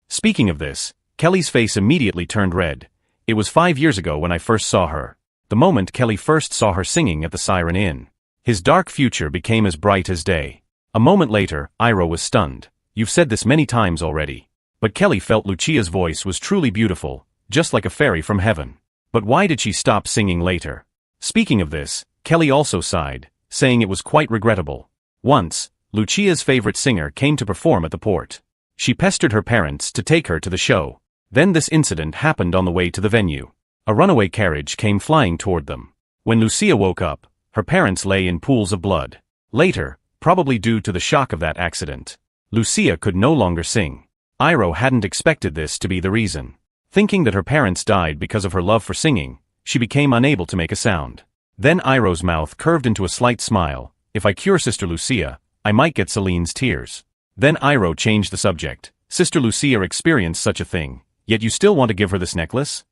Speaking of this, Kelly's face immediately turned red. It was 5 years ago when I first saw her. The moment Kelly first saw her singing at the Siren Inn. His dark future became as bright as day. A moment later, Iroh was stunned. You've said this many times already. But Kelly felt Lucia's voice was truly beautiful, just like a fairy from heaven. But why did she stop singing later? Speaking of this, Kelly also sighed, saying it was quite regrettable. Once, Lucia's favorite singer came to perform at the port. She pestered her parents to take her to the show. Then this incident happened on the way to the venue. A runaway carriage came flying toward them. When Lucia woke up, her parents lay in pools of blood. Later, probably due to the shock of that accident, Lucia could no longer sing. Iroh hadn't expected this to be the reason. Thinking that her parents died because of her love for singing, she became unable to make a sound. Then Iroh's mouth curved into a slight smile. If I cure Sister Lucia, I might get Celine's tears. Then Iroh changed the subject. Sister Lucia experienced such a thing, yet you still want to give her this necklace?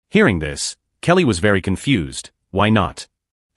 Hearing this, Kelly was very confused. Why not?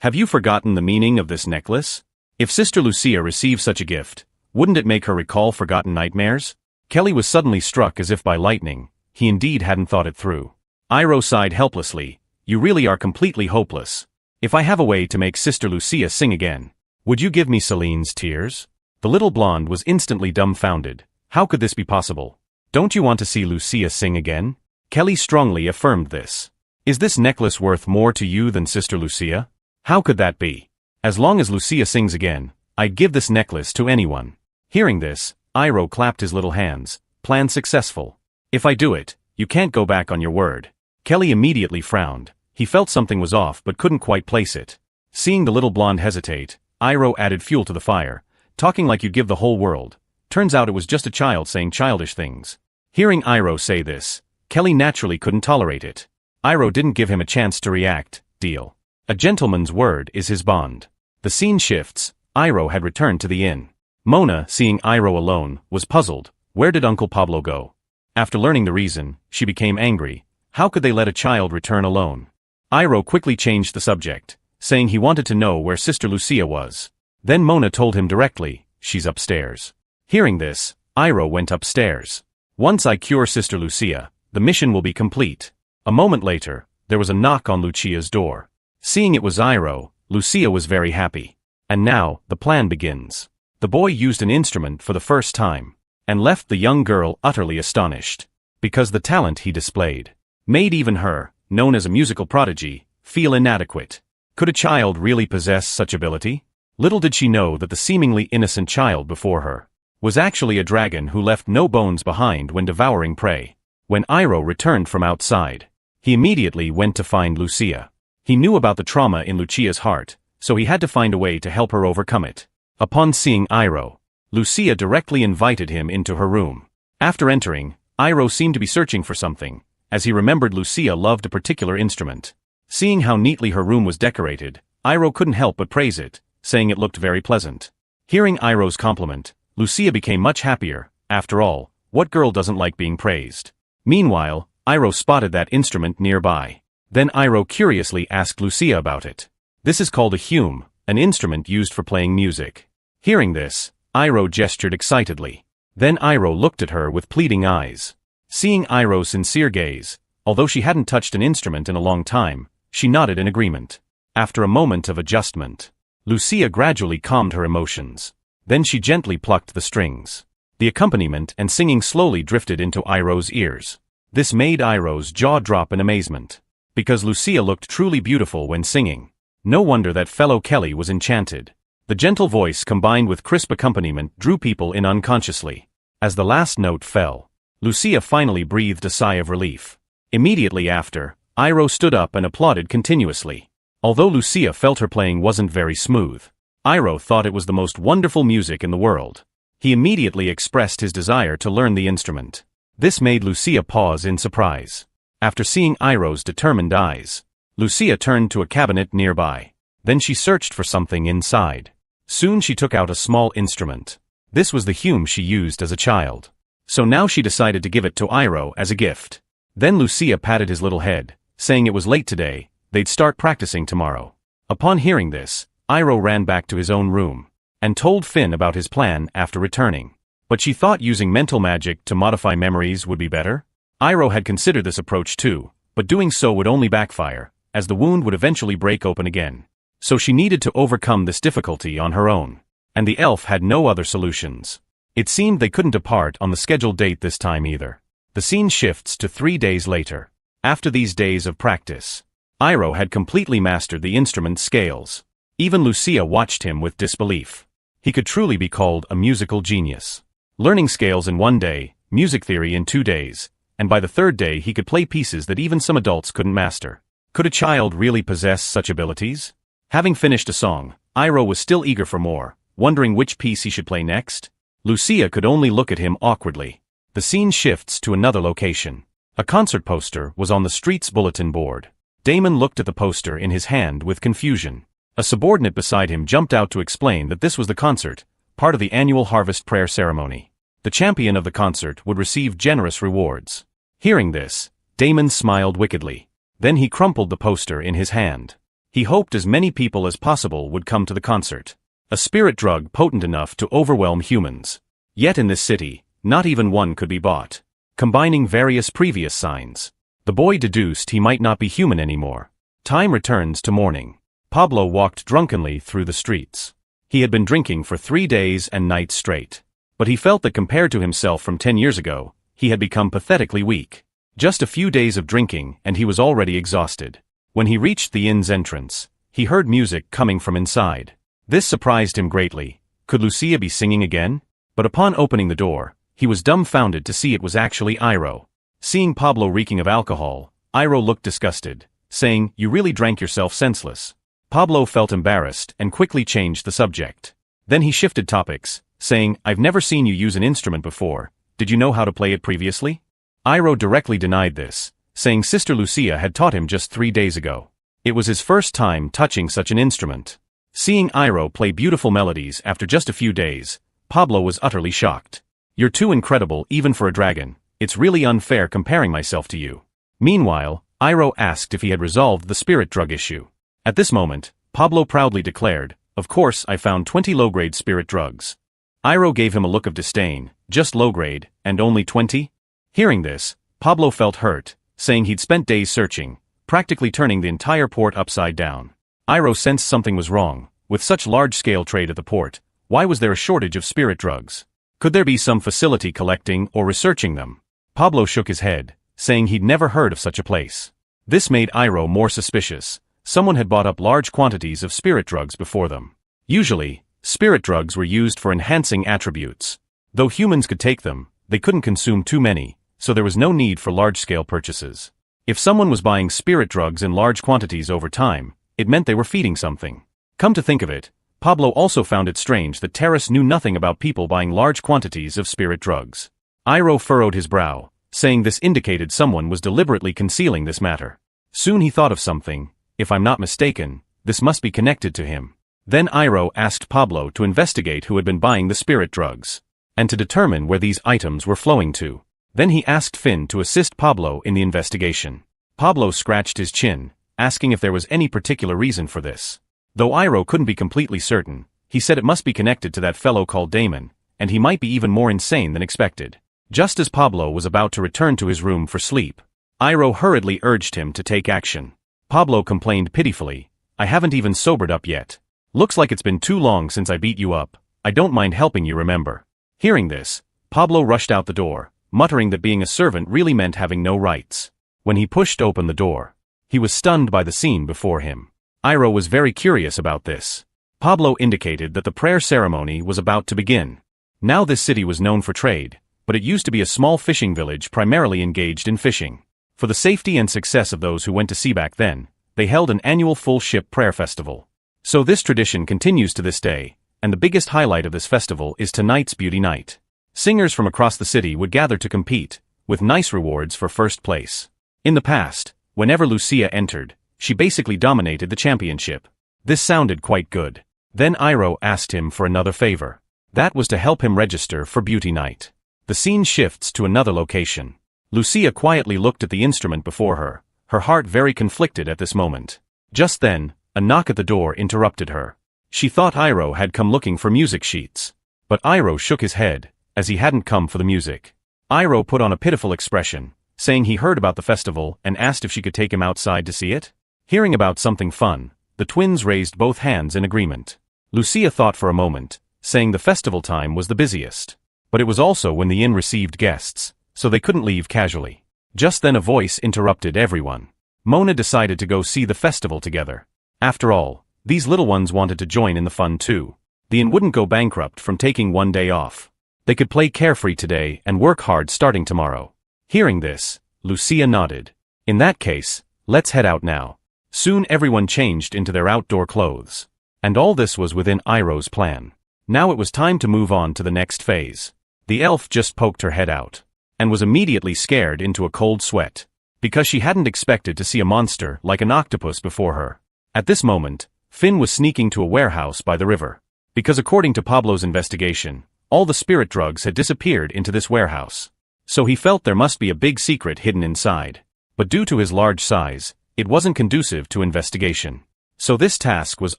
Have you forgotten the meaning of this necklace? If Sister Lucia received such a gift, wouldn't it make her recall forgotten nightmares? Kelly was suddenly struck as if by lightning. He indeed hadn't thought it through. Iroh sighed helplessly. You really are completely hopeless. If I have a way to make Sister Lucia sing again, would you give me Celine's tears? The little blonde was instantly dumbfounded. How could this be possible? Don't you want to see Lucia sing again? Kelly strongly affirmed this. Is this necklace worth more to you than Sister Lucia? How could that be? As long as Lucia sings again, I'd give this necklace to anyone. Hearing this, Iroh clapped his little hands. Plan successful. If I do it, you can't go back on your word. Kelly immediately frowned. He felt something was off but couldn't quite place it. Seeing the little blonde hesitate, Iroh added fuel to the fire. Talking like you give the whole world. Turns out it was just a child saying childish things. Hearing Iroh say this, Kelly naturally couldn't tolerate it. Iroh didn't give him a chance to react. Deal. A gentleman's word is his bond. The scene shifts. Iroh had returned to the inn. Mona, seeing Iroh alone, was puzzled. Where did Uncle Pablo go? After learning the reason, she became angry. How could they let a child return alone? Iroh quickly changed the subject, saying he wanted to know where Sister Lucia was. Then Mona told him directly, she's upstairs. Hearing this, Iroh went upstairs. Once I cure Sister Lucia, the mission will be complete. A moment later, there was a knock on Lucia's door. Seeing it was Iroh, Lucia was very happy. And now, the plan begins. The boy used an instrument for the first time, and left the young girl utterly astonished. Because the talent he displayed made even her, known as a musical prodigy, feel inadequate. Could a child really possess such ability? Little did she know that the seemingly innocent child before her was actually a dragon who left no bones behind when devouring prey. When Iroh returned from outside, he immediately went to find Lucia. He knew about the trauma in Lucia's heart, so he had to find a way to help her overcome it. Upon seeing Iroh, Lucia directly invited him into her room. After entering, Iroh seemed to be searching for something, as he remembered Lucia loved a particular instrument. Seeing how neatly her room was decorated, Iroh couldn't help but praise it, saying it looked very pleasant. Hearing Iroh's compliment, Lucia became much happier. After all, what girl doesn't like being praised? Meanwhile, Iroh spotted that instrument nearby. Then Iroh curiously asked Lucia about it. This is called a hume, an instrument used for playing music. Hearing this, Iroh gestured excitedly. Then Iroh looked at her with pleading eyes. Seeing Iroh's sincere gaze, although she hadn't touched an instrument in a long time, she nodded in agreement. After a moment of adjustment, Lucia gradually calmed her emotions. Then she gently plucked the strings. The accompaniment and singing slowly drifted into Iroh's ears. This made Iroh's jaw drop in amazement. Because Lucia looked truly beautiful when singing. No wonder that fellow Kelly was enchanted. The gentle voice combined with crisp accompaniment drew people in unconsciously. As the last note fell, Lucia finally breathed a sigh of relief. Immediately after, Iroh stood up and applauded continuously. Although Lucia felt her playing wasn't very smooth, Iroh thought it was the most wonderful music in the world. He immediately expressed his desire to learn the instrument. This made Lucia pause in surprise. After seeing Iroh's determined eyes, Lucia turned to a cabinet nearby. Then she searched for something inside. Soon she took out a small instrument. This was the hume she used as a child. So now she decided to give it to Iroh as a gift. Then Lucia patted his little head, saying it was late today, they'd start practicing tomorrow. Upon hearing this, Iroh ran back to his own room, and told Finn about his plan after returning. But she thought using mental magic to modify memories would be better? Iroh had considered this approach too, but doing so would only backfire, as the wound would eventually break open again. So she needed to overcome this difficulty on her own. And the elf had no other solutions. It seemed they couldn't depart on the scheduled date this time either. The scene shifts to 3 days later. After these days of practice, Iroh had completely mastered the instrument's scales. Even Lucia watched him with disbelief. He could truly be called a musical genius. Learning scales in 1 day, music theory in 2 days, and by the 3rd day he could play pieces that even some adults couldn't master. Could a child really possess such abilities? Having finished a song, Iroh was still eager for more, wondering which piece he should play next. Lucia could only look at him awkwardly. The scene shifts to another location. A concert poster was on the street's bulletin board. Damon looked at the poster in his hand with confusion. A subordinate beside him jumped out to explain that this was the concert, part of the annual harvest prayer ceremony. The champion of the concert would receive generous rewards. Hearing this, Damon smiled wickedly. Then he crumpled the poster in his hand. He hoped as many people as possible would come to the concert. A spirit drug potent enough to overwhelm humans. Yet in this city, not even one could be bought. Combining various previous signs, the boy deduced he might not be human anymore. Time returns to morning. Pablo walked drunkenly through the streets. He had been drinking for 3 days and nights straight. But he felt that compared to himself from 10 years ago, he had become pathetically weak. Just a few days of drinking and he was already exhausted. When he reached the inn's entrance, he heard music coming from inside. This surprised him greatly. Could Lucia be singing again? But upon opening the door, he was dumbfounded to see it was actually Iroh. Seeing Pablo reeking of alcohol, Iroh looked disgusted, saying, "You really drank yourself senseless." Pablo felt embarrassed and quickly changed the subject. Then he shifted topics, saying, "I've never seen you use an instrument before. Did you know how to play it previously?" Iroh directly denied this, saying Sister Lucia had taught him just 3 days ago. It was his first time touching such an instrument. Seeing Iroh play beautiful melodies after just a few days, Pablo was utterly shocked. "You're too incredible even for a dragon. It's really unfair comparing myself to you." Meanwhile, Iroh asked if he had resolved the spirit drug issue. At this moment, Pablo proudly declared, "Of course I found 20 low-grade spirit drugs." Iroh gave him a look of disdain. "Just low-grade, and only 20? Hearing this, Pablo felt hurt, saying he'd spent days searching, practically turning the entire port upside down. Iroh sensed something was wrong. With such large-scale trade at the port, why was there a shortage of spirit drugs? Could there be some facility collecting or researching them? Pablo shook his head, saying he'd never heard of such a place. This made Iroh more suspicious. Someone had bought up large quantities of spirit drugs before them. Usually, spirit drugs were used for enhancing attributes. Though humans could take them, they couldn't consume too many, so there was no need for large-scale purchases. If someone was buying spirit drugs in large quantities over time, it meant they were feeding something. Come to think of it, Pablo also found it strange that Terrace knew nothing about people buying large quantities of spirit drugs. Iroh furrowed his brow, saying this indicated someone was deliberately concealing this matter. Soon he thought of something. "If I'm not mistaken, this must be connected to him." Then Iroh asked Pablo to investigate who had been buying the spirit drugs, and to determine where these items were flowing to. Then he asked Finn to assist Pablo in the investigation. Pablo scratched his chin, asking if there was any particular reason for this. Though Iroh couldn't be completely certain, he said it must be connected to that fellow called Damon, and he might be even more insane than expected. Just as Pablo was about to return to his room for sleep, Iroh hurriedly urged him to take action. Pablo complained pitifully, "I haven't even sobered up yet. Looks like it's been too long since I beat you up. I don't mind helping you remember." Hearing this, Pablo rushed out the door, muttering that being a servant really meant having no rights. When he pushed open the door, he was stunned by the scene before him. Iroh was very curious about this. Pablo indicated that the prayer ceremony was about to begin. Now this city was known for trade, but it used to be a small fishing village primarily engaged in fishing. For the safety and success of those who went to sea back then, they held an annual full-ship prayer festival. So this tradition continues to this day, and the biggest highlight of this festival is tonight's beauty night. Singers from across the city would gather to compete, with nice rewards for first place. In the past, whenever Lucia entered, she basically dominated the championship. This sounded quite good. Then Iroh asked him for another favor. That was to help him register for beauty night. The scene shifts to another location. Lucia quietly looked at the instrument before her heart very conflicted at this moment. Just then, a knock at the door interrupted her. She thought Iroh had come looking for music sheets. But Iroh shook his head, as he hadn't come for the music. Iroh put on a pitiful expression, saying he heard about the festival and asked if she could take him outside to see it. Hearing about something fun, the twins raised both hands in agreement. Lucia thought for a moment, saying the festival time was the busiest. But it was also when the inn received guests, so they couldn't leave casually. Just then a voice interrupted everyone. Mona decided to go see the festival together. After all, these little ones wanted to join in the fun too. The inn wouldn't go bankrupt from taking one day off. They could play carefree today and work hard starting tomorrow. Hearing this, Lucia nodded. In that case, let's head out now. Soon everyone changed into their outdoor clothes. And all this was within Iroh's plan. Now it was time to move on to the next phase. The elf just poked her head out, and was immediately scared into a cold sweat, because she hadn't expected to see a monster like an octopus before her. At this moment, Finn was sneaking to a warehouse by the river, because according to Pablo's investigation, all the spirit drugs had disappeared into this warehouse. So he felt there must be a big secret hidden inside. But due to his large size, it wasn't conducive to investigation. So this task was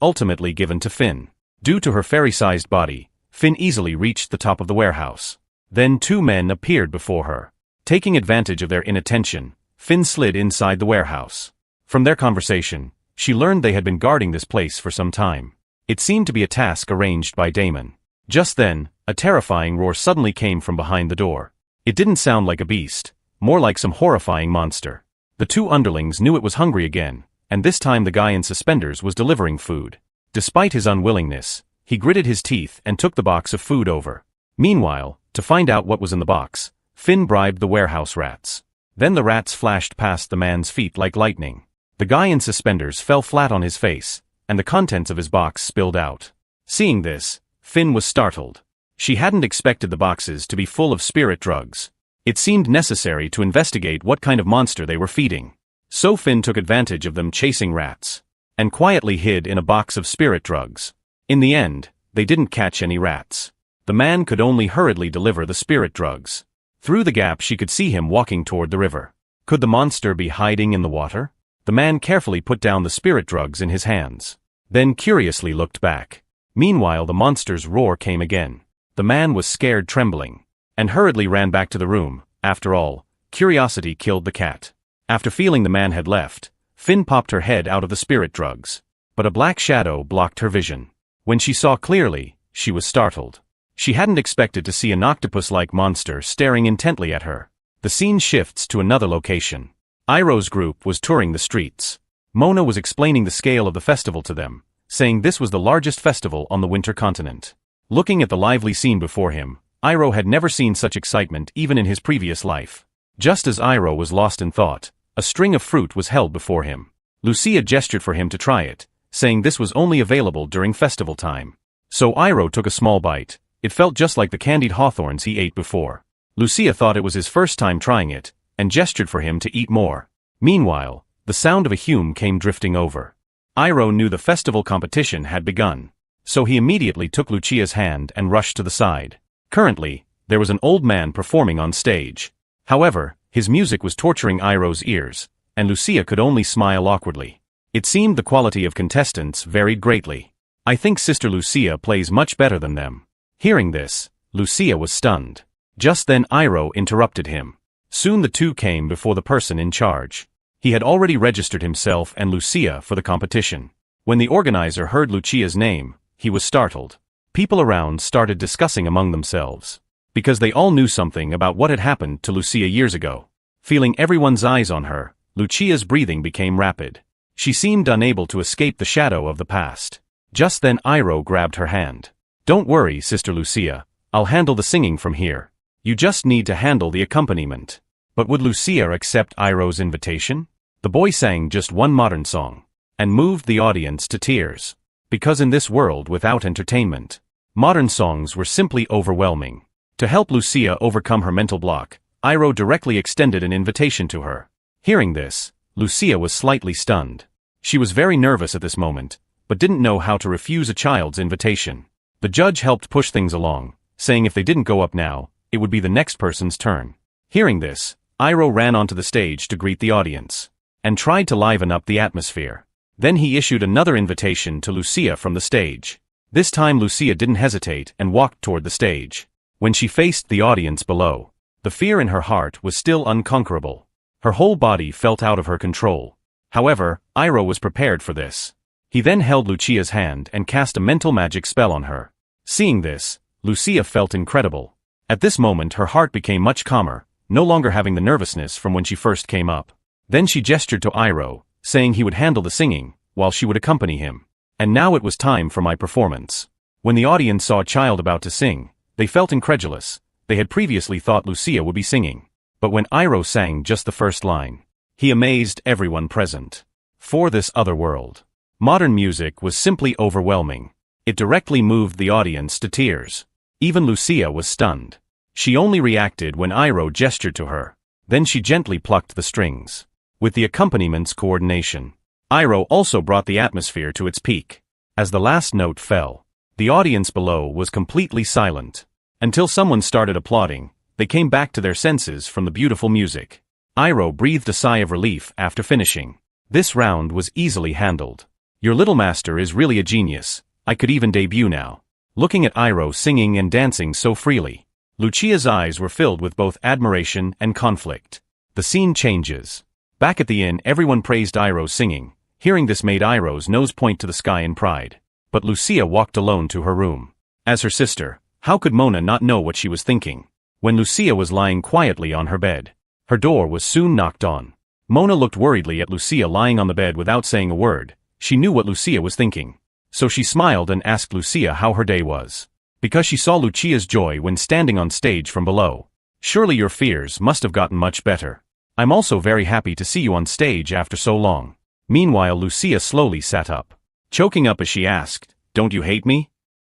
ultimately given to Finn. Due to her fairy-sized body, Finn easily reached the top of the warehouse. Then two men appeared before her. Taking advantage of their inattention, Finn slid inside the warehouse. From their conversation, she learned they had been guarding this place for some time. It seemed to be a task arranged by Damon. Just then, a terrifying roar suddenly came from behind the door. It didn't sound like a beast, more like some horrifying monster. The two underlings knew it was hungry again, and this time the guy in suspenders was delivering food. Despite his unwillingness, he gritted his teeth and took the box of food over. Meanwhile, to find out what was in the box, Finn bribed the warehouse rats. Then the rats flashed past the man's feet like lightning. The guy in suspenders fell flat on his face, and the contents of his box spilled out. Seeing this, Finn was startled. She hadn't expected the boxes to be full of spirit drugs. It seemed necessary to investigate what kind of monster they were feeding. So Finn took advantage of them chasing rats, and quietly hid in a box of spirit drugs. In the end, they didn't catch any rats. The man could only hurriedly deliver the spirit drugs. Through the gap she could see him walking toward the river. Could the monster be hiding in the water? The man carefully put down the spirit drugs in his hands, then curiously looked back. Meanwhile the monster's roar came again. The man was scared trembling, and hurriedly ran back to the room. After all, curiosity killed the cat. After feeling the man had left, Finn popped her head out of the spirit drugs. But a black shadow blocked her vision. When she saw clearly, she was startled. She hadn't expected to see an octopus-like monster staring intently at her. The scene shifts to another location. Iroh's group was touring the streets. Mona was explaining the scale of the festival to them, saying this was the largest festival on the winter continent. Looking at the lively scene before him, Iroh had never seen such excitement even in his previous life. Just as Iroh was lost in thought, a string of fruit was held before him. Lucia gestured for him to try it, saying this was only available during festival time. So Iroh took a small bite. It felt just like the candied hawthorns he ate before. Lucia thought it was his first time trying it, and gestured for him to eat more. Meanwhile, the sound of a hum came drifting over. Iroh knew the festival competition had begun, so he immediately took Lucia's hand and rushed to the side. Currently, there was an old man performing on stage. However, his music was torturing Iroh's ears, and Lucia could only smile awkwardly. It seemed the quality of contestants varied greatly. I think Sister Lucia plays much better than them. Hearing this, Lucia was stunned. Just then Iroh interrupted him. Soon the two came before the person in charge. He had already registered himself and Lucia for the competition. When the organizer heard Lucia's name, he was startled. People around started discussing among themselves, because they all knew something about what had happened to Lucia years ago. Feeling everyone's eyes on her, Lucia's breathing became rapid. She seemed unable to escape the shadow of the past. Just then Iroh grabbed her hand. "Don't worry, Sister Lucia, I'll handle the singing from here. You just need to handle the accompaniment." But would Lucia accept Iroh's invitation? The boy sang just one modern song, and moved the audience to tears. Because in this world without entertainment, modern songs were simply overwhelming. To help Lucia overcome her mental block, Iroh directly extended an invitation to her. Hearing this, Lucia was slightly stunned. She was very nervous at this moment, but didn't know how to refuse a child's invitation. The judge helped push things along, saying if they didn't go up now, it would be the next person's turn. Hearing this, Iroh ran onto the stage to greet the audience, and tried to liven up the atmosphere. Then he issued another invitation to Lucia from the stage. This time Lucia didn't hesitate and walked toward the stage. When she faced the audience below, the fear in her heart was still unconquerable. Her whole body felt out of her control. However, Iroh was prepared for this. He then held Lucia's hand and cast a mental magic spell on her. Seeing this, Lucia felt incredible. At this moment her heart became much calmer, no longer having the nervousness from when she first came up. Then she gestured to Iroh, saying he would handle the singing, while she would accompany him. And now it was time for my performance. When the audience saw a child about to sing, they felt incredulous. They had previously thought Lucia would be singing. But when Iroh sang just the first line, he amazed everyone present. For this other world, modern music was simply overwhelming. It directly moved the audience to tears. Even Lucia was stunned. She only reacted when Iroh gestured to her. Then she gently plucked the strings. With the accompaniment coordination, Iroh also brought the atmosphere to its peak. As the last note fell, the audience below was completely silent. Until someone started applauding, they came back to their senses from the beautiful music. Iroh breathed a sigh of relief after finishing. This round was easily handled. Your little master is really a genius. I could even debut now. Looking at Iroh singing and dancing so freely, Lucia's eyes were filled with both admiration and conflict. The scene changes. Back at the inn, everyone praised Iroh's singing. Hearing this made Iroh's nose point to the sky in pride. But Lucia walked alone to her room. As her sister, how could Mona not know what she was thinking? When Lucia was lying quietly on her bed, her door was soon knocked on. Mona looked worriedly at Lucia lying on the bed without saying a word. She knew what Lucia was thinking. So she smiled and asked Lucia how her day was. Because she saw Lucia's joy when standing on stage from below. Surely your fears must have gotten much better. I'm also very happy to see you on stage after so long. Meanwhile, Lucia slowly sat up. Choking up as she asked, "Don't you hate me?"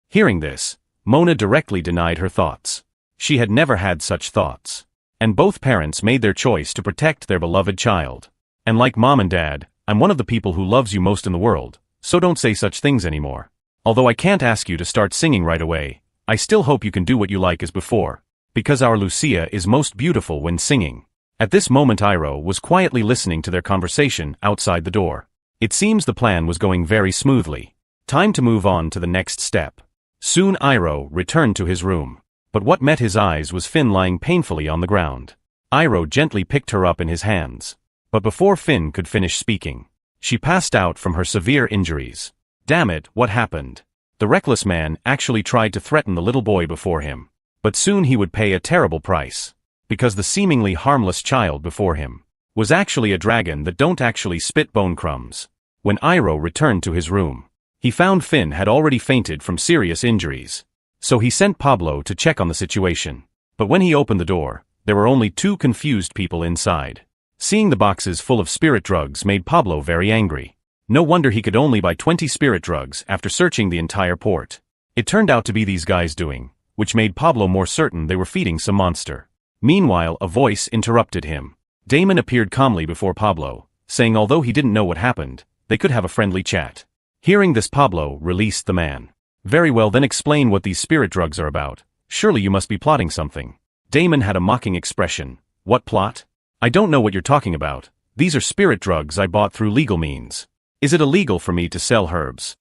Hearing this, Mona directly denied her thoughts. She had never had such thoughts. And both parents made their choice to protect their beloved child. And like mom and dad, I'm one of the people who loves you most in the world, so don't say such things anymore. Although I can't ask you to start singing right away, I still hope you can do what you like as before. Because our Lucia is most beautiful when singing. At this moment Iroh was quietly listening to their conversation outside the door. It seems the plan was going very smoothly. Time to move on to the next step. Soon Iroh returned to his room. But what met his eyes was Finn lying painfully on the ground. Iroh gently picked her up in his hands. But before Finn could finish speaking, she passed out from her severe injuries. Damn it, what happened? The reckless man actually tried to threaten the little boy before him. But soon he would pay a terrible price. Because the seemingly harmless child before him was actually a dragon that don't actually spit bone crumbs. When Iroh returned to his room, he found Finn had already fainted from serious injuries. So he sent Pablo to check on the situation. But when he opened the door, there were only two confused people inside. Seeing the boxes full of spirit drugs made Pablo very angry. No wonder he could only buy 20 spirit drugs after searching the entire port. It turned out to be these guys doing, which made Pablo more certain they were feeding some monster. Meanwhile, a voice interrupted him. Damon appeared calmly before Pablo, saying although he didn't know what happened, they could have a friendly chat. Hearing this, Pablo released the man. Very well, then explain what these spirit drugs are about. Surely you must be plotting something. Damon had a mocking expression. What plot? I don't know what you're talking about. These are spirit drugs I bought through legal means. Is it illegal for me to sell herbs?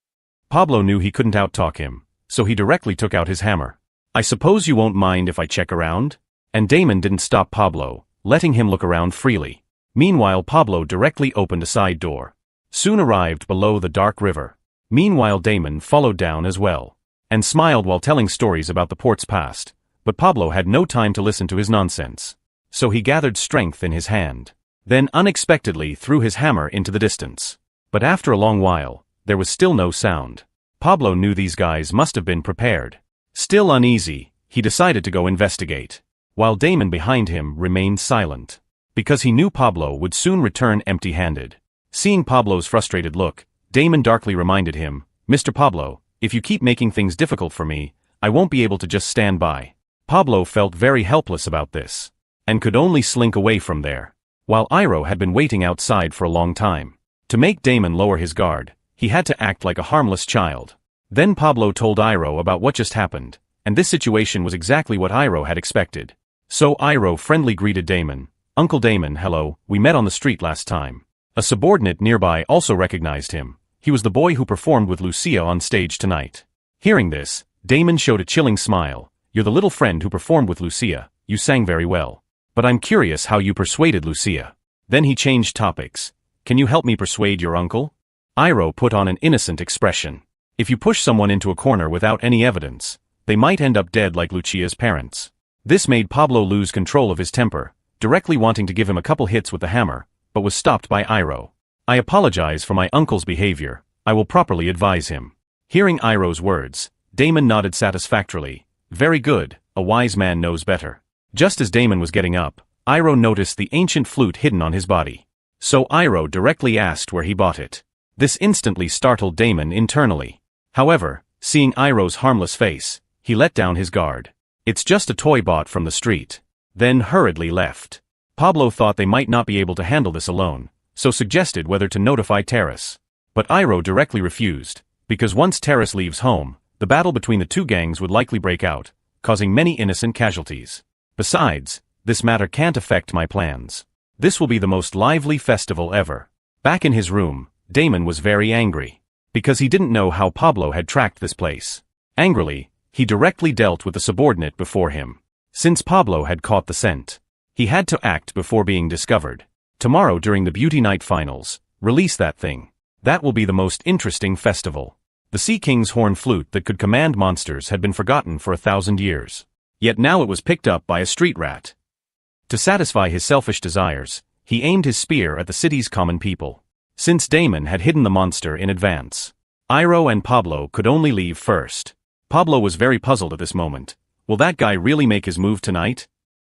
Pablo knew he couldn't outtalk him, so he directly took out his hammer. I suppose you won't mind if I check around? And Damon didn't stop Pablo, letting him look around freely. Meanwhile, Pablo directly opened a side door. Soon arrived below the dark river. Meanwhile, Damon followed down as well, and smiled while telling stories about the port's past, but Pablo had no time to listen to his nonsense. So he gathered strength in his hand, then unexpectedly threw his hammer into the distance. But after a long while, there was still no sound. Pablo knew these guys must have been prepared. Still uneasy, he decided to go investigate, while Damon behind him remained silent, because he knew Pablo would soon return empty-handed. Seeing Pablo's frustrated look, Damon darkly reminded him, Mr. Pablo, if you keep making things difficult for me, I won't be able to just stand by. Pablo felt very helpless about this, and could only slink away from there, while Iroh had been waiting outside for a long time. To make Damon lower his guard, he had to act like a harmless child. Then Pablo told Iroh about what just happened, and this situation was exactly what Iroh had expected. So Iroh friendly greeted Damon. Uncle Damon, hello, we met on the street last time. A subordinate nearby also recognized him. He was the boy who performed with Lucia on stage tonight. Hearing this, Damon showed a chilling smile. You're the little friend who performed with Lucia. You sang very well. But I'm curious how you persuaded Lucia. Then he changed topics. Can you help me persuade your uncle? Iroh put on an innocent expression. If you push someone into a corner without any evidence, they might end up dead like Lucia's parents. This made Pablo lose control of his temper, directly wanting to give him a couple hits with the hammer, but was stopped by Iroh. I apologize for my uncle's behavior, I will properly advise him. Hearing Iroh's words, Damon nodded satisfactorily. Very good, a wise man knows better. Just as Damon was getting up, Iroh noticed the ancient flute hidden on his body. So Iroh directly asked where he bought it. This instantly startled Damon internally. However, seeing Iroh's harmless face, he let down his guard. It's just a toy bought from the street. Then hurriedly left. Pablo thought they might not be able to handle this alone, so suggested whether to notify Terrace. But Iroh directly refused, because once Terrace leaves home, the battle between the two gangs would likely break out, causing many innocent casualties. Besides, this matter can't affect my plans. This will be the most lively festival ever. Back in his room, Damon was very angry, because he didn't know how Pablo had tracked this place. Angrily, he directly dealt with the subordinate before him. Since Pablo had caught the scent, he had to act before being discovered. Tomorrow during the Beauty Night Finals, release that thing. That will be the most interesting festival. The Sea King's horn flute that could command monsters had been forgotten for 1,000 years. Yet now it was picked up by a street rat. To satisfy his selfish desires, he aimed his spear at the city's common people. Since Damon had hidden the monster in advance, Iroh and Pablo could only leave first. Pablo was very puzzled at this moment. Will that guy really make his move tonight?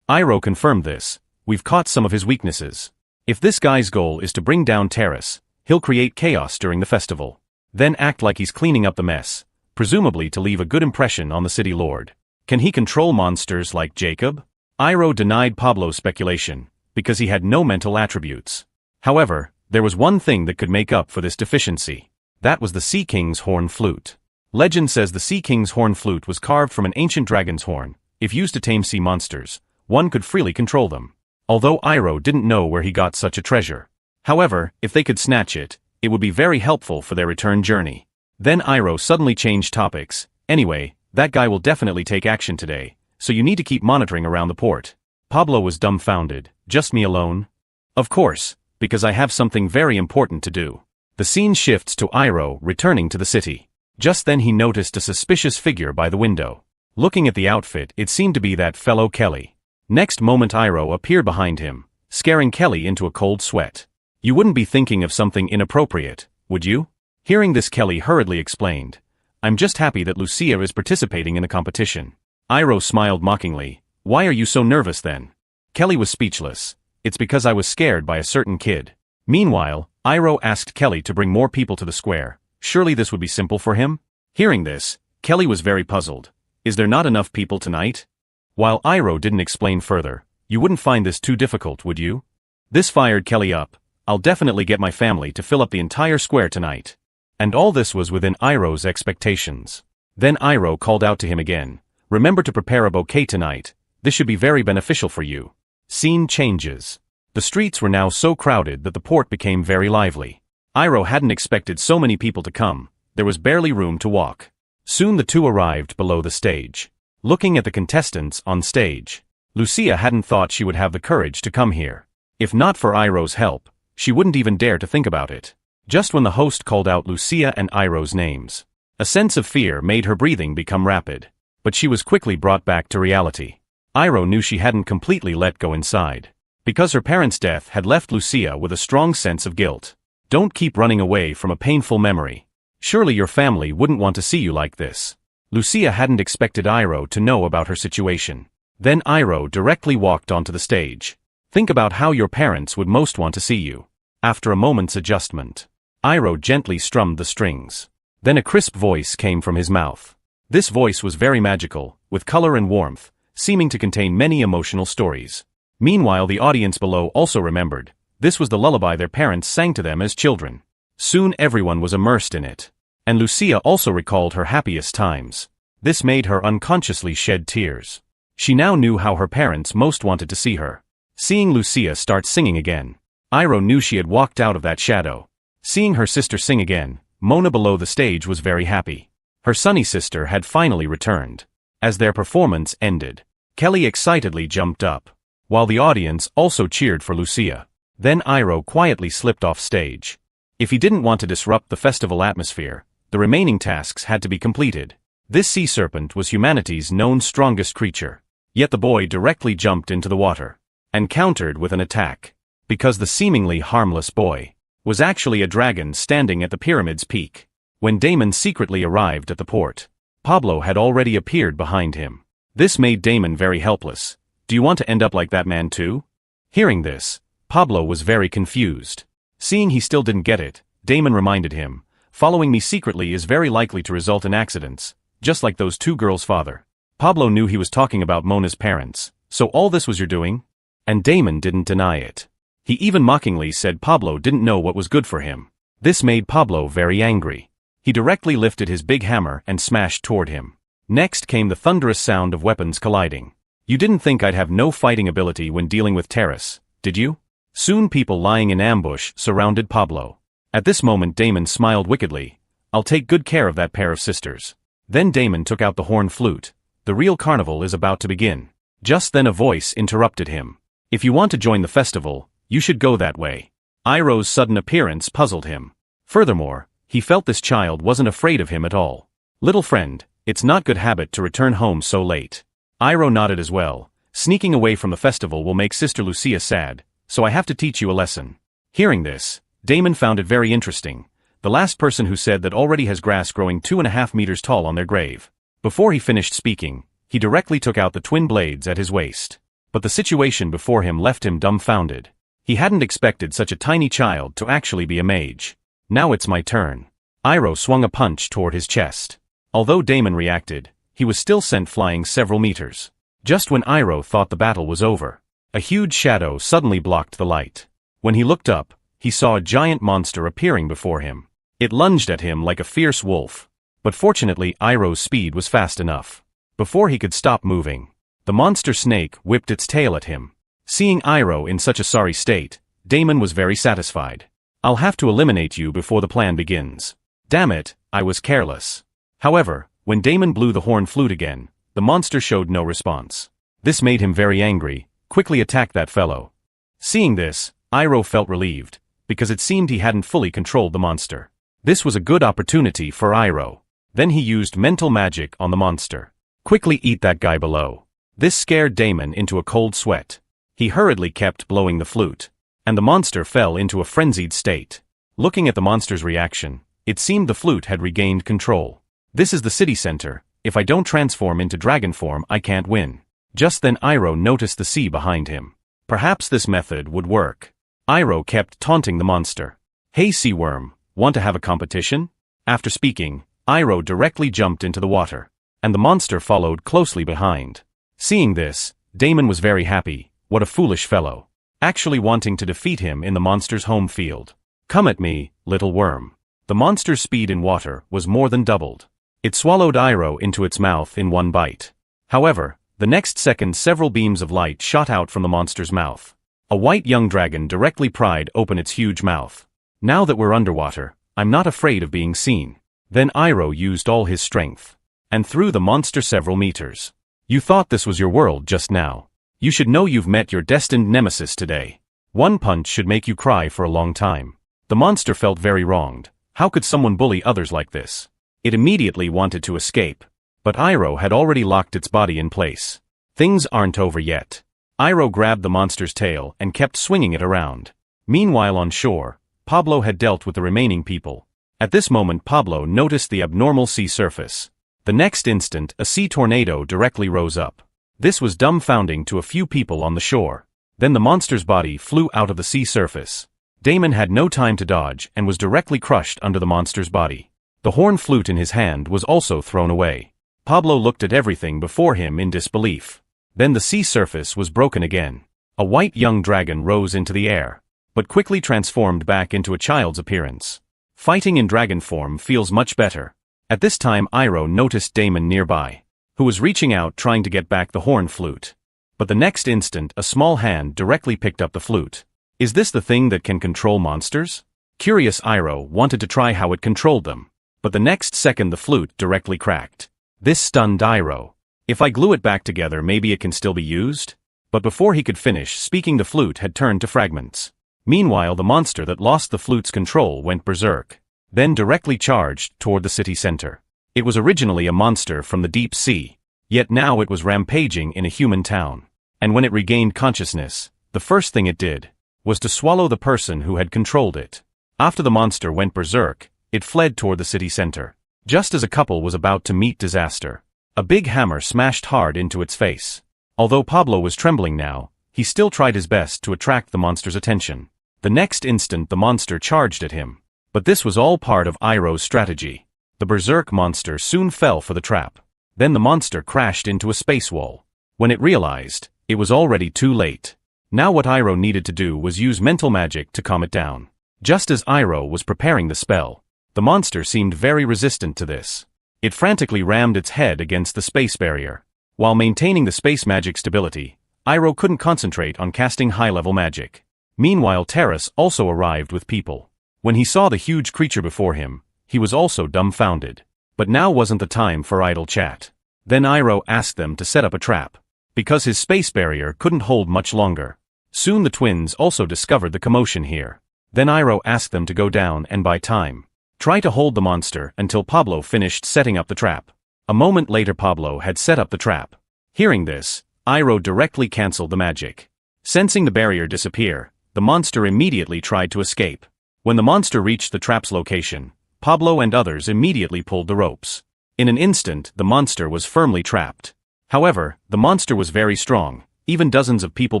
Iroh confirmed this. We've caught some of his weaknesses. If this guy's goal is to bring down Terrace, he'll create chaos during the festival. Then act like he's cleaning up the mess, presumably to leave a good impression on the city lord. Can he control monsters like Jacob? Iroh denied Pablo's speculation, because he had no mental attributes. However, there was one thing that could make up for this deficiency. That was the Sea King's horn flute. Legend says the Sea King's horn flute was carved from an ancient dragon's horn. If used to tame sea monsters, one could freely control them. Although Iroh didn't know where he got such a treasure. However, if they could snatch it, it would be very helpful for their return journey. Then Iroh suddenly changed topics. Anyway, that guy will definitely take action today, so you need to keep monitoring around the port. Pablo was dumbfounded. Just me alone? Of course, because I have something very important to do. The scene shifts to Iroh returning to the city. Just then he noticed a suspicious figure by the window. Looking at the outfit, it seemed to be that fellow Kelly. Next moment Iroh appeared behind him, scaring Kelly into a cold sweat. You wouldn't be thinking of something inappropriate, would you? Hearing this, Kelly hurriedly explained. I'm just happy that Lucia is participating in the competition. Iroh smiled mockingly. Why are you so nervous then? Kelly was speechless. It's because I was scared by a certain kid. Meanwhile, Iroh asked Kelly to bring more people to the square. Surely this would be simple for him? Hearing this, Kelly was very puzzled. Is there not enough people tonight? While Iroh didn't explain further, you wouldn't find this too difficult, would you? This fired Kelly up. I'll definitely get my family to fill up the entire square tonight. And all this was within Iroh's expectations. Then Iroh called out to him again. Remember to prepare a bouquet tonight. This should be very beneficial for you. Scene changes. The streets were now so crowded that the port became very lively. Iroh hadn't expected so many people to come. There was barely room to walk. Soon the two arrived below the stage. Looking at the contestants on stage, Lucia hadn't thought she would have the courage to come here. If not for Iroh's help, she wouldn't even dare to think about it. Just when the host called out Lucia and Iroh's names, a sense of fear made her breathing become rapid. But she was quickly brought back to reality. Iroh knew she hadn't completely let go inside. Because her parents' death had left Lucia with a strong sense of guilt. Don't keep running away from a painful memory. Surely your family wouldn't want to see you like this. Lucia hadn't expected Iroh to know about her situation. Then Iroh directly walked onto the stage. Think about how your parents would most want to see you. After a moment's adjustment, Iroh gently strummed the strings. Then a crisp voice came from his mouth. This voice was very magical, with color and warmth, seeming to contain many emotional stories. Meanwhile, the audience below also remembered. This was the lullaby their parents sang to them as children. Soon everyone was immersed in it. And Lucia also recalled her happiest times. This made her unconsciously shed tears. She now knew how her parents most wanted to see her. Seeing Lucia start singing again, Iroh knew she had walked out of that shadow. Seeing her sister sing again, Mona below the stage was very happy. Her sunny sister had finally returned. As their performance ended, Kelly excitedly jumped up, while the audience also cheered for Lucia. Then Iroh quietly slipped off stage. If he didn't want to disrupt the festival atmosphere, the remaining tasks had to be completed. This sea serpent was humanity's known strongest creature. Yet the boy directly jumped into the water. and countered with an attack. Because the seemingly harmless boy was actually a dragon standing at the pyramid's peak. When Damon secretly arrived at the port, Pablo had already appeared behind him. This made Damon very helpless. Do you want to end up like that man too? Hearing this, Pablo was very confused. Seeing he still didn't get it, Damon reminded him, following me secretly is very likely to result in accidents, just like those two girls' father. Pablo knew he was talking about Mona's parents. So all this was your doing? And Damon didn't deny it. He even mockingly said Pablo didn't know what was good for him. This made Pablo very angry. He directly lifted his big hammer and smashed toward him. Next came the thunderous sound of weapons colliding. You didn't think I'd have no fighting ability when dealing with Terrace, did you? Soon people lying in ambush surrounded Pablo. At this moment Damon smiled wickedly. I'll take good care of that pair of sisters. Then Damon took out the horn flute. The real carnival is about to begin. Just then a voice interrupted him. If you want to join the festival, you should go that way. Iroh's sudden appearance puzzled him. Furthermore, he felt this child wasn't afraid of him at all. Little friend, it's not good habit to return home so late. Iroh nodded as well. Sneaking away from the festival will make Sister Lucia sad, so I have to teach you a lesson. Hearing this, Damon found it very interesting. The last person who said that already has grass growing 2.5 meters tall on their grave. Before he finished speaking, he directly took out the twin blades at his waist. But the situation before him left him dumbfounded. He hadn't expected such a tiny child to actually be a mage. Now it's my turn. Iroh swung a punch toward his chest. Although Damon reacted, he was still sent flying several meters. Just when Iroh thought the battle was over, a huge shadow suddenly blocked the light. When he looked up, he saw a giant monster appearing before him. It lunged at him like a fierce wolf. But fortunately Iroh's speed was fast enough. Before he could stop moving, the monster snake whipped its tail at him. Seeing Iroh in such a sorry state, Damon was very satisfied. I'll have to eliminate you before the plan begins. Damn it, I was careless. However, when Damon blew the horn flute again, the monster showed no response. This made him very angry, quickly attacked that fellow. Seeing this, Iroh felt relieved, because it seemed he hadn't fully controlled the monster. This was a good opportunity for Iroh. Then he used mental magic on the monster. Quickly eat that guy below. This scared Damon into a cold sweat. He hurriedly kept blowing the flute, and the monster fell into a frenzied state. Looking at the monster's reaction, it seemed the flute had regained control. This is the city center. If I don't transform into dragon form, I can't win. Just then Iroh noticed the sea behind him. Perhaps this method would work. Iroh kept taunting the monster. Hey sea worm, want to have a competition? After speaking, Iroh directly jumped into the water, and the monster followed closely behind. Seeing this, Damon was very happy. What a foolish fellow. Actually wanting to defeat him in the monster's home field. Come at me, little worm. The monster's speed in water was more than doubled. It swallowed Iroh into its mouth in one bite. However, the next second several beams of light shot out from the monster's mouth. A white young dragon directly pried open its huge mouth. Now that we're underwater, I'm not afraid of being seen. Then Iroh used all his strength, and threw the monster several meters. You thought this was your world just now. You should know you've met your destined nemesis today. One punch should make you cry for a long time. The monster felt very wronged. How could someone bully others like this? It immediately wanted to escape. But Iroh had already locked its body in place. Things aren't over yet. Iroh grabbed the monster's tail and kept swinging it around. Meanwhile on shore, Pablo had dealt with the remaining people. At this moment Pablo noticed the abnormal sea surface. The next instant a sea tornado directly rose up. This was dumbfounding to a few people on the shore. Then the monster's body flew out of the sea surface. Damon had no time to dodge and was directly crushed under the monster's body. The horn flute in his hand was also thrown away. Pablo looked at everything before him in disbelief. Then the sea surface was broken again. A white young dragon rose into the air, but quickly transformed back into a child's appearance. Fighting in dragon form feels much better. At this time Iroh noticed Damon nearby, who was reaching out trying to get back the horn flute. But the next instant a small hand directly picked up the flute. Is this the thing that can control monsters? Curious Iroh wanted to try how it controlled them. But the next second the flute directly cracked. This stunned Iroh. If I glue it back together maybe it can still be used? But before he could finish speaking the flute had turned to fragments. Meanwhile the monster that lost the flute's control went berserk. Then directly charged toward the city center. It was originally a monster from the deep sea, yet now it was rampaging in a human town. And when it regained consciousness, the first thing it did was to swallow the person who had controlled it. After the monster went berserk, it fled toward the city center. Just as a couple was about to meet disaster, a big hammer smashed hard into its face. Although Pablo was trembling now, he still tried his best to attract the monster's attention. The next instant the monster charged at him. But this was all part of Iroh's strategy. The berserk monster soon fell for the trap. Then the monster crashed into a space wall. When it realized, it was already too late. Now what Iroh needed to do was use mental magic to calm it down. Just as Iroh was preparing the spell, the monster seemed very resistant to this. It frantically rammed its head against the space barrier. While maintaining the space magic stability, Iroh couldn't concentrate on casting high-level magic. Meanwhile, Terrace also arrived with people. When he saw the huge creature before him, he was also dumbfounded. But now wasn't the time for idle chat. Then Iroh asked them to set up a trap, because his space barrier couldn't hold much longer. Soon the twins also discovered the commotion here. Then Iroh asked them to go down and buy time. Try to hold the monster until Pablo finished setting up the trap. A moment later Pablo had set up the trap. Hearing this, Iroh directly cancelled the magic. Sensing the barrier disappear, the monster immediately tried to escape. When the monster reached the trap's location, Pablo and others immediately pulled the ropes. In an instant, the monster was firmly trapped. However, the monster was very strong. Even dozens of people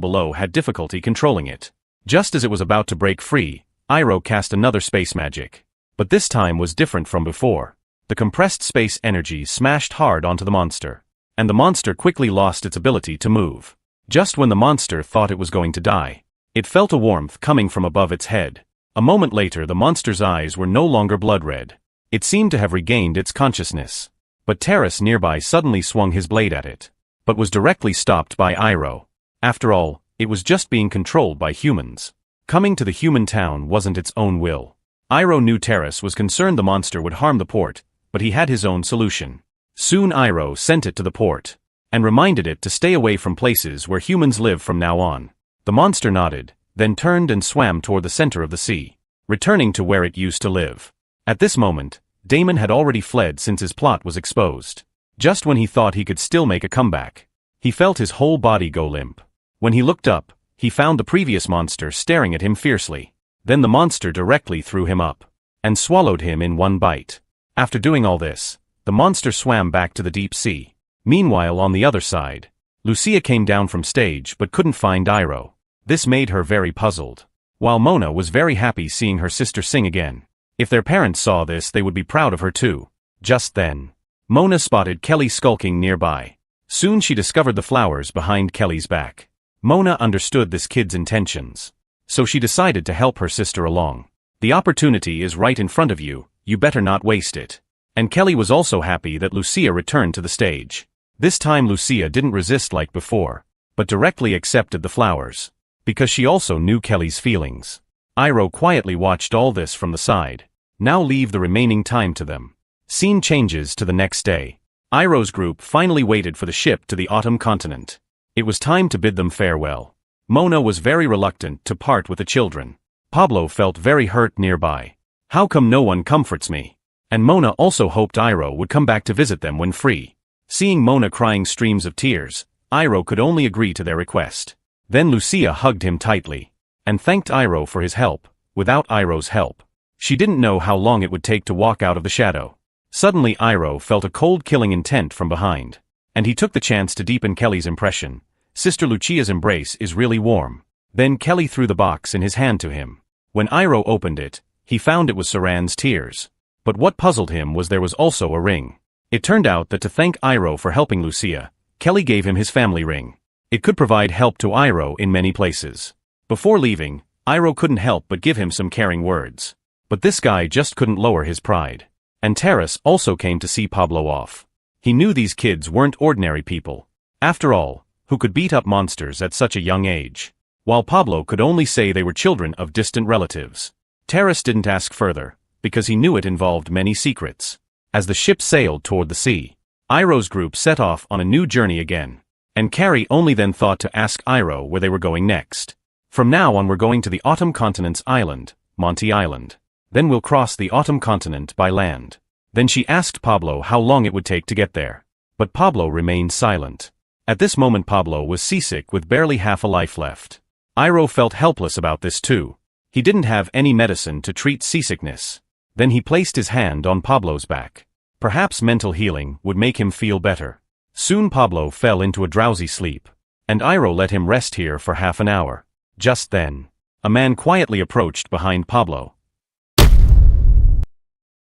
below had difficulty controlling it. Just as it was about to break free, Iroh cast another space magic. But this time was different from before. The compressed space energy smashed hard onto the monster. And the monster quickly lost its ability to move. Just when the monster thought it was going to die, it felt a warmth coming from above its head. A moment later the monster's eyes were no longer blood red. It seemed to have regained its consciousness. But Terrace nearby suddenly swung his blade at it, but was directly stopped by Iroh. After all, it was just being controlled by humans. Coming to the human town wasn't its own will. Iroh knew Terrace was concerned the monster would harm the port, but he had his own solution. Soon Iroh sent it to the port, and reminded it to stay away from places where humans live from now on. The monster nodded, then turned and swam toward the center of the sea, returning to where it used to live. At this moment, Damon had already fled since his plot was exposed. Just when he thought he could still make a comeback, he felt his whole body go limp. When he looked up, he found the previous monster staring at him fiercely. Then the monster directly threw him up, and swallowed him in one bite. After doing all this, the monster swam back to the deep sea. Meanwhile on the other side, Lucia came down from stage but couldn't find Iroh. This made her very puzzled. While Mona was very happy seeing her sister sing again. If their parents saw this they would be proud of her too. Just then, Mona spotted Kelly skulking nearby. Soon she discovered the flowers behind Kelly's back. Mona understood this kid's intentions, so she decided to help her sister along. The opportunity is right in front of you, you better not waste it. And Kelly was also happy that Lucia returned to the stage. This time Lucia didn't resist like before, but directly accepted the flowers, because she also knew Kelly's feelings. Iroh quietly watched all this from the side. Now leave the remaining time to them. Scene changes to the next day. Iroh's group finally waited for the ship to the autumn continent. It was time to bid them farewell. Mona was very reluctant to part with the children. Pablo felt very hurt nearby. How come no one comforts me? And Mona also hoped Iroh would come back to visit them when free. Seeing Mona crying streams of tears, Iroh could only agree to their request. Then Lucia hugged him tightly, and thanked Iroh for his help. Without Iroh's help, she didn't know how long it would take to walk out of the shadow. Suddenly Iroh felt a cold killing intent from behind, and he took the chance to deepen Kelly's impression. Sister Lucia's embrace is really warm. Then Kelly threw the box in his hand to him. When Iroh opened it, he found it was Saran's tears. But what puzzled him was there was also a ring. It turned out that to thank Iroh for helping Lucia, Kelly gave him his family ring. It could provide help to Iroh in many places. Before leaving, Iroh couldn't help but give him some caring words. But this guy just couldn't lower his pride. And Terrace also came to see Pablo off. He knew these kids weren't ordinary people. After all, who could beat up monsters at such a young age? While Pablo could only say they were children of distant relatives. Terrace didn't ask further, because he knew it involved many secrets. As the ship sailed toward the sea, Iroh's group set off on a new journey again. And Carrie only then thought to ask Iroh where they were going next. From now on we're going to the Autumn Continent's island, Monty Island. Then we'll cross the Autumn Continent by land. Then she asked Pablo how long it would take to get there. But Pablo remained silent. At this moment Pablo was seasick with barely half a life left. Iro felt helpless about this too. He didn't have any medicine to treat seasickness. Then he placed his hand on Pablo's back. Perhaps mental healing would make him feel better. Soon Pablo fell into a drowsy sleep, and Iro let him rest here for half an hour. Just then, a man quietly approached behind Pablo.